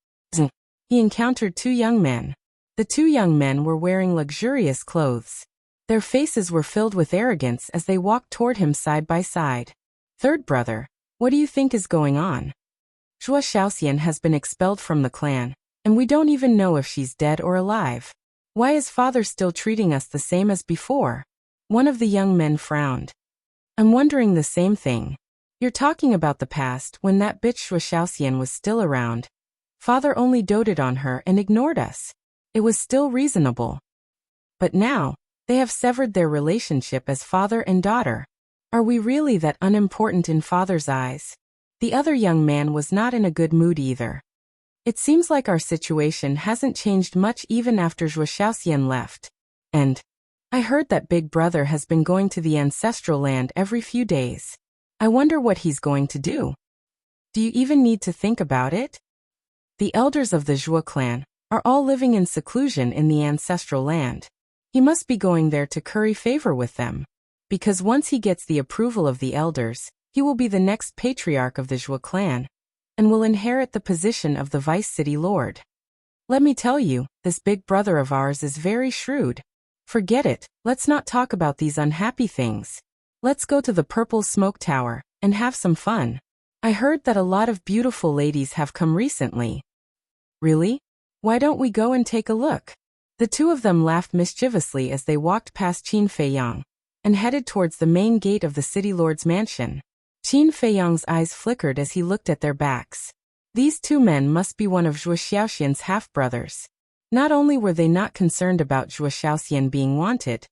He encountered two young men. The two young men were wearing luxurious clothes. Their faces were filled with arrogance as they walked toward him side by side. Third brother, what do you think is going on? Zhuo Xiaoxian has been expelled from the clan, and we don't even know if she's dead or alive. Why is father still treating us the same as before? One of the young men frowned. I'm wondering the same thing. You're talking about the past when that bitch Zhuo Xiaoxian was still around. Father only doted on her and ignored us. It was still reasonable. But now, they have severed their relationship as father and daughter. Are we really that unimportant in father's eyes? The other young man was not in a good mood either. It seems like our situation hasn't changed much even after Zhuo Xiaoxian left. And I heard that Big Brother has been going to the ancestral land every few days. I wonder what he's going to do. Do you even need to think about it? The elders of the Zhuo clan are all living in seclusion in the ancestral land. He must be going there to curry favor with them. Because once he gets the approval of the elders, he will be the next patriarch of the Zhuo clan, and will inherit the position of the vice city lord. Let me tell you, this big brother of ours is very shrewd. Forget it, let's not talk about these unhappy things. Let's go to the Purple Smoke Tower, and have some fun. I heard that a lot of beautiful ladies have come recently. Really? Why don't we go and take a look? The two of them laughed mischievously as they walked past Qin Feiyang, and headed towards the main gate of the city lord's mansion. Qin Feiyang's eyes flickered as he looked at their backs. These two men must be one of Zhuo Xiaoxian's half-brothers. Not only were they not concerned about Zhuo Xiaoxian being wanted,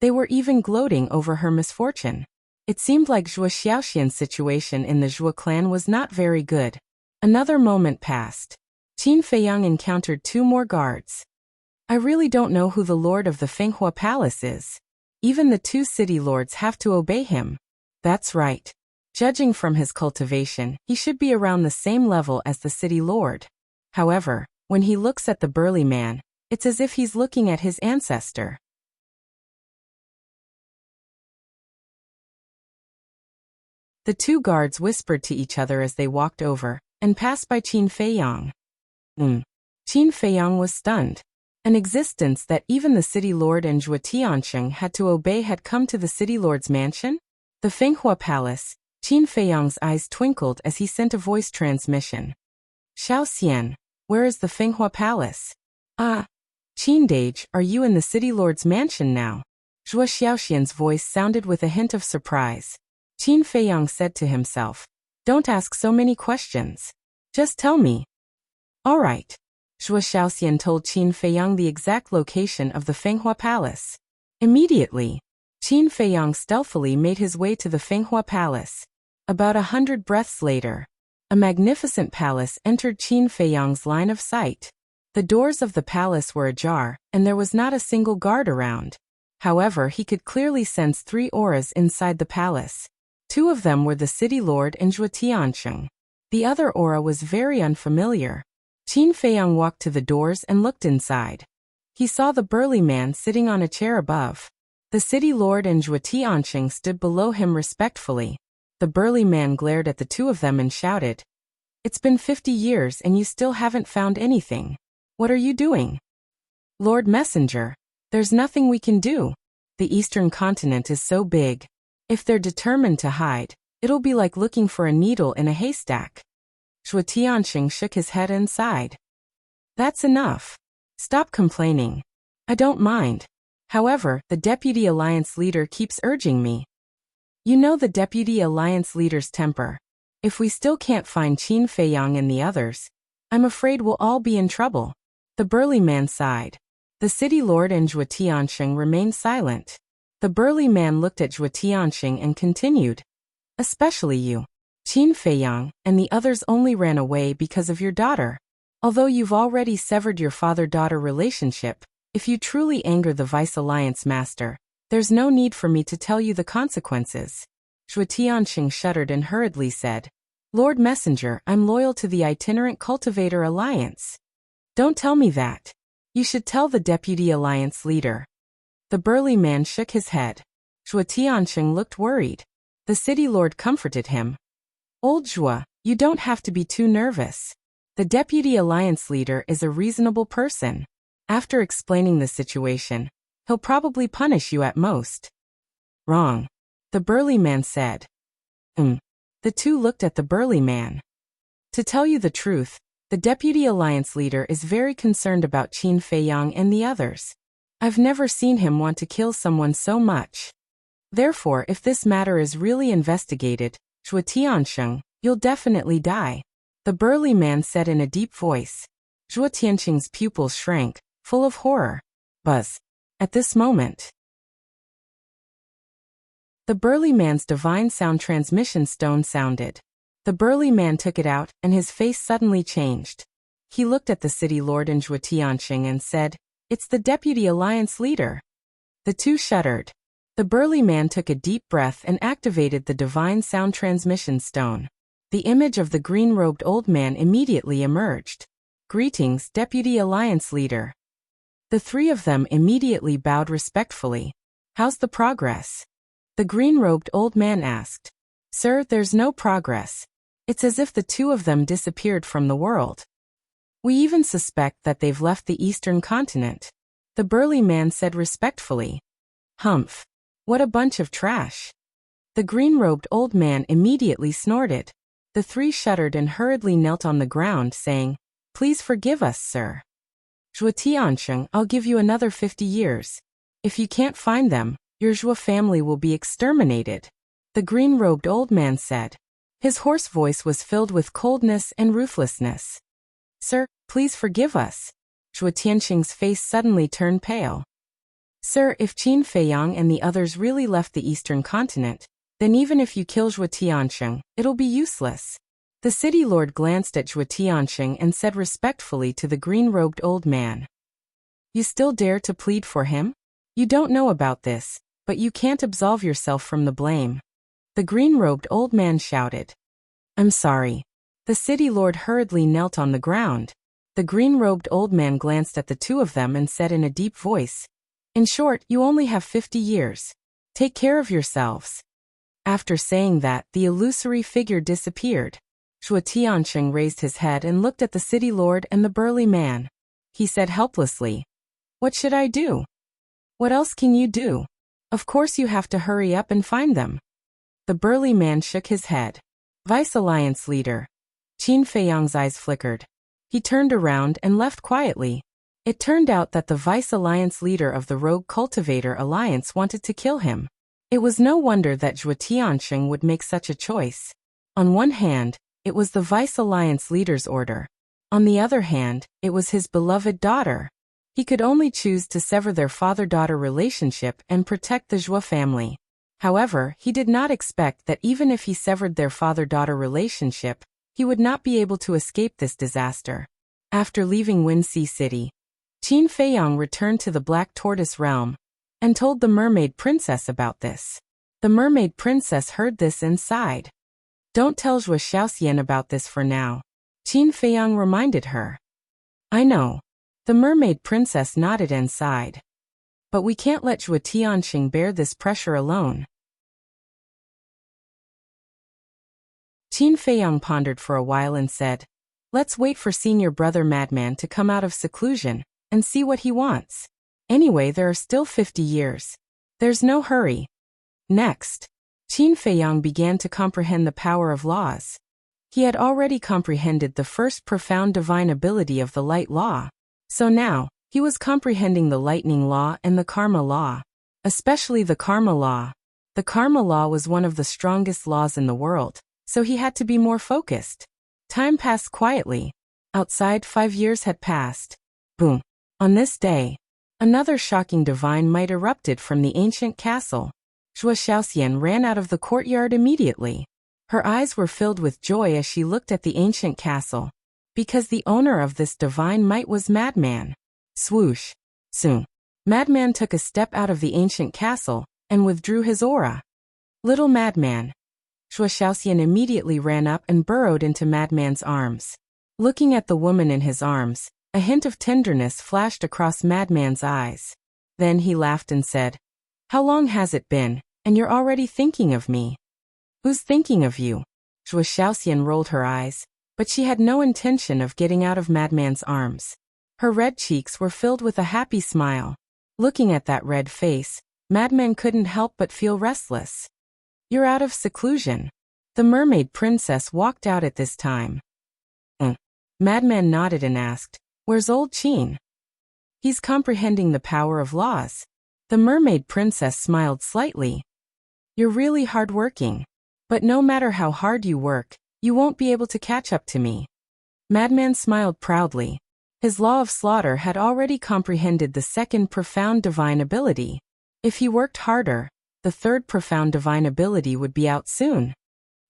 they were even gloating over her misfortune. It seemed like Zhuo Xiaoxian's situation in the Zhuo clan was not very good. Another moment passed. Qin Feiyang encountered two more guards. I really don't know who the lord of the Fenghua Palace is. Even the two city lords have to obey him. That's right. Judging from his cultivation, he should be around the same level as the city lord. However, when he looks at the burly man, it's as if he's looking at his ancestor. The two guards whispered to each other as they walked over, and passed by Qin Feiyang. Qin Feiyang was stunned. An existence that even the city lord and Zhuo Tiansheng had to obey had come to the city lord's mansion? The Fenghua Palace. Qin Feiyang's eyes twinkled as he sent a voice transmission. Xiaoxian, where is the Fenghua Palace? Ah, Qin Dage, are you in the city lord's mansion now? Zhuo Xiaoxian's voice sounded with a hint of surprise. Qin Feiyang said to himself, don't ask so many questions. Just tell me. All right. Zhuo Xiaoxian told Qin Feiyang the exact location of the Fenghua Palace. Immediately, Qin Feiyang stealthily made his way to the Fenghua Palace. About 100 breaths later, a magnificent palace entered Qin Feiyang's line of sight. The doors of the palace were ajar, and there was not a single guard around. However, he could clearly sense 3 auras inside the palace. 2 of them were the city lord and Zhuo Tiansheng. The other aura was very unfamiliar. Qin Feiyang walked to the doors and looked inside. He saw the burly man sitting on a chair above. The city lord and Zhuo Tiansheng stood below him respectfully. The burly man glared at the two of them and shouted, "It's been 50 years and you still haven't found anything. What are you doing?" "Lord Messenger, there's nothing we can do. The eastern continent is so big. If they're determined to hide, it'll be like looking for a needle in a haystack." Zhuo Tiansheng shook his head and sighed. "That's enough. Stop complaining. I don't mind. However, the Deputy Alliance leader keeps urging me. You know the Deputy Alliance leader's temper. If we still can't find Qin Feiyang and the others, I'm afraid we'll all be in trouble." The burly man sighed. The city lord and Zhuo Tiansheng remained silent. The burly man looked at Zhuo Tiansheng and continued, "Especially you. Qin Feiyang and the others only ran away because of your daughter. Although you've already severed your father-daughter relationship, if you truly anger the Vice Alliance Master, there's no need for me to tell you the consequences." Zhuo Tiansheng shuddered and hurriedly said, "Lord Messenger, I'm loyal to the Itinerant Cultivator Alliance." "Don't tell me that. You should tell the Deputy Alliance leader." The burly man shook his head. Zhuo Tiansheng looked worried. The city lord comforted him. "Old Zhuo, you don't have to be too nervous. The Deputy Alliance leader is a reasonable person. After explaining the situation, he'll probably punish you at most." "Wrong," the burly man said. The two looked at the burly man. "To tell you the truth, the Deputy Alliance leader is very concerned about Qin Feiyang and the others. I've never seen him want to kill someone so much. Therefore, if this matter is really investigated, Zhuo Tiansheng, you'll definitely die," the burly man said in a deep voice. Zhuo Tiansheng's pupils shrank, full of horror. "Buzz. At this moment, the burly man's divine sound transmission stone sounded. The burly man took it out, and his face suddenly changed. He looked at the city lord in Zhuo Tianxing and said, "It's the deputy alliance leader." The two shuddered. The burly man took a deep breath and activated the divine sound transmission stone. The image of the green-robed old man immediately emerged. "Greetings, deputy alliance leader." The three of them immediately bowed respectfully. "How's the progress?" The green-robed old man asked. "Sir, there's no progress. It's as if the two of them disappeared from the world. We even suspect that they've left the eastern continent," the burly man said respectfully. "Humph. What a bunch of trash." The green-robed old man immediately snorted. The three shuddered and hurriedly knelt on the ground, saying, "Please forgive us, sir. Zhuo Tianxing, I'll give you another 50 years. If you can't find them, your Zhuo family will be exterminated," the green-robed old man said. His hoarse voice was filled with coldness and ruthlessness. "Sir, please forgive us." Zhuo Tianxing's face suddenly turned pale. "Sir, if Qin Feiyang and the others really left the eastern continent, then even if you kill Zhuo Tianxing, it'll be useless." The city lord glanced at Zhuo Tianxing and said respectfully to the green-robed old man, "You still dare to plead for him? You don't know about this, but you can't absolve yourself from the blame." The green-robed old man shouted. "I'm sorry." The city lord hurriedly knelt on the ground. The green-robed old man glanced at the two of them and said in a deep voice, "In short, you only have 50 years. Take care of yourselves." After saying that, the illusory figure disappeared. Zhuo Tianxing raised his head and looked at the city lord and the burly man. He said helplessly, "What should I do?" "What else can you do? Of course you have to hurry up and find them." The burly man shook his head. "Vice Alliance leader." Qin Feiyang's eyes flickered. He turned around and left quietly. It turned out that the Vice Alliance leader of the Rogue Cultivator Alliance wanted to kill him. It was no wonder that Zhuo Tianxing would make such a choice. On one hand, it was the Vice Alliance leader's order. On the other hand, it was his beloved daughter. He could only choose to sever their father-daughter relationship and protect the Zhuo family. However, he did not expect that even if he severed their father-daughter relationship, he would not be able to escape this disaster. After leaving Winxi City, Qin Feiyang returned to the Black Tortoise realm and told the mermaid princess about this. The mermaid princess heard this and sighed. "Don't tell Zhuo Xiaoxian about this for now," Qin Feiyang reminded her. "I know." The mermaid princess nodded and sighed. "But we can't let Zhuo Tianxing bear this pressure alone." Qin Feiyang pondered for a while and said, "Let's wait for senior brother Madman to come out of seclusion and see what he wants. Anyway, there are still 50 years. There's no hurry." Next, Qin Feiyang began to comprehend the power of laws. He had already comprehended the first profound divine ability of the light law. So now, he was comprehending the lightning law and the karma law. Especially the karma law. The karma law was one of the strongest laws in the world, so he had to be more focused. Time passed quietly. Outside, 5 years had passed. Boom. On this day, another shocking divine might erupted from the ancient castle. Zhuo Xiaoxian ran out of the courtyard immediately. Her eyes were filled with joy as she looked at the ancient castle. Because the owner of this divine might was Madman. Swoosh. Soon, Madman took a step out of the ancient castle and withdrew his aura. "Little Madman." Zhuo Xiaoxian immediately ran up and burrowed into Madman's arms. Looking at the woman in his arms, a hint of tenderness flashed across Madman's eyes. Then he laughed and said, "How long has it been, and you're already thinking of me?" "Who's thinking of you?" Zhuo Xiaoxian rolled her eyes, but she had no intention of getting out of Madman's arms. Her red cheeks were filled with a happy smile. Looking at that red face, Madman couldn't help but feel restless. "You're out of seclusion." The mermaid princess walked out at this time. Madman nodded and asked, "Where's old Qin?" "He's comprehending the power of laws." The mermaid princess smiled slightly. "You're really hard-working. But no matter how hard you work, you won't be able to catch up to me." Madman smiled proudly. His law of slaughter had already comprehended the second profound divine ability. If he worked harder, the third profound divine ability would be out soon.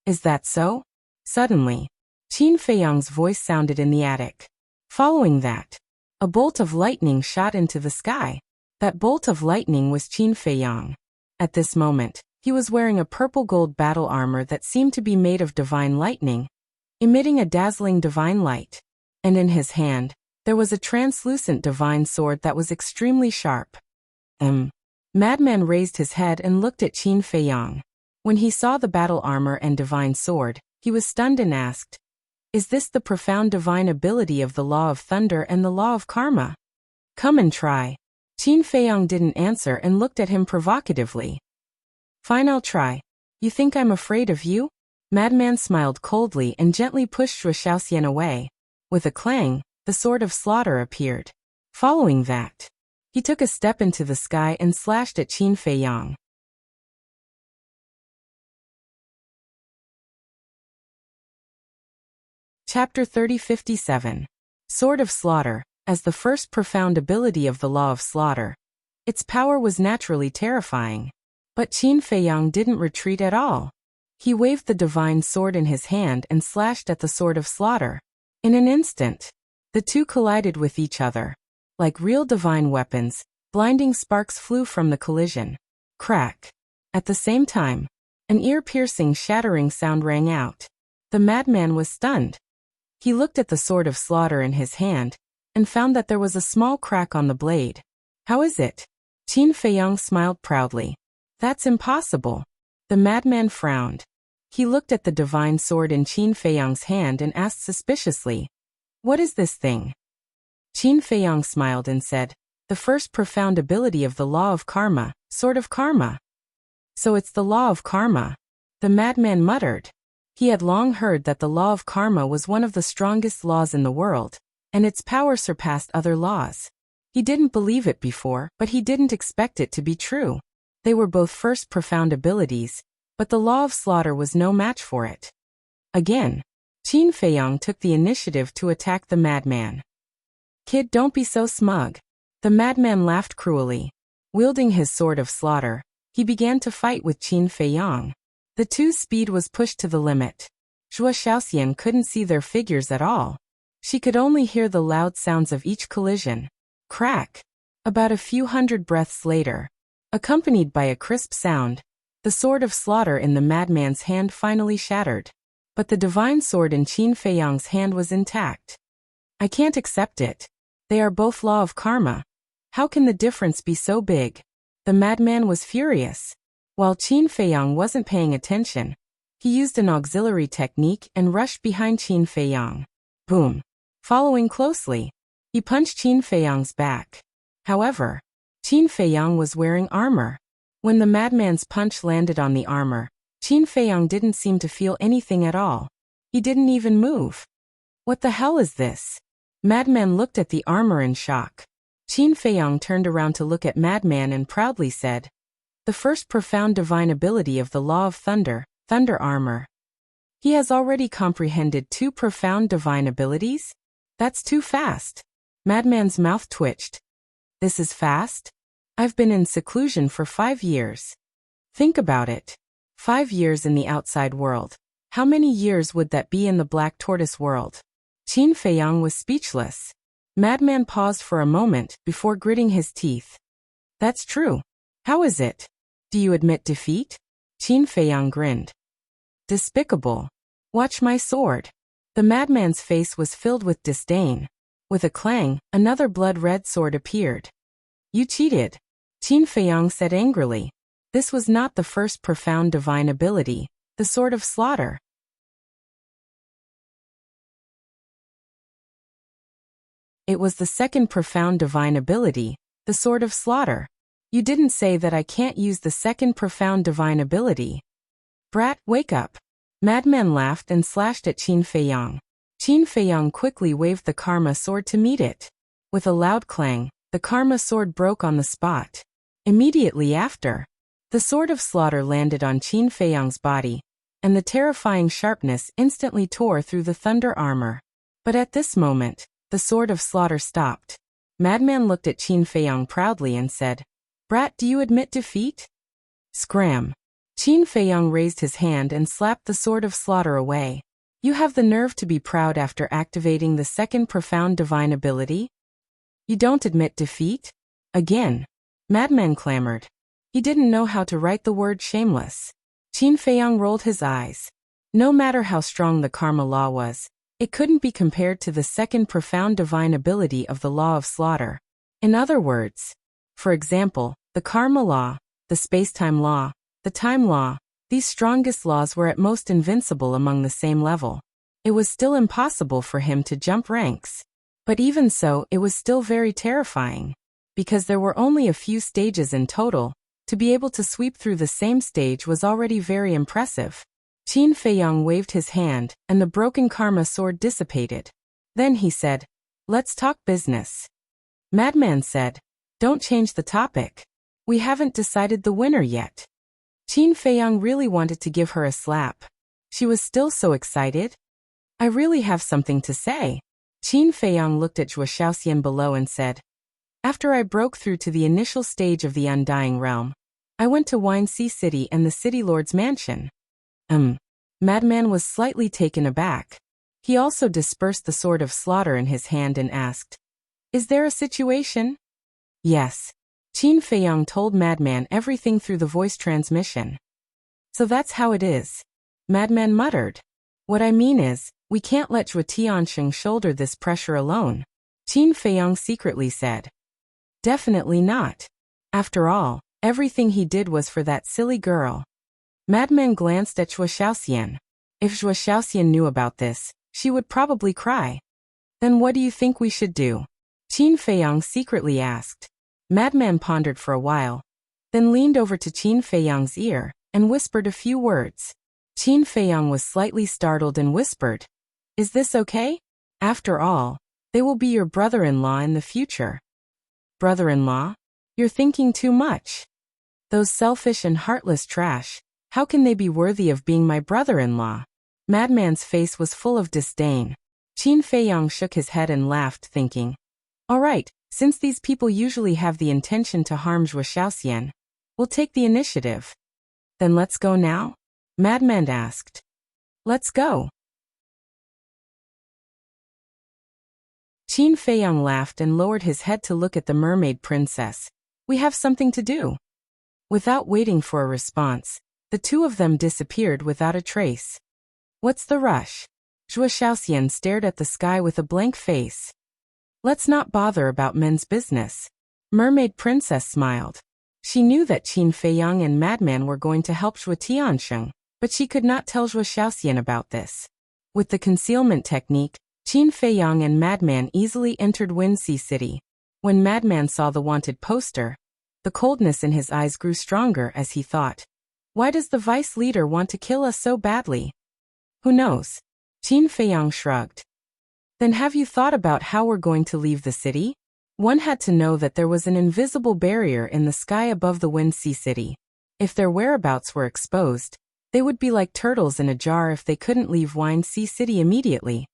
Is that so? Suddenly, Qin Feiyang's voice sounded in the attic. Following that, a bolt of lightning shot into the sky. That bolt of lightning was Qin Feiyang. At this moment, he was wearing a purple gold battle armor that seemed to be made of divine lightning, emitting a dazzling divine light. And in his hand, there was a translucent divine sword that was extremely sharp. Madman raised his head and looked at Qin Feiyang. When he saw the battle armor and divine sword, he was stunned and asked, "Is this the profound divine ability of the law of thunder and the law of karma? Come and try." Qin Feiyang didn't answer and looked at him provocatively. "Fine, I'll try. You think I'm afraid of you?" Madman smiled coldly and gently pushed Shuo away. With a clang, the sword of slaughter appeared. Following that, he took a step into the sky and slashed at Qin Feiyang. Chapter 3057. Sword of Slaughter. As the first profound ability of the law of slaughter, its power was naturally terrifying. But Qin Feiyang didn't retreat at all. He waved the divine sword in his hand and slashed at the sword of slaughter. In an instant, the two collided with each other. Like real divine weapons, blinding sparks flew from the collision. Crack. At the same time, an ear-piercing shattering sound rang out. The madman was stunned. He looked at the sword of slaughter in his hand, and found that there was a small crack on the blade. "How is it?" Qin Feiyang smiled proudly. "That's impossible." The madman frowned. He looked at the divine sword in Qin Feiyang's hand and asked suspiciously, "What is this thing?" Qin Feiyang smiled and said, "The first profound ability of the law of karma, sword of karma." "So it's the law of karma," the madman muttered. He had long heard that the law of karma was one of the strongest laws in the world, and its power surpassed other laws. He didn't believe it before, but he didn't expect it to be true. They were both first profound abilities, but the law of slaughter was no match for it. Again, Qin Feiyang took the initiative to attack the madman. "Kid, don't be so smug." The madman laughed cruelly. Wielding his sword of slaughter, he began to fight with Qin Feiyang. The two's speed was pushed to the limit. Shuo couldn't see their figures at all. She could only hear the loud sounds of each collision. Crack! About a few hundred breaths later, accompanied by a crisp sound, the sword of slaughter in the madman's hand finally shattered. But the divine sword in Qin Feiyang's hand was intact. "I can't accept it. They are both law of karma. How can the difference be so big?" The madman was furious. While Qin Feiyang wasn't paying attention, he used an auxiliary technique and rushed behind Qin Feiyang. Boom! Following closely, he punched Qin Feiyang's back. However, Qin Feiyang was wearing armor. When the madman's punch landed on the armor, Qin Feiyang didn't seem to feel anything at all. He didn't even move. "What the hell is this?" Madman looked at the armor in shock. Qin Feiyang turned around to look at Madman and proudly said, "The first profound divine ability of the law of thunder, thunder armor." He has already comprehended two profound divine abilities? That's too fast. Madman's mouth twitched. "This is fast? I've been in seclusion for 5 years. Think about it. 5 years in the outside world. How many years would that be in the Black Tortoise world?" Qin Feiyang was speechless. Madman paused for a moment before gritting his teeth. "That's true. How is it? Do you admit defeat?" Qin Feiyang grinned. "Despicable. Watch my sword." The madman's face was filled with disdain. With a clang, another blood-red sword appeared. "You cheated," Qin Feiyang said angrily. This was not the first profound divine ability, the sword of slaughter. It was the second profound divine ability, the sword of slaughter. "You didn't say that I can't use the second profound divine ability." "Brat, wake up." Madman laughed and slashed at Qin Feiyang. Qin Feiyang quickly waved the karma sword to meet it. With a loud clang, the karma sword broke on the spot. Immediately after, the sword of slaughter landed on Qin Feiyang's body, and the terrifying sharpness instantly tore through the thunder armor. But at this moment, The sword of slaughter stopped. Madman looked at Qin Feiyang proudly and said, "Brat, do you admit defeat?" Scram. Qin Feiyang raised his hand and slapped the sword of slaughter away. "You have the nerve to be proud after activating the second profound divine ability? You don't admit defeat?" Again. Madman clamored. He didn't know how to write the word shameless. Qin Feiyang rolled his eyes. No matter how strong the karma law was, it couldn't be compared to the second profound divine ability of the law of slaughter. In other words, for example, the karma law, the space-time law, the time law, these strongest laws were at most invincible among the same level. It was still impossible for him to jump ranks. But even so, it was still very terrifying. Because there were only a few stages in total, to be able to sweep through the same stage was already very impressive. Qin Feiyang waved his hand, and the broken karma sword dissipated. Then he said, "Let's talk business." Madman said, "Don't change the topic. We haven't decided the winner yet." Qin Feiyang really wanted to give her a slap. She was still so excited. "I really have something to say." Qin Feiyang looked at Zhuo Shaoxian below and said, "After I broke through to the initial stage of the Undying Realm, I went to Wine Sea City and the City Lord's mansion." Madman was slightly taken aback. He also dispersed the sword of slaughter in his hand and asked, "Is there a situation?" "Yes." Qin Feiyang told Madman everything through the voice transmission. "So that's how it is." Madman muttered. "What I mean is, we can't let Zhuo Tianxing shoulder this pressure alone," Qin Feiyang secretly said. "Definitely not. After all, everything he did was for that silly girl." Madman glanced at Zhuo Shaoxian. If Zhuo Shaoxian knew about this, she would probably cry. "Then what do you think we should do?" Qin Feiyang secretly asked. Madman pondered for a while, then leaned over to Qin Feiyang's ear and whispered a few words. Qin Feiyang was slightly startled and whispered, "Is this okay? After all, they will be your brother-in-law in the future." "Brother-in-law? You're thinking too much. Those selfish and heartless trash, how can they be worthy of being my brother-in-law?" Madman's face was full of disdain. Qin Feiyang shook his head and laughed, thinking, "All right, since these people usually have the intention to harm Zhuo Shaoxian, we'll take the initiative." "Then let's go now?" Madman asked. "Let's go." Qin Feiyang laughed and lowered his head to look at the mermaid princess. "We have something to do." Without waiting for a response, the two of them disappeared without a trace. "What's the rush?" Zhuo Shaoxian stared at the sky with a blank face. "Let's not bother about men's business." Mermaid princess smiled. She knew that Qin Feiyang and Madman were going to help Zhuo Tianxing, but she could not tell Zhuo Shaoxian about this. With the concealment technique, Qin Feiyang and Madman easily entered Windsea City. When Madman saw the wanted poster, the coldness in his eyes grew stronger as he thought, "Why does the vice leader want to kill us so badly?" "Who knows?" Qin Feiyang shrugged. "Then have you thought about how we're going to leave the city?" One had to know that there was an invisible barrier in the sky above the Windsea City. If their whereabouts were exposed, they would be like turtles in a jar if they couldn't leave Windsea City immediately.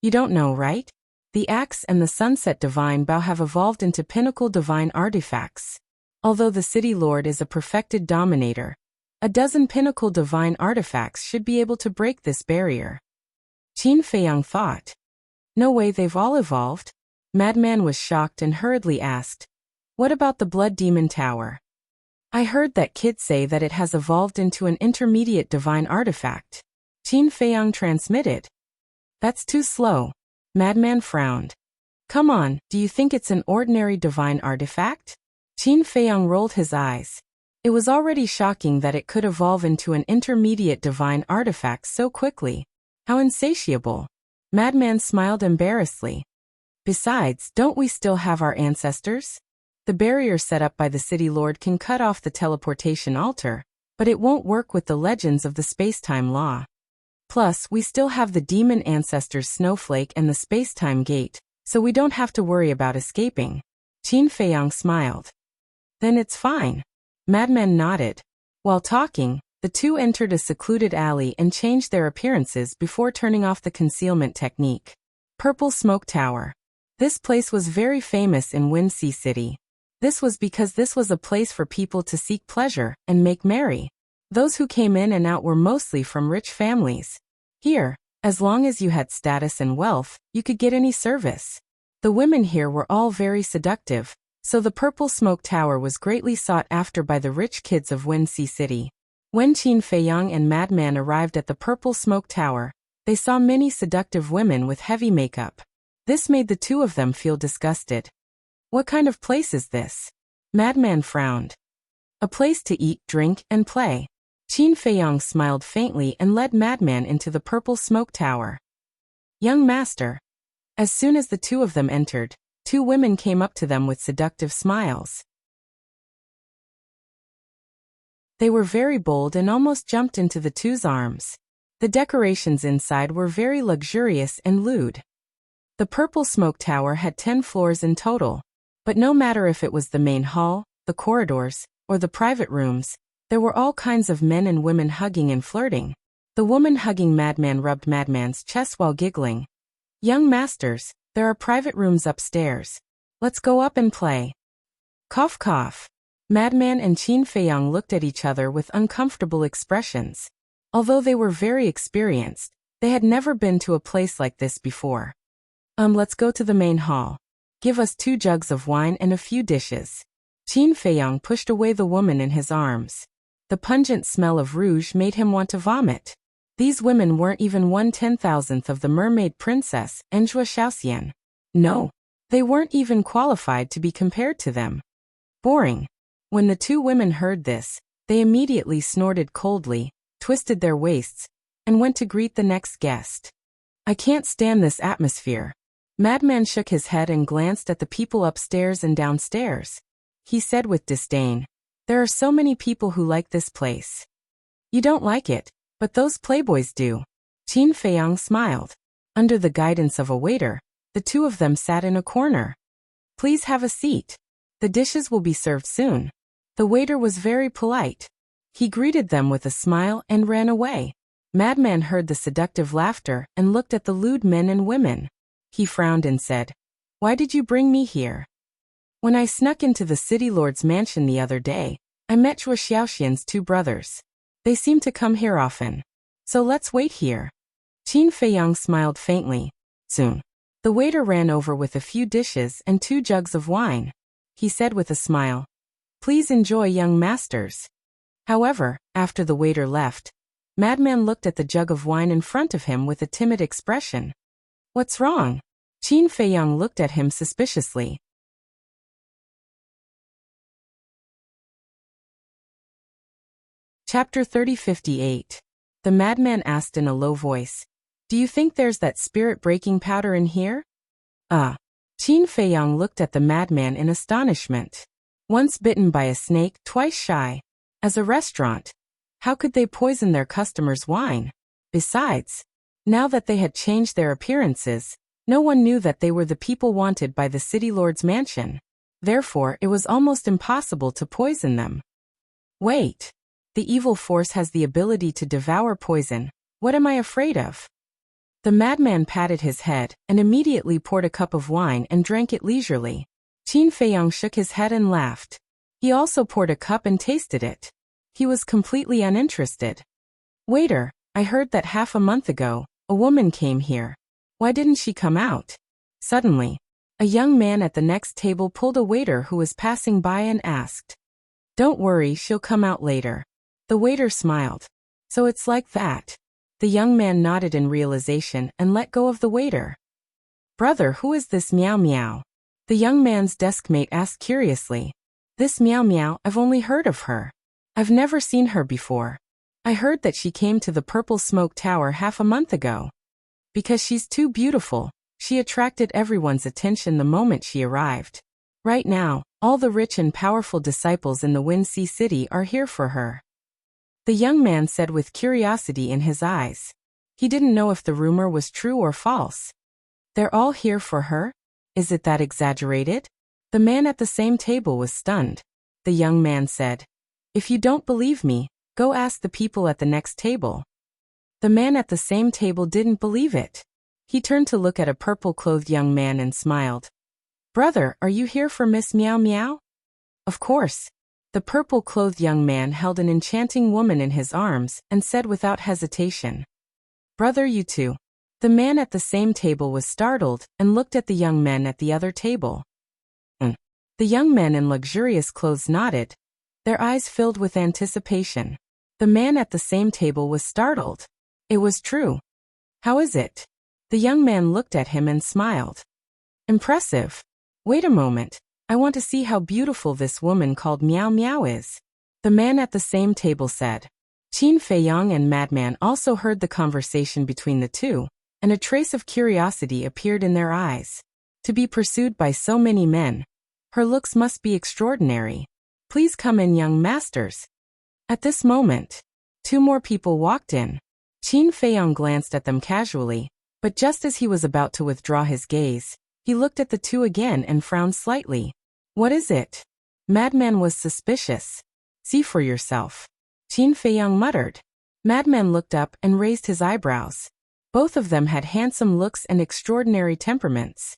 "You don't know, right? The Axe and the Sunset Divine Bow have evolved into pinnacle divine artifacts. Although the City Lord is a perfected dominator, a dozen pinnacle divine artifacts should be able to break this barrier." Qin Feiyang thought. "No way, they've all evolved?" Madman was shocked and hurriedly asked, "What about the Blood Demon Tower?" "I heard that kid say that it has evolved into an intermediate divine artifact," Qin Feiyang transmitted. "That's too slow." Madman frowned. "Come on, do you think it's an ordinary divine artifact?" Qin Feiyang rolled his eyes. It was already shocking that it could evolve into an intermediate divine artifact so quickly. How insatiable. Madman smiled embarrassedly. "Besides, don't we still have our ancestors? The barrier set up by the City Lord can cut off the teleportation altar, but it won't work with the legends of the space-time law. Plus, we still have the demon ancestors Snowflake and the space-time gate, so we don't have to worry about escaping." Qin Feiyang smiled. "Then it's fine." Madman nodded. While talking, the two entered a secluded alley and changed their appearances before turning off the concealment technique. Purple Smoke Tower. This place was very famous in Wuxia City. This was because this was a place for people to seek pleasure and make merry. Those who came in and out were mostly from rich families. Here, as long as you had status and wealth, you could get any service. The women here were all very seductive, so the Purple Smoke Tower was greatly sought after by the rich kids of Wuxia City. When Qin Feiyang and Madman arrived at the Purple Smoke Tower, they saw many seductive women with heavy makeup. This made the two of them feel disgusted. What kind of place is this? Madman frowned. A place to eat, drink, and play. Qin Feiyang smiled faintly and led Madman into the Purple Smoke Tower. Young master. As soon as the two of them entered, two women came up to them with seductive smiles. They were very bold and almost jumped into the two's arms. The decorations inside were very luxurious and lewd. The Purple Smoke Tower had 10 floors in total, but no matter if it was the main hall, the corridors, or the private rooms, there were all kinds of men and women hugging and flirting. The woman hugging Madman rubbed Madman's chest while giggling. Young masters, there are private rooms upstairs. Let's go up and play. Cough cough. Madman and Qin Feiyang looked at each other with uncomfortable expressions. Although they were very experienced, they had never been to a place like this before. Let's go to the main hall. Give us 2 jugs of wine and a few dishes. Qin Feiyang pushed away the woman in his arms. The pungent smell of rouge made him want to vomit. These women weren't even 1/10,000th of the mermaid princess and Zhuo Xiaoxian. No, they weren't even qualified to be compared to them. Boring. When the two women heard this, they immediately snorted coldly, twisted their waists, and went to greet the next guest. I can't stand this atmosphere. Madman shook his head and glanced at the people upstairs and downstairs. He said with disdain, there are so many people who like this place. You don't like it, but those playboys do. Qin Feiyang smiled. Under the guidance of a waiter, the two of them sat in a corner. Please have a seat. The dishes will be served soon. The waiter was very polite. He greeted them with a smile and ran away. Madman heard the seductive laughter and looked at the lewd men and women. He frowned and said, Why did you bring me here? When I snuck into the city lord's mansion the other day, I met Zhuo Xiaoxian's 2 brothers. They seem to come here often. So let's wait here. Qin Feiyang smiled faintly. Soon. The waiter ran over with a few dishes and 2 jugs of wine. He said with a smile, Please enjoy, young masters. However, after the waiter left, Madman looked at the jug of wine in front of him with a timid expression. What's wrong? Qin Feiyang looked at him suspiciously. Chapter 3058. The madman asked in a low voice, Do you think there's that spirit-breaking powder in here? Qin Feiyang looked at the madman in astonishment. Once bitten by a snake, twice shy. As a restaurant, how could they poison their customers' wine? Besides, now that they had changed their appearances, no one knew that they were the people wanted by the city lord's mansion. Therefore, it was almost impossible to poison them. Wait. The evil force has the ability to devour poison. What am I afraid of? The madman patted his head and immediately poured a cup of wine and drank it leisurely. Qin Feiyang shook his head and laughed. He also poured a cup and tasted it. He was completely uninterested. Waiter, I heard that half a month ago, a woman came here. Why didn't she come out? Suddenly, a young man at the next table pulled a waiter who was passing by and asked. Don't worry, she'll come out later. The waiter smiled. So it's like that. The young man nodded in realization and let go of the waiter. Brother, who is this Meow Meow? The young man's deskmate asked curiously. This Meow Meow, I've only heard of her. I've never seen her before. I heard that she came to the Purple Smoke Tower half a month ago. Because she's too beautiful, she attracted everyone's attention the moment she arrived. Right now, all the rich and powerful disciples in the Wuxia City are here for her. The young man said with curiosity in his eyes. He didn't know if the rumor was true or false. They're all here for her? Is it that exaggerated? The man at the same table was stunned. The young man said, If you don't believe me, go ask the people at the next table. The man at the same table didn't believe it. He turned to look at a purple-clothed young man and smiled. "Brother, are you here for Miss Meow Meow?" "Of course." The purple-clothed young man held an enchanting woman in his arms and said without hesitation, "Brother, you too." The man at the same table was startled and looked at the young men at the other table. The young men in luxurious clothes nodded, their eyes filled with anticipation. The man at the same table was startled. It was true. "How is it?" The young man looked at him and smiled. "Impressive. Wait a moment. I want to see how beautiful this woman called Meow Meow is," the man at the same table said. Qin Feiyang and Madman also heard the conversation between the two, and a trace of curiosity appeared in their eyes. To be pursued by so many men. Her looks must be extraordinary. "Please come in, young masters." At this moment, two more people walked in. Qin Feiyang glanced at them casually, but just as he was about to withdraw his gaze, he looked at the two again and frowned slightly. "What is it?" Madman was suspicious. "See for yourself," Qin Feiyang muttered. Madman looked up and raised his eyebrows. Both of them had handsome looks and extraordinary temperaments.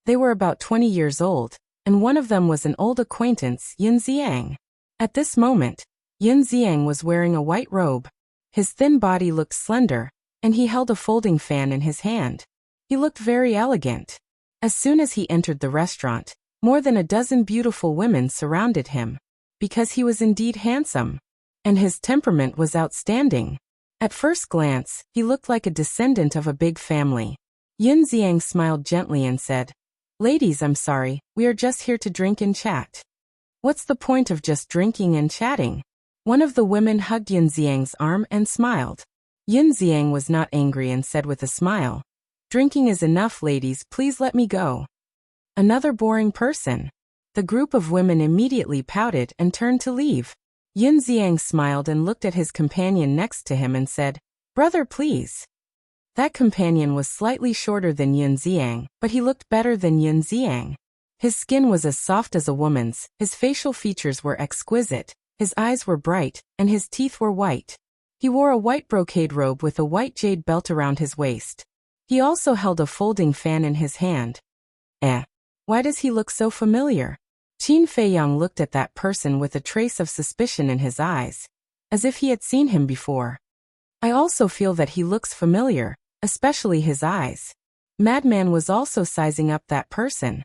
They were about 20 years old, and one of them was an old acquaintance, Yun Xiang. At this moment, Yun Xiang was wearing a white robe. His thin body looked slender, and he held a folding fan in his hand. He looked very elegant. As soon as he entered the restaurant, more than a dozen beautiful women surrounded him, because he was indeed handsome, and his temperament was outstanding. At first glance, he looked like a descendant of a big family. Yun Xiang smiled gently and said, "Ladies, I'm sorry, we are just here to drink and chat." "What's the point of just drinking and chatting?" One of the women hugged Yun Xiang's arm and smiled. Yun Xiang was not angry and said with a smile, "Drinking is enough, ladies, please let me go." "Another boring person." The group of women immediately pouted and turned to leave. Yun Xiang smiled and looked at his companion next to him and said, "Brother, please." That companion was slightly shorter than Yun Xiang, but he looked better than Yun Xiang. His skin was as soft as a woman's, his facial features were exquisite, his eyes were bright, and his teeth were white. He wore a white brocade robe with a white jade belt around his waist. He also held a folding fan in his hand. Why does he look so familiar? Qin Feiyang looked at that person with a trace of suspicion in his eyes, as if he had seen him before. "I also feel that he looks familiar, especially his eyes." Madman was also sizing up that person.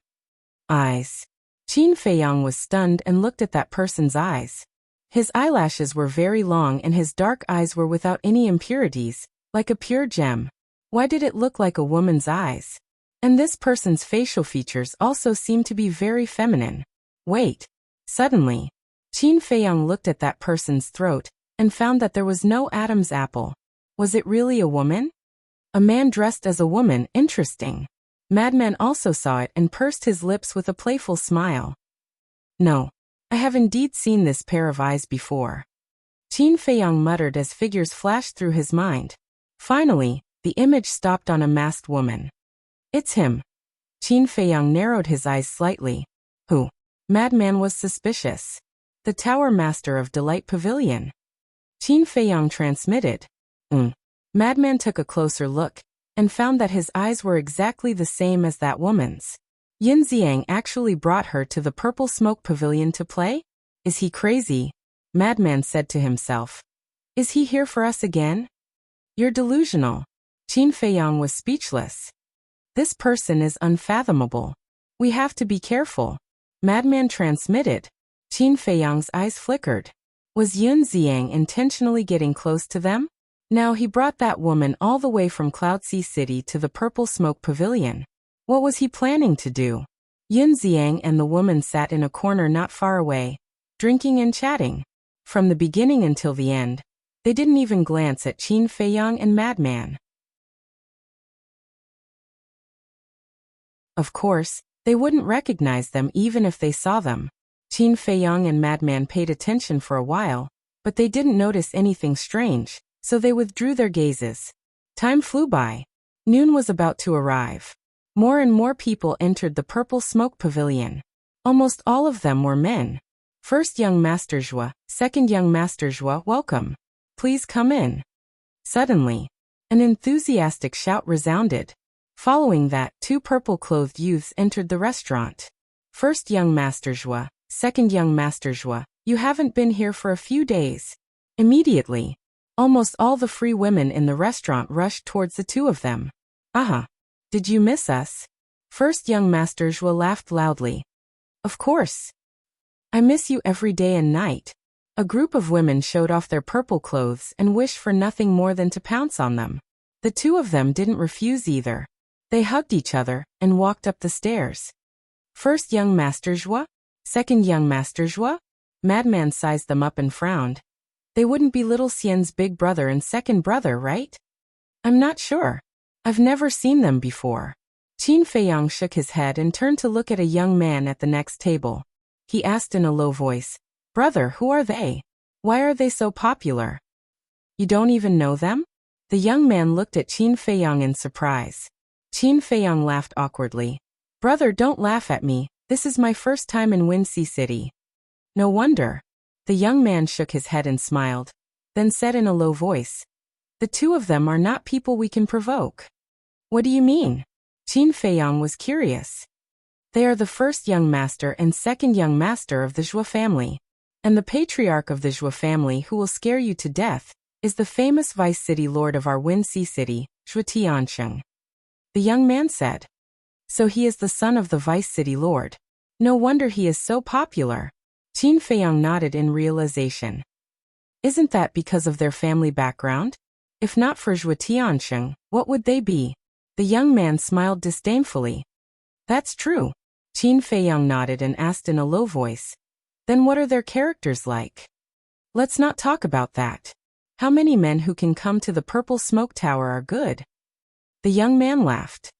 Eyes. Qin Feiyang was stunned and looked at that person's eyes. His eyelashes were very long and his dark eyes were without any impurities, like a pure gem. Why did it look like a woman's eyes? And this person's facial features also seemed to be very feminine. Wait. Suddenly, Qin Feiyang looked at that person's throat and found that there was no Adam's apple. Was it really a woman? A man dressed as a woman, interesting. Madman also saw it and pursed his lips with a playful smile. "No. I have indeed seen this pair of eyes before." Qin Feiyang muttered as figures flashed through his mind. Finally, the image stopped on a masked woman. "It's him." Qin Feiyang narrowed his eyes slightly. "Who?" Madman was suspicious. "The Tower Master of Delight Pavilion." Qin Feiyang transmitted. Madman took a closer look, and found that his eyes were exactly the same as that woman's. Yun Xiang actually brought her to the Purple Smoke Pavilion to play? Is he crazy? Madman said to himself. Is he here for us again? You're delusional. Qin Feiyang was speechless. This person is unfathomable. We have to be careful. Madman transmitted. Qin Feiyang's eyes flickered. Was Yun Xiang intentionally getting close to them? Now he brought that woman all the way from Cloudsea City to the Purple Smoke Pavilion. What was he planning to do? Yun Xiang and the woman sat in a corner not far away, drinking and chatting. From the beginning until the end, they didn't even glance at Qin Feiyang and Madman. Of course, they wouldn't recognize them even if they saw them. Qin Feiyang and Madman paid attention for a while, but they didn't notice anything strange, so they withdrew their gazes. Time flew by. Noon was about to arrive. More and more people entered the Purple Smoke Pavilion. Almost all of them were men. First young Master Zhua, second young Master Zhua, welcome. Please come in. Suddenly, an enthusiastic shout resounded. Following that, two purple-clothed youths entered the restaurant. First young Master Zhua, second young Master Zhua, you haven't been here for a few days. Immediately, almost all the free women in the restaurant rushed towards the two of them. Aha! Did you miss us? First young Master Zhua laughed loudly. Of course. I miss you every day and night. A group of women showed off their purple clothes and wished for nothing more than to pounce on them. The two of them didn't refuse either. They hugged each other and walked up the stairs. First young Master Zhua? Second young Master Zhua? Madman sized them up and frowned. They wouldn't be little Xian's big brother and second brother, right? I'm not sure. I've never seen them before. Qin Feiyang shook his head and turned to look at a young man at the next table. He asked in a low voice, Brother, who are they? Why are they so popular? You don't even know them? The young man looked at Qin Feiyang in surprise. Qin Feiyang laughed awkwardly. Brother, don't laugh at me. This is my first time in Wuxia City. No wonder. The young man shook his head and smiled, then said in a low voice, The two of them are not people we can provoke. What do you mean? Qin Feiyang was curious. They are the first young master and second young master of the Zhua family. And the patriarch of the Zhua family who will scare you to death is the famous vice city lord of our Wuxia city, Zhua Tiansheng. The young man said. So he is the son of the vice city lord. No wonder he is so popular. Qin Feiyang nodded in realization. Isn't that because of their family background? If not for Zhua Tiansheng, what would they be? The young man smiled disdainfully. That's true. Qin Feiyang nodded and asked in a low voice. Then what are their characters like? Let's not talk about that. How many men who can come to the Purple Smoke Tower are good? The young man laughed.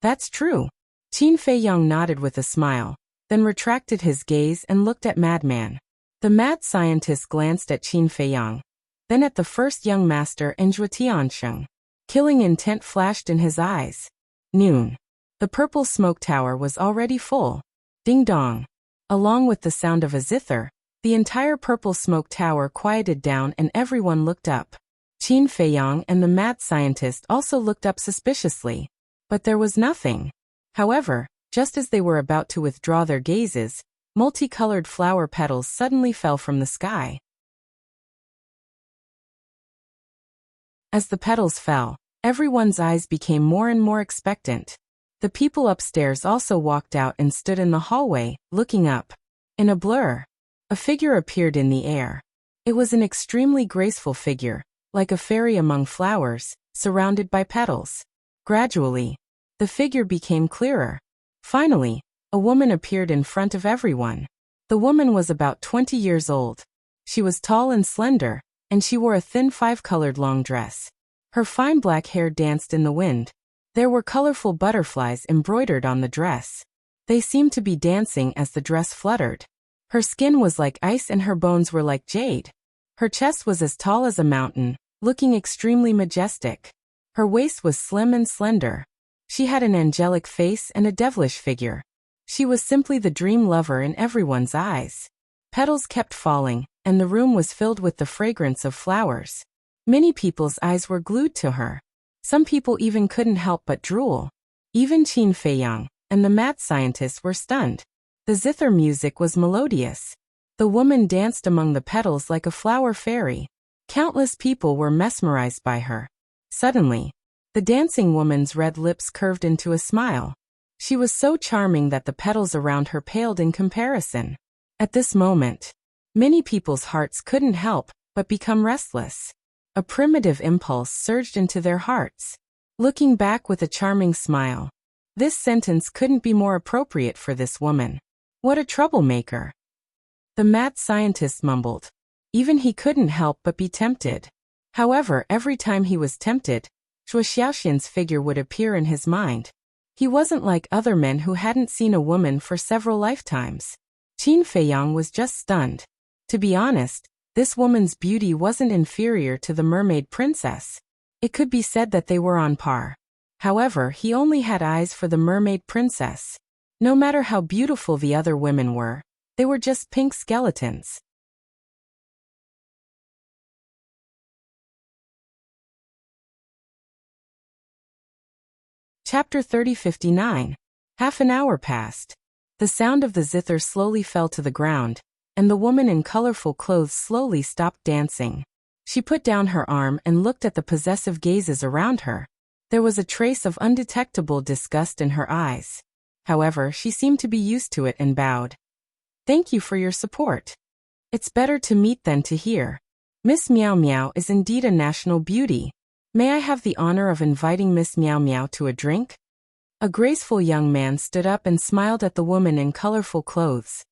That's true. Qin Feiyang nodded with a smile, then retracted his gaze and looked at Madman. The mad scientist glanced at Qin Feiyang, then at the first young master and Zhua Tiansheng. Killing intent flashed in his eyes. Noon. The Purple Smoke Tower was already full. Ding dong. Along with the sound of a zither, the entire Purple Smoke Tower quieted down and everyone looked up. Qin Feiyang and the mad scientist also looked up suspiciously. But there was nothing. However, just as they were about to withdraw their gazes, multicolored flower petals suddenly fell from the sky. As the petals fell, everyone's eyes became more and more expectant. The people upstairs also walked out and stood in the hallway, looking up. In a blur, a figure appeared in the air. It was an extremely graceful figure, like a fairy among flowers, surrounded by petals. Gradually, the figure became clearer. Finally, a woman appeared in front of everyone. The woman was about 20 years old. She was tall and slender, and she wore a thin five-colored long dress. Her fine black hair danced in the wind. There were colorful butterflies embroidered on the dress. They seemed to be dancing as the dress fluttered. Her skin was like ice and her bones were like jade. Her chest was as tall as a mountain, looking extremely majestic. Her waist was slim and slender. She had an angelic face and a devilish figure. She was simply the dream lover in everyone's eyes. Petals kept falling, and the room was filled with the fragrance of flowers. Many people's eyes were glued to her. Some people even couldn't help but drool. Even Qin Feiyang and the mad scientist were stunned. The zither music was melodious. The woman danced among the petals like a flower fairy. Countless people were mesmerized by her. Suddenly, the dancing woman's red lips curved into a smile. She was so charming that the petals around her paled in comparison. At this moment, many people's hearts couldn't help but become restless. A primitive impulse surged into their hearts. Looking back with a charming smile. This sentence couldn't be more appropriate for this woman. What a troublemaker. The mad scientist mumbled. Even he couldn't help but be tempted. However, every time he was tempted, Zhuo Xiaoxian's figure would appear in his mind. He wasn't like other men who hadn't seen a woman for several lifetimes. Qin Feiyang was just stunned. To be honest, this woman's beauty wasn't inferior to the mermaid princess. It could be said that they were on par. However, he only had eyes for the mermaid princess. No matter how beautiful the other women were, they were just pink skeletons. Chapter 30:59. Half an hour passed. The sound of the zither slowly fell to the ground, and the woman in colorful clothes slowly stopped dancing. She put down her arm and looked at the possessive gazes around her. There was a trace of undetectable disgust in her eyes. However, she seemed to be used to it and bowed. Thank you for your support. It's better to meet than to hear. Miss Meow Meow is indeed a national beauty. May I have the honor of inviting Miss Meow Meow to a drink? A graceful young man stood up and smiled at the woman in colorful clothes.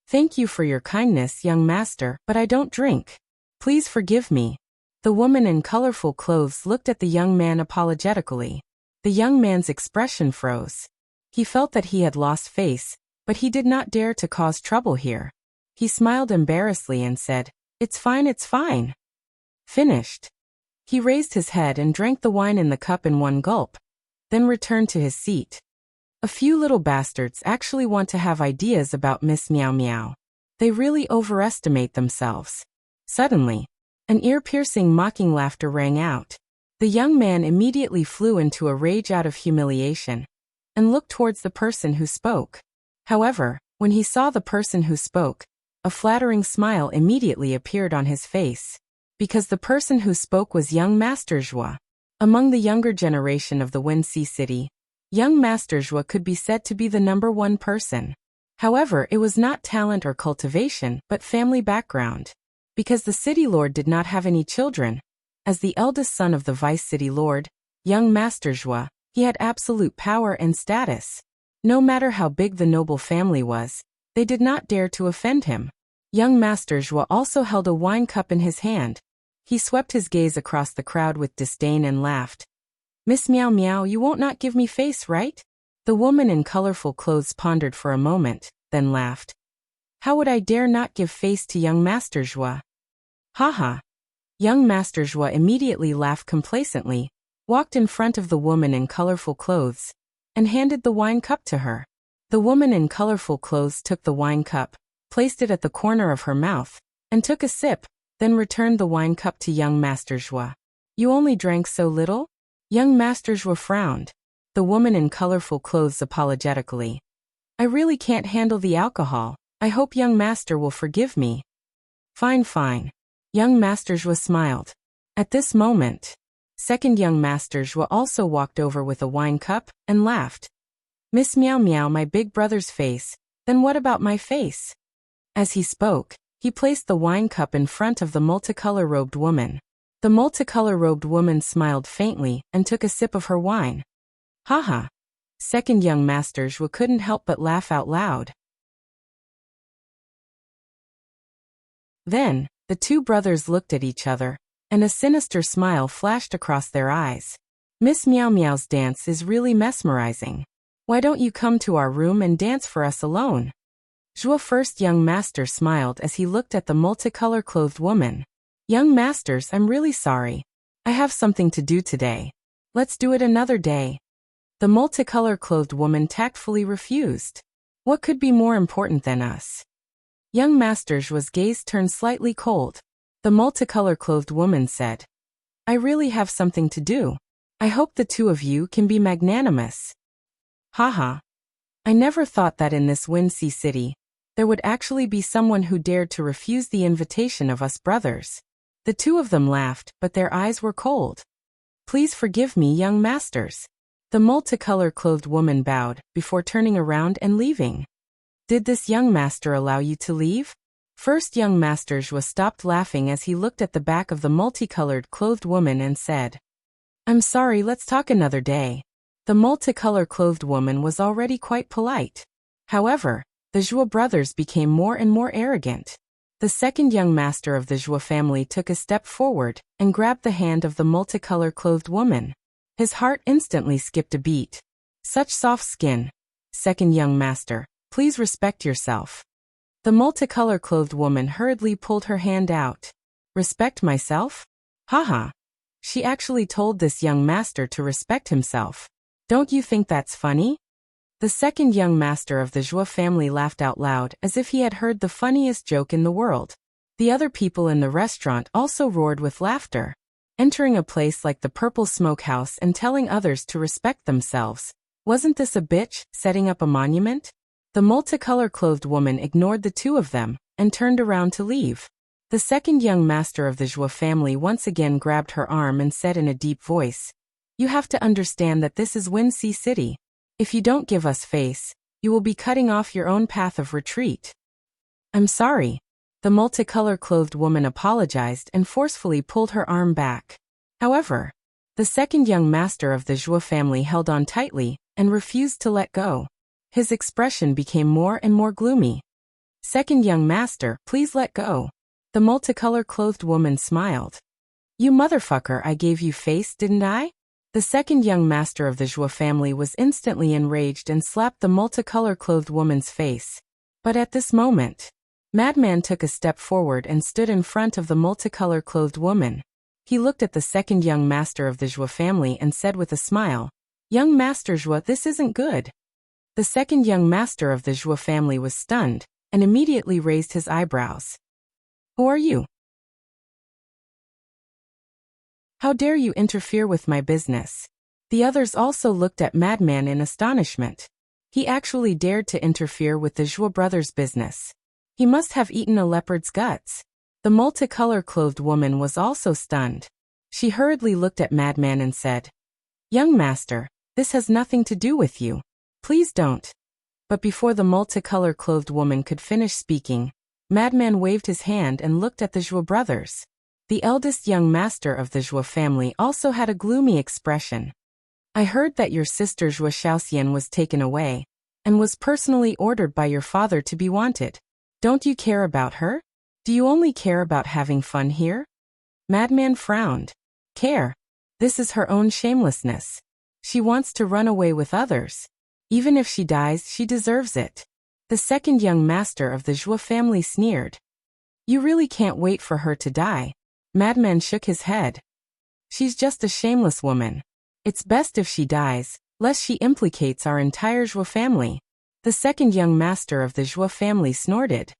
Thank you for your kindness, young master, but I don't drink. Please forgive me. The woman in colorful clothes looked at the young man apologetically. The young man's expression froze. He felt that he had lost face, but he did not dare to cause trouble here. He smiled embarrassedly and said, It's fine, it's fine. Finished. He raised his head and drank the wine in the cup in one gulp, then returned to his seat. A few little bastards actually want to have ideas about Miss Meow Meow. They really overestimate themselves. Suddenly, an ear-piercing mocking laughter rang out. The young man immediately flew into a rage out of humiliation and looked towards the person who spoke. However, when he saw the person who spoke, a flattering smile immediately appeared on his face. Because the person who spoke was young Master Zhua. Among the younger generation of the Wuxia city, young Master Zhua could be said to be the #1 person. However, it was not talent or cultivation, but family background. Because the city lord did not have any children, as the eldest son of the vice city lord, young Master Zhua, he had absolute power and status. No matter how big the noble family was, they did not dare to offend him. Young Master Zhua also held a wine cup in his hand. He swept his gaze across the crowd with disdain and laughed. Miss Meow Meow, you won't not give me face, right? The woman in colorful clothes pondered for a moment, then laughed. How would I dare not give face to young Master Zhua? Haha. Young Master Zhua immediately laughed complacently, walked in front of the woman in colorful clothes, and handed the wine cup to her. The woman in colorful clothes took the wine cup, placed it at the corner of her mouth, and took a sip, then returned the wine cup to young Master Zhua. You only drank so little? Young Master Zhua frowned. The woman in colorful clothes apologetically. I really can't handle the alcohol. I hope young master will forgive me. Fine, fine. Young Master Zhua smiled. At this moment, second young Master Zhua also walked over with a wine cup and laughed. Miss Meow Meow, my big brother's face, then what about my face? As he spoke, he placed the wine cup in front of the multicolor-robed woman. The multicolor-robed woman smiled faintly and took a sip of her wine. Haha. Second young Master Zhua couldn't help but laugh out loud. Then, the two brothers looked at each other, and a sinister smile flashed across their eyes. Miss Meow Meow's dance is really mesmerizing. Why don't you come to our room and dance for us alone? Zhua first young master smiled as he looked at the multicolor-clothed woman. Young masters, I'm really sorry. I have something to do today. Let's do it another day. The multicolor-clothed woman tactfully refused. What could be more important than us? Young Master Zhua's gaze turned slightly cold. The multicolor-clothed woman said, I really have something to do. I hope the two of you can be magnanimous. Haha. I never thought that in this Wuxia city, there would actually be someone who dared to refuse the invitation of us brothers. The two of them laughed, but their eyes were cold. Please forgive me, young masters. The multicolor-clothed woman bowed, before turning around and leaving. Did this young master allow you to leave? First young Master Zhua stopped laughing as he looked at the back of the multicolored clothed woman and said, I'm sorry, let's talk another day. The multicolor-clothed woman was already quite polite. However, the Zhua brothers became more and more arrogant. The second young master of the Zhua family took a step forward and grabbed the hand of the multicolor-clothed woman. His heart instantly skipped a beat. Such soft skin. Second young master, please respect yourself. The multicolor-clothed woman hurriedly pulled her hand out. Respect myself? Haha. She actually told this young master to respect himself. Don't you think that's funny? The second young master of the Zhua family laughed out loud as if he had heard the funniest joke in the world. The other people in the restaurant also roared with laughter. entering a place like the Purple Smokehouse and telling others to respect themselves. Wasn't this a bitch setting up a monument? The multicolor-clothed woman ignored the two of them and turned around to leave. The second young master of the Zhua family once again grabbed her arm and said in a deep voice, "You have to understand that this is Wuxia City. If you don't give us face, you will be cutting off your own path of retreat." "I'm sorry." The multicolor-clothed woman apologized and forcefully pulled her arm back. However, the second young master of the Zhua family held on tightly and refused to let go. His expression became more and more gloomy. "Second young master, please let go." The multicolor-clothed woman smiled. "You motherfucker, I gave you face, didn't I?" The second young master of the Zhua family was instantly enraged and slapped the multicolor-clothed woman's face. But at this moment, Madman took a step forward and stood in front of the multicolor-clothed woman. He looked at the second young master of the Zhua family and said with a smile, "Young Master Zhua, this isn't good." The second young master of the Zhua family was stunned and immediately raised his eyebrows. "Who are you? How dare you interfere with my business?" The others also looked at Madman in astonishment. He actually dared to interfere with the Zhua brothers' business. He must have eaten a leopard's guts. The multicolor-clothed woman was also stunned. She hurriedly looked at Madman and said, "Young master, this has nothing to do with you. Please don't." But before the multicolor-clothed woman could finish speaking, Madman waved his hand and looked at the Zhua brothers. The eldest young master of the Zhua family also had a gloomy expression. "I heard that your sister Zhua Shaoxian was taken away, and was personally ordered by your father to be wanted. Don't you care about her? Do you only care about having fun here?" Madman frowned. "Care? This is her own shamelessness. She wants to run away with others. Even if she dies, she deserves it." The second young master of the Zhua family sneered. "You really can't wait for her to die." Madman shook his head. "She's just a shameless woman. It's best if she dies, lest she implicates our entire Zhua family." The second young master of the Zhua family snorted.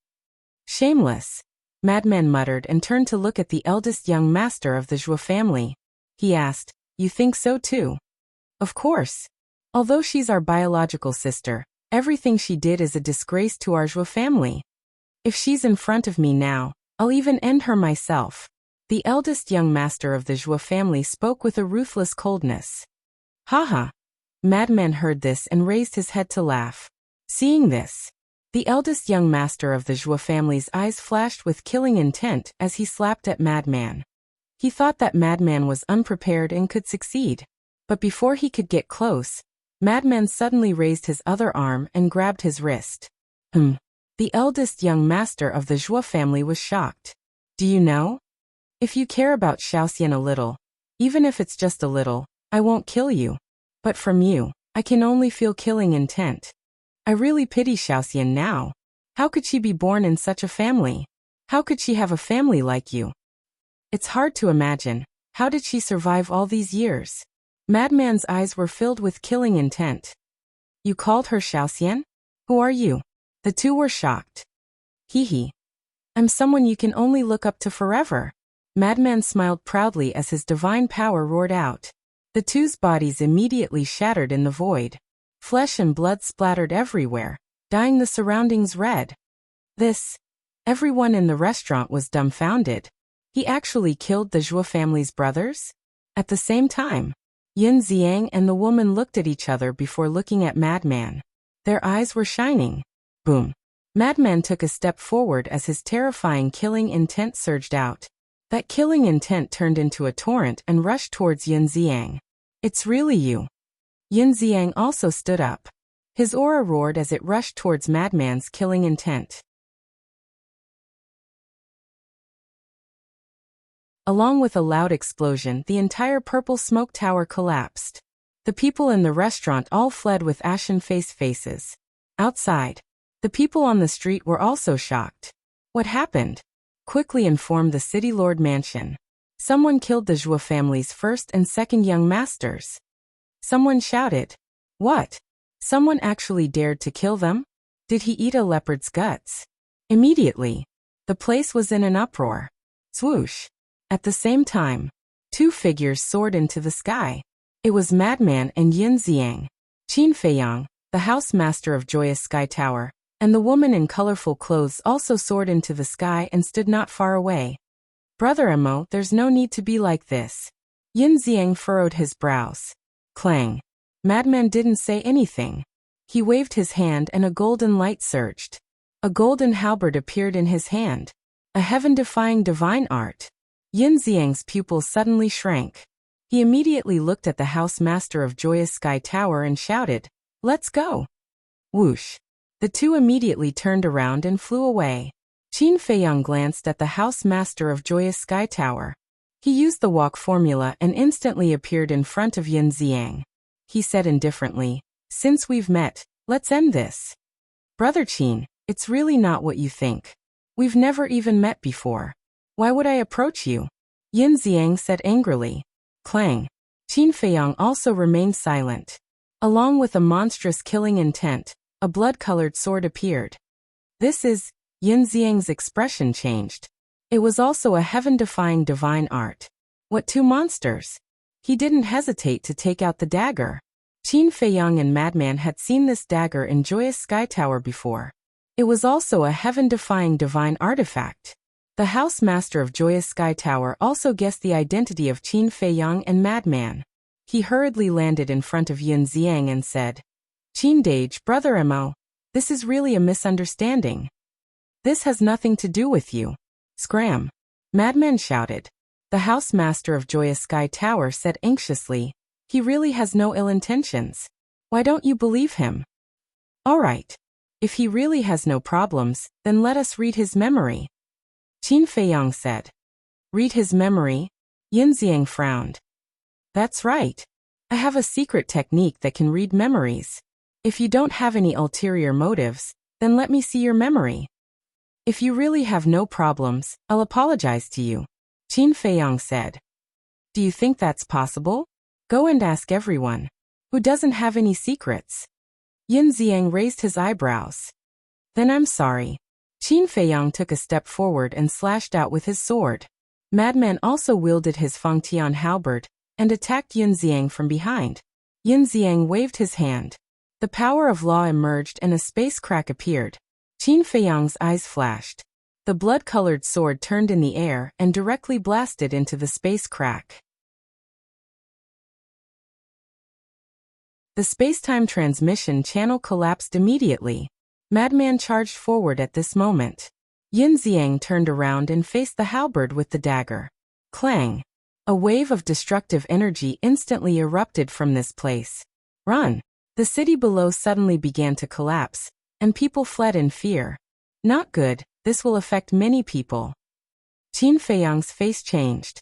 "Shameless," Madman muttered and turned to look at the eldest young master of the Zhua family. He asked, "You think so too?" "Of course. Although she's our biological sister, everything she did is a disgrace to our Zhua family. If she's in front of me now, I'll even end her myself." The eldest young master of the Zhua family spoke with a ruthless coldness. "Haha." Madman heard this and raised his head to laugh. Seeing this, the eldest young master of the Zhua family's eyes flashed with killing intent as he slapped at Madman. He thought that Madman was unprepared and could succeed. But before he could get close, Madman suddenly raised his other arm and grabbed his wrist. The eldest young master of the Zhua family was shocked. "Do you know? If you care about Shaoxian a little, even if it's just a little, I won't kill you. But from you, I can only feel killing intent. I really pity Shaoxian now. How could she be born in such a family? How could she have a family like you? It's hard to imagine. How did she survive all these years?" Madman's eyes were filled with killing intent. "You called her Shaoxian? Who are you?" The two were shocked. "Hee. I'm someone you can only look up to forever." Madman smiled proudly as his divine power roared out. The two's bodies immediately shattered in the void. Flesh and blood splattered everywhere, dyeing the surroundings red. Everyone in the restaurant was dumbfounded. He actually killed the Zhua family's brothers? At the same time, Yin Xiang and the woman looked at each other before looking at Madman. Their eyes were shining. Boom. Madman took a step forward as his terrifying killing intent surged out. That killing intent turned into a torrent and rushed towards Yin Xiang. "It's really you." Yin Xiang also stood up. His aura roared as it rushed towards Madman's killing intent. Along with a loud explosion, the entire purple smoke tower collapsed. The people in the restaurant all fled with ashen-faced faces. Outside, the people on the street were also shocked. "What happened?" Quickly informed the city lord mansion. "Someone killed the Zhua family's first and second young masters." Someone shouted. "What? Someone actually dared to kill them? Did he eat a leopard's guts?" Immediately, the place was in an uproar. Swoosh. At the same time, Two figures soared into the sky. It was Madman and Yin Ziang. Qin Feiyang, the house master of Joyous Sky Tower, and the woman in colorful clothes also soared into the sky and stood not far away. Brother Emo, there's no need to be like this. Yin Ziang furrowed his brows. Clang. Madman didn't say anything. He waved his hand and a golden light surged. A golden halberd appeared in his hand. A heaven-defying divine art. Yin Ziang's pupils suddenly shrank. He immediately looked at the house master of Joyous Sky Tower and shouted, "Let's go!" Whoosh. The two immediately turned around and flew away. Qin Feiyang glanced at the house master of Joyous Sky Tower. He used the walk formula and instantly appeared in front of Yin Ziang. He said indifferently, "Since we've met, let's end this." Brother Qin, it's really not what you think. We've never even met before. Why would I approach you? Yin Ziang said angrily. Clang. Qin Feiyang also remained silent. Along with a monstrous killing intent, a blood-colored sword appeared. This is... Yin Ziang's expression changed. It was also a heaven-defying divine art. What two monsters? He didn't hesitate to take out the dagger. Qin Feiyang and Madman had seen this dagger in Joyous Sky Tower before. It was also a heaven-defying divine artifact. The house master of Joyous Sky Tower also guessed the identity of Qin Feiyang and Madman. He hurriedly landed in front of Yin Ziang and said, "Qin Dage, Brother Emo, this is really a misunderstanding. This has nothing to do with you." Scram! Madman shouted. The house master of Joyous Sky Tower said anxiously, "He really has no ill intentions. Why don't you believe him?" "All right. If he really has no problems, then let us read his memory," Qin Feiyang said. "Read his memory?" Yin Ziang frowned. "That's right. I have a secret technique that can read memories. If you don't have any ulterior motives, then let me see your memory. If you really have no problems, I'll apologize to you," Qin Feiyang said. "Do you think that's possible? Go and ask everyone. Who doesn't have any secrets?" Yin Ziang raised his eyebrows. "Then I'm sorry." Qin Feiyang took a step forward and slashed out with his sword. Madman also wielded his Fengtian halberd and attacked Yin Ziang from behind. Yin Ziang waved his hand. The power of law emerged and a space crack appeared. Qin Feiyang's eyes flashed. The blood-colored sword turned in the air and directly blasted into the space crack. The space-time transmission channel collapsed immediately. Madman charged forward at this moment. Yin Ziang turned around and faced the halberd with the dagger. Clang! A wave of destructive energy instantly erupted from this place. Run! The city below suddenly began to collapse, and people fled in fear. Not good, this will affect many people. Qin Feiyang's face changed.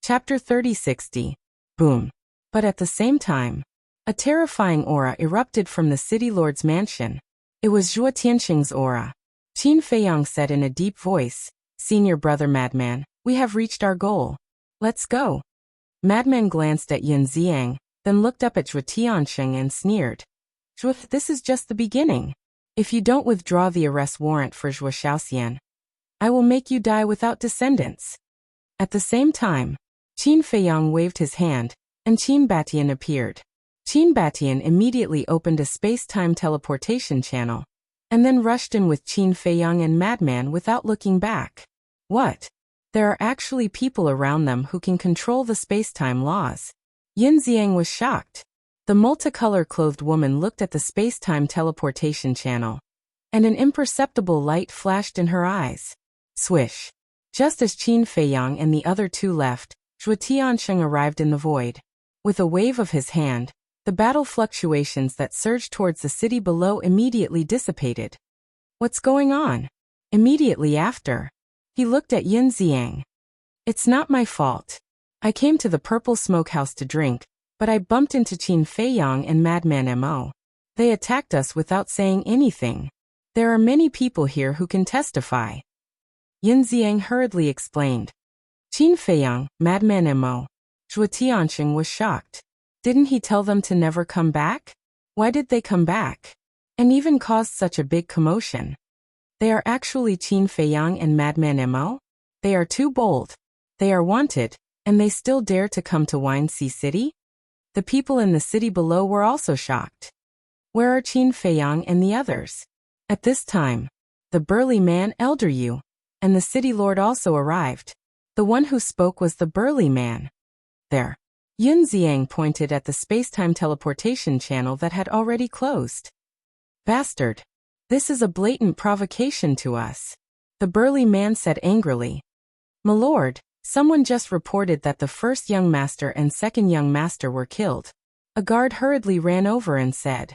Chapter 3060. Boom. But at the same time, a terrifying aura erupted from the city lord's mansion. It was Zhuo Tianxing's aura. Qin Feiyang said in a deep voice, "Senior brother Madman, we have reached our goal. Let's go." Madman glanced at Yin Ziang, then looked up at Zhuo Tianxing and sneered. "Zhuo, this is just the beginning. If you don't withdraw the arrest warrant for Zhuo Shaoxian, I will make you die without descendants." At the same time, Qin Feiyang waved his hand, and Qin Batian appeared. Qin Batian immediately opened a space-time teleportation channel, and then rushed in with Qin Feiyang and Madman without looking back. What? There are actually people around them who can control the space-time laws. Yin Ziang was shocked. The multicolor-clothed woman looked at the space-time teleportation channel, and an imperceptible light flashed in her eyes. Swish. Just as Qin Feiyang and the other two left, Zhuo Tianxing arrived in the void. With a wave of his hand, the battle fluctuations that surged towards the city below immediately dissipated. What's going on? Immediately after, he looked at Yin Ziang. "It's not my fault. I came to the Purple Smokehouse to drink, but I bumped into Qin Feiyang and Madman Mo. They attacked us without saying anything. There are many people here who can testify." Yin Ziang hurriedly explained. Qin Feiyang, Madman Mo. Zhuo Tianxing was shocked. Didn't he tell them to never come back? Why did they come back? and even caused such a big commotion. They are actually Qin Feiyang and Madman Mo? They are too bold. They are wanted, and they still dare to come to Wine Sea City? The people in the city below were also shocked. Where are Qin Feiyang and the others? At this time, the burly man Elder Yu and the city lord also arrived. The one who spoke was the burly man. There. Yun Xiang pointed at the space-time teleportation channel that had already closed. Bastard. This is a blatant provocation to us. The burly man said angrily. My lord, someone just reported that the first young master and second young master were killed. A guard hurriedly ran over and said.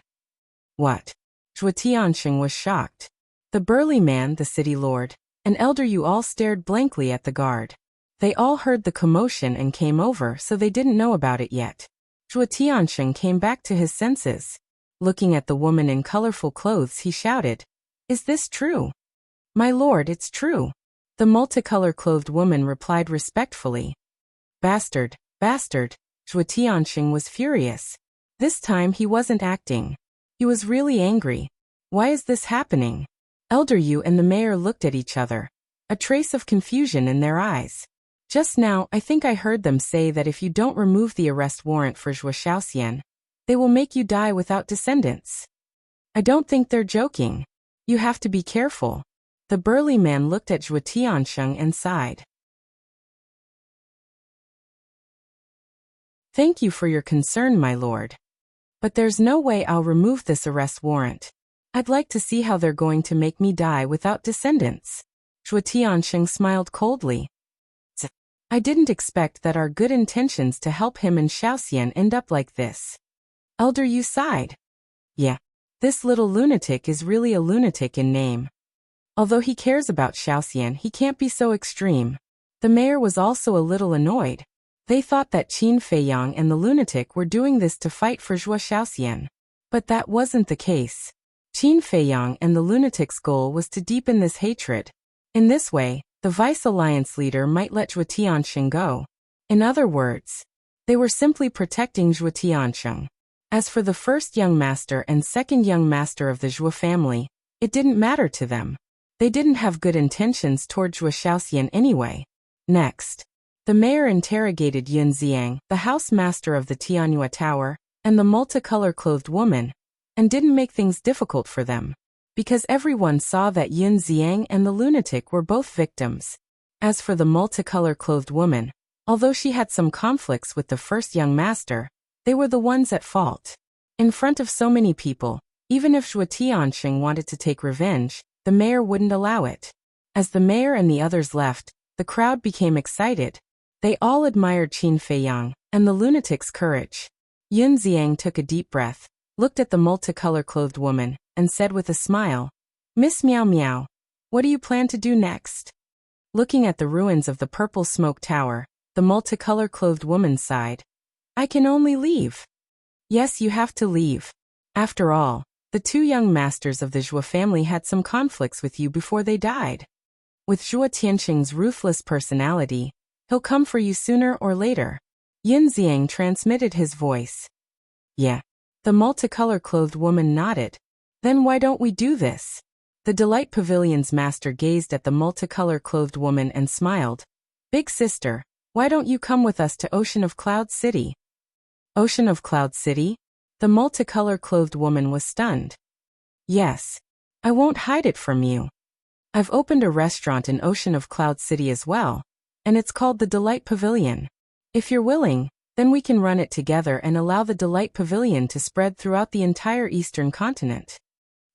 What? Zhuo Tianxing was shocked. The burly man, the city lord, and Elder Yu all stared blankly at the guard. They all heard the commotion and came over, so they didn't know about it yet. Zhuo Tianxing came back to his senses. Looking at the woman in colorful clothes, he shouted, Is this true? My lord, it's true. The multicolor-clothed woman replied respectfully. Bastard, bastard. Zhuo Tianxing was furious. This time he wasn't acting. He was really angry. Why is this happening? Elder Yu and the mayor looked at each other. A trace of confusion in their eyes. Just now, I think I heard them say that if you don't remove the arrest warrant for Zhuo Shaoxian, they will make you die without descendants. I don't think they're joking. You have to be careful. The burly man looked at Zhuo Tianxing and sighed. Thank you for your concern, my lord. But there's no way I'll remove this arrest warrant. I'd like to see how they're going to make me die without descendants. Zhuo Tianxing smiled coldly. I didn't expect that our good intentions to help him and Shaoxian end up like this. Elder Yu sighed. Yeah. This little lunatic is really a lunatic in name. Although he cares about Shaoxian, he can't be so extreme. The mayor was also a little annoyed. They thought that Qin Feiyang and the lunatic were doing this to fight for Zhuo Shaoxian. But that wasn't the case. Qin Feiyang and the lunatic's goal was to deepen this hatred. In this way, the Vice Alliance leader might let Zhuo Tianxing go. In other words, they were simply protecting Zhuo Tianxing. As for the first young master and second young master of the Zhuo family, it didn't matter to them. They didn't have good intentions toward Zhuo Shaoxian anyway. Next, the mayor interrogated Yun Xiang, the house master of the Tianyue Tower, and the multicolor-clothed woman, and didn't make things difficult for them, because everyone saw that Yun Xiang and the lunatic were both victims. As for the multicolor-clothed woman, although she had some conflicts with the first young master, they were the ones at fault. In front of so many people, even if Zhuo Tianxing wanted to take revenge, the mayor wouldn't allow it. As the mayor and the others left, the crowd became excited. They all admired Qin Feiyang and the lunatic's courage. Yun Xiang took a deep breath, looked at the multicolor-clothed woman, and said with a smile, Miss Meow Meow, what do you plan to do next? Looking at the ruins of the purple smoke tower, the multicolor-clothed woman sighed. I can only leave. Yes, you have to leave. After all, the two young masters of the Zhuo family had some conflicts with you before they died. With Zhuo Tianxing's ruthless personality, he'll come for you sooner or later. Yun Xiang transmitted his voice. Yeah. The multicolor-clothed woman nodded. Then why don't we do this? The Delight Pavilion's master gazed at the multicolor-clothed woman and smiled. Big sister, why don't you come with us to Ocean of Cloud City? Ocean of Cloud City? The multicolor-clothed woman was stunned. Yes. I won't hide it from you. I've opened a restaurant in Ocean of Cloud City as well, and it's called the Delight Pavilion. If you're willing, then we can run it together and allow the Delight Pavilion to spread throughout the entire eastern continent.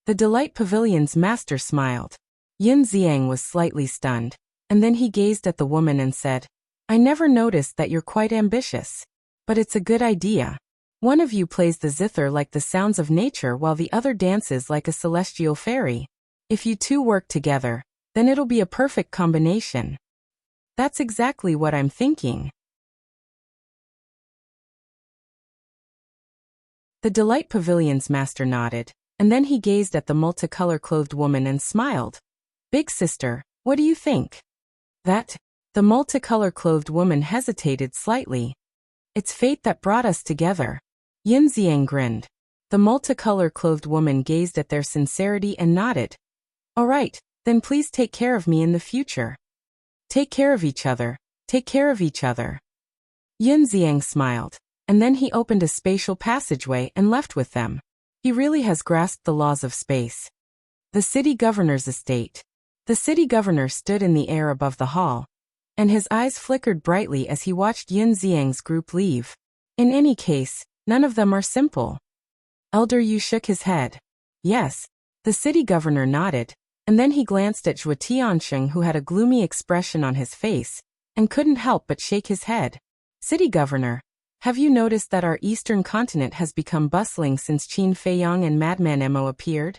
The Delight Pavilion's master smiled. Yun Xiang was slightly stunned, and then he gazed at the woman and said, I never noticed that you're quite ambitious. But it's a good idea. One of you plays the zither like the sounds of nature while the other dances like a celestial fairy. If you two work together, then it'll be a perfect combination. That's exactly what I'm thinking. The Delight Pavilion's master nodded, and then he gazed at the multicolor-clothed woman and smiled. Big sister, what do you think? That? The multicolor-clothed woman hesitated slightly. It's fate that brought us together. Yun Xiang grinned. The multicolor-clothed woman gazed at their sincerity and nodded. All right, then please take care of me in the future. Take care of each other. Take care of each other. Yin Xiang smiled, and then he opened a spatial passageway and left with them. He really has grasped the laws of space. The city governor's estate. The city governor stood in the air above the hall, and his eyes flickered brightly as he watched Yin Xiang's group leave. In any case, none of them are simple. Elder Yu shook his head. Yes. The city governor nodded, and then he glanced at Zhuo Tiansheng, who had a gloomy expression on his face, and couldn't help but shake his head. City governor, have you noticed that our eastern continent has become bustling since Qin Feiyang and Madman Mo appeared?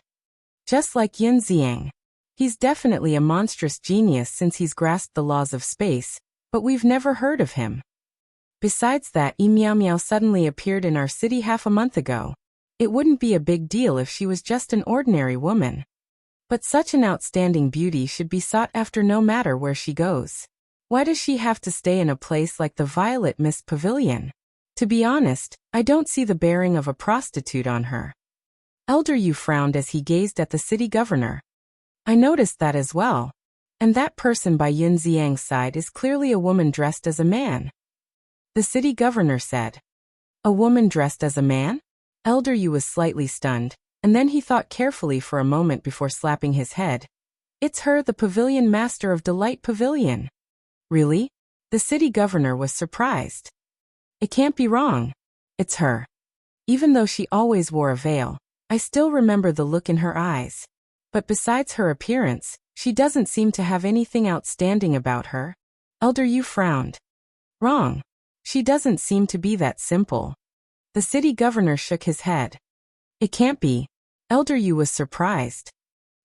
Just like Yin Xiang. He's definitely a monstrous genius since he's grasped the laws of space, but we've never heard of him. Besides that, Yi Miao Miao suddenly appeared in our city half a month ago. It wouldn't be a big deal if she was just an ordinary woman. But such an outstanding beauty should be sought after no matter where she goes. Why does she have to stay in a place like the Violet Mist Pavilion? To be honest, I don't see the bearing of a prostitute on her. Elder Yu frowned as he gazed at the city governor. I noticed that as well. And that person by Yin Xiang's side is clearly a woman dressed as a man. The city governor said. A woman dressed as a man? Elder Yu was slightly stunned, and then he thought carefully for a moment before slapping his head. It's her, the pavilion master of Delight Pavilion. Really? The city governor was surprised. It can't be wrong. It's her. Even though she always wore a veil, I still remember the look in her eyes. But besides her appearance, she doesn't seem to have anything outstanding about her. Elder Yu frowned. Wrong. She doesn't seem to be that simple. The city governor shook his head. It can't be. Elder Yu was surprised.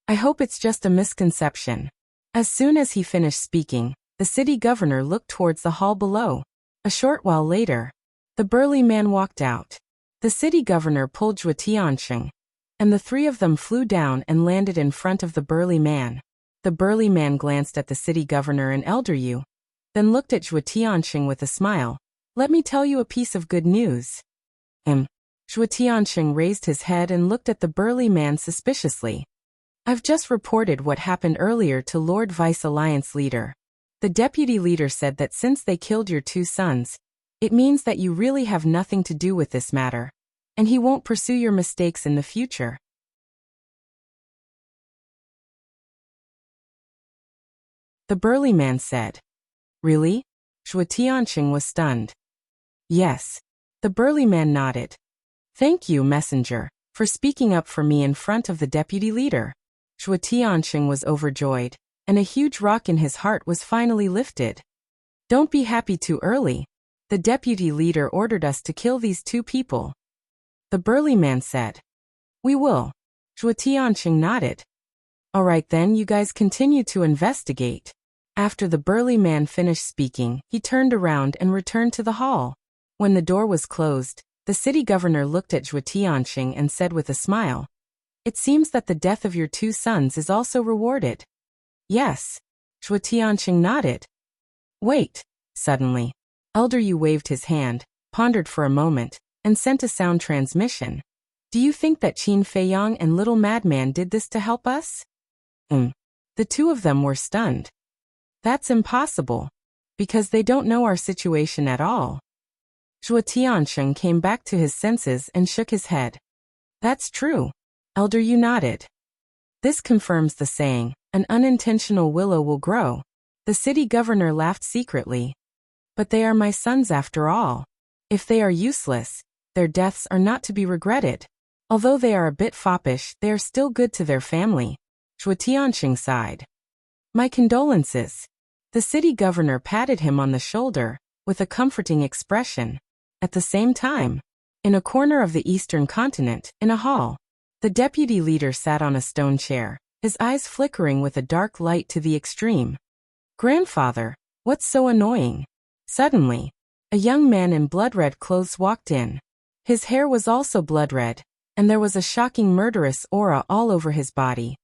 I hope it's just a misconception. As soon as he finished speaking, the city governor looked towards the hall below. A short while later, the burly man walked out. The city governor pulled Zhuo Tiansheng, and the three of them flew down and landed in front of the burly man. The burly man glanced at the city governor and Elder Yu, then looked at Zhuo Tiansheng with a smile. Let me tell you a piece of good news. Zhuo Tiansheng raised his head and looked at the burly man suspiciously. I've just reported what happened earlier to Lord Vice Alliance Leader. The deputy leader said that since they killed your two sons, it means that you really have nothing to do with this matter, and he won't pursue your mistakes in the future. The burly man said. Really? Zhuo Tiansheng was stunned. Yes. The burly man nodded. Thank you, messenger, for speaking up for me in front of the deputy leader. Zhuo Tiansheng was overjoyed, and a huge rock in his heart was finally lifted. Don't be happy too early. The deputy leader ordered us to kill these two people. The burly man said. We will. Zhuo Tiansheng nodded. All right then, you guys continue to investigate. After the burly man finished speaking, he turned around and returned to the hall. When the door was closed, the city governor looked at Zhuo Tiansheng and said with a smile, It seems that the death of your two sons is also rewarded. Yes. Zhuo Tiansheng nodded. Wait. Suddenly, Elder Yu waved his hand, pondered for a moment, and sent a sound transmission. Do you think that Qin Feiyang and Little Madman did this to help us? The two of them were stunned. That's impossible, because they don't know our situation at all. Zhuo Tiansheng came back to his senses and shook his head. That's true. Elder Yu nodded. This confirms the saying, an unintentional willow will grow. The city governor laughed secretly. But they are my sons after all. If they are useless, their deaths are not to be regretted. Although they are a bit foppish, they are still good to their family. Zhuo Tiansheng sighed. My condolences. The city governor patted him on the shoulder, with a comforting expression. At the same time, in a corner of the eastern continent, in a hall, the deputy leader sat on a stone chair, his eyes flickering with a dark light to the extreme. Grandfather, what's so annoying? Suddenly, a young man in blood-red clothes walked in. His hair was also blood-red, and there was a shocking murderous aura all over his body.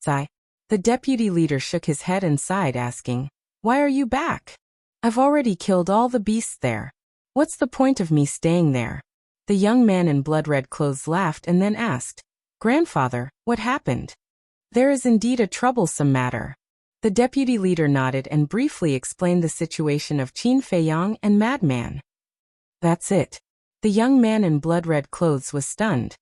Sigh. The deputy leader shook his head and sighed, asking, Why are you back? I've already killed all the beasts there. What's the point of me staying there? The young man in blood-red clothes laughed and then asked, "Grandfather, what happened?" "There is indeed a troublesome matter." The deputy leader nodded and briefly explained the situation of Qin Feiyang and Madman. "That's it." The young man in blood-red clothes was stunned.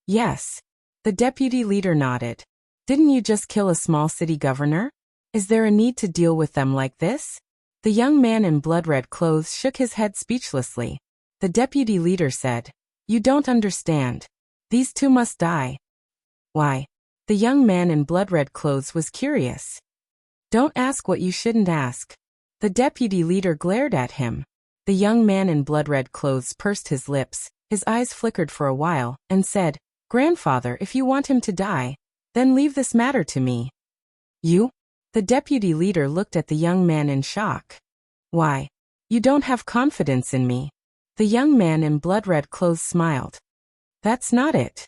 "Yes." The deputy leader nodded. "Didn't you just kill a small city governor? Is there a need to deal with them like this?" The young man in blood-red clothes shook his head speechlessly. The deputy leader said, "You don't understand. These two must die." "Why?" The young man in blood-red clothes was curious. "Don't ask what you shouldn't ask." The deputy leader glared at him. The young man in blood-red clothes pursed his lips, his eyes flickered for a while, and said, "Grandfather, if you want him to die, then leave this matter to me." "You?" The deputy leader looked at the young man in shock. "Why? You don't have confidence in me." The young man in blood-red clothes smiled. "That's not it."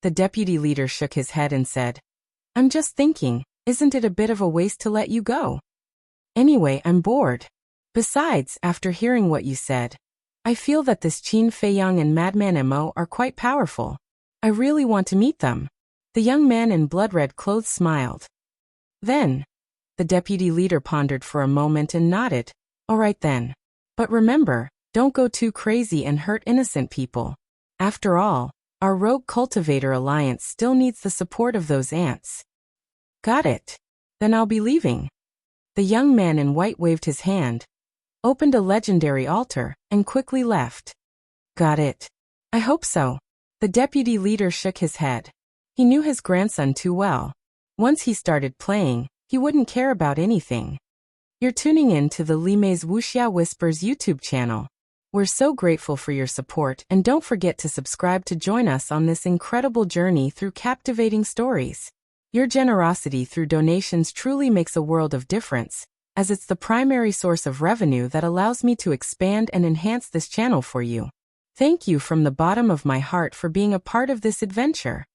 The deputy leader shook his head and said, "I'm just thinking, isn't it a bit of a waste to let you go? Anyway, I'm bored. Besides, after hearing what you said, I feel that this Qin Feiyang and Madman Mo are quite powerful. I really want to meet them." The young man in blood-red clothes smiled. "Then," the deputy leader pondered for a moment and nodded, "All right then. But remember, don't go too crazy and hurt innocent people. After all, our rogue cultivator alliance still needs the support of those ants." "Got it. Then I'll be leaving." The young man in white waved his hand, opened a legendary altar, and quickly left. "Got it. I hope so." The deputy leader shook his head. He knew his grandson too well. Once he started playing, he wouldn't care about anything. You're tuning in to the Limei's Wuxia Whispers YouTube channel. We're so grateful for your support, and don't forget to subscribe to join us on this incredible journey through captivating stories. Your generosity through donations truly makes a world of difference, as it's the primary source of revenue that allows me to expand and enhance this channel for you. Thank you from the bottom of my heart for being a part of this adventure.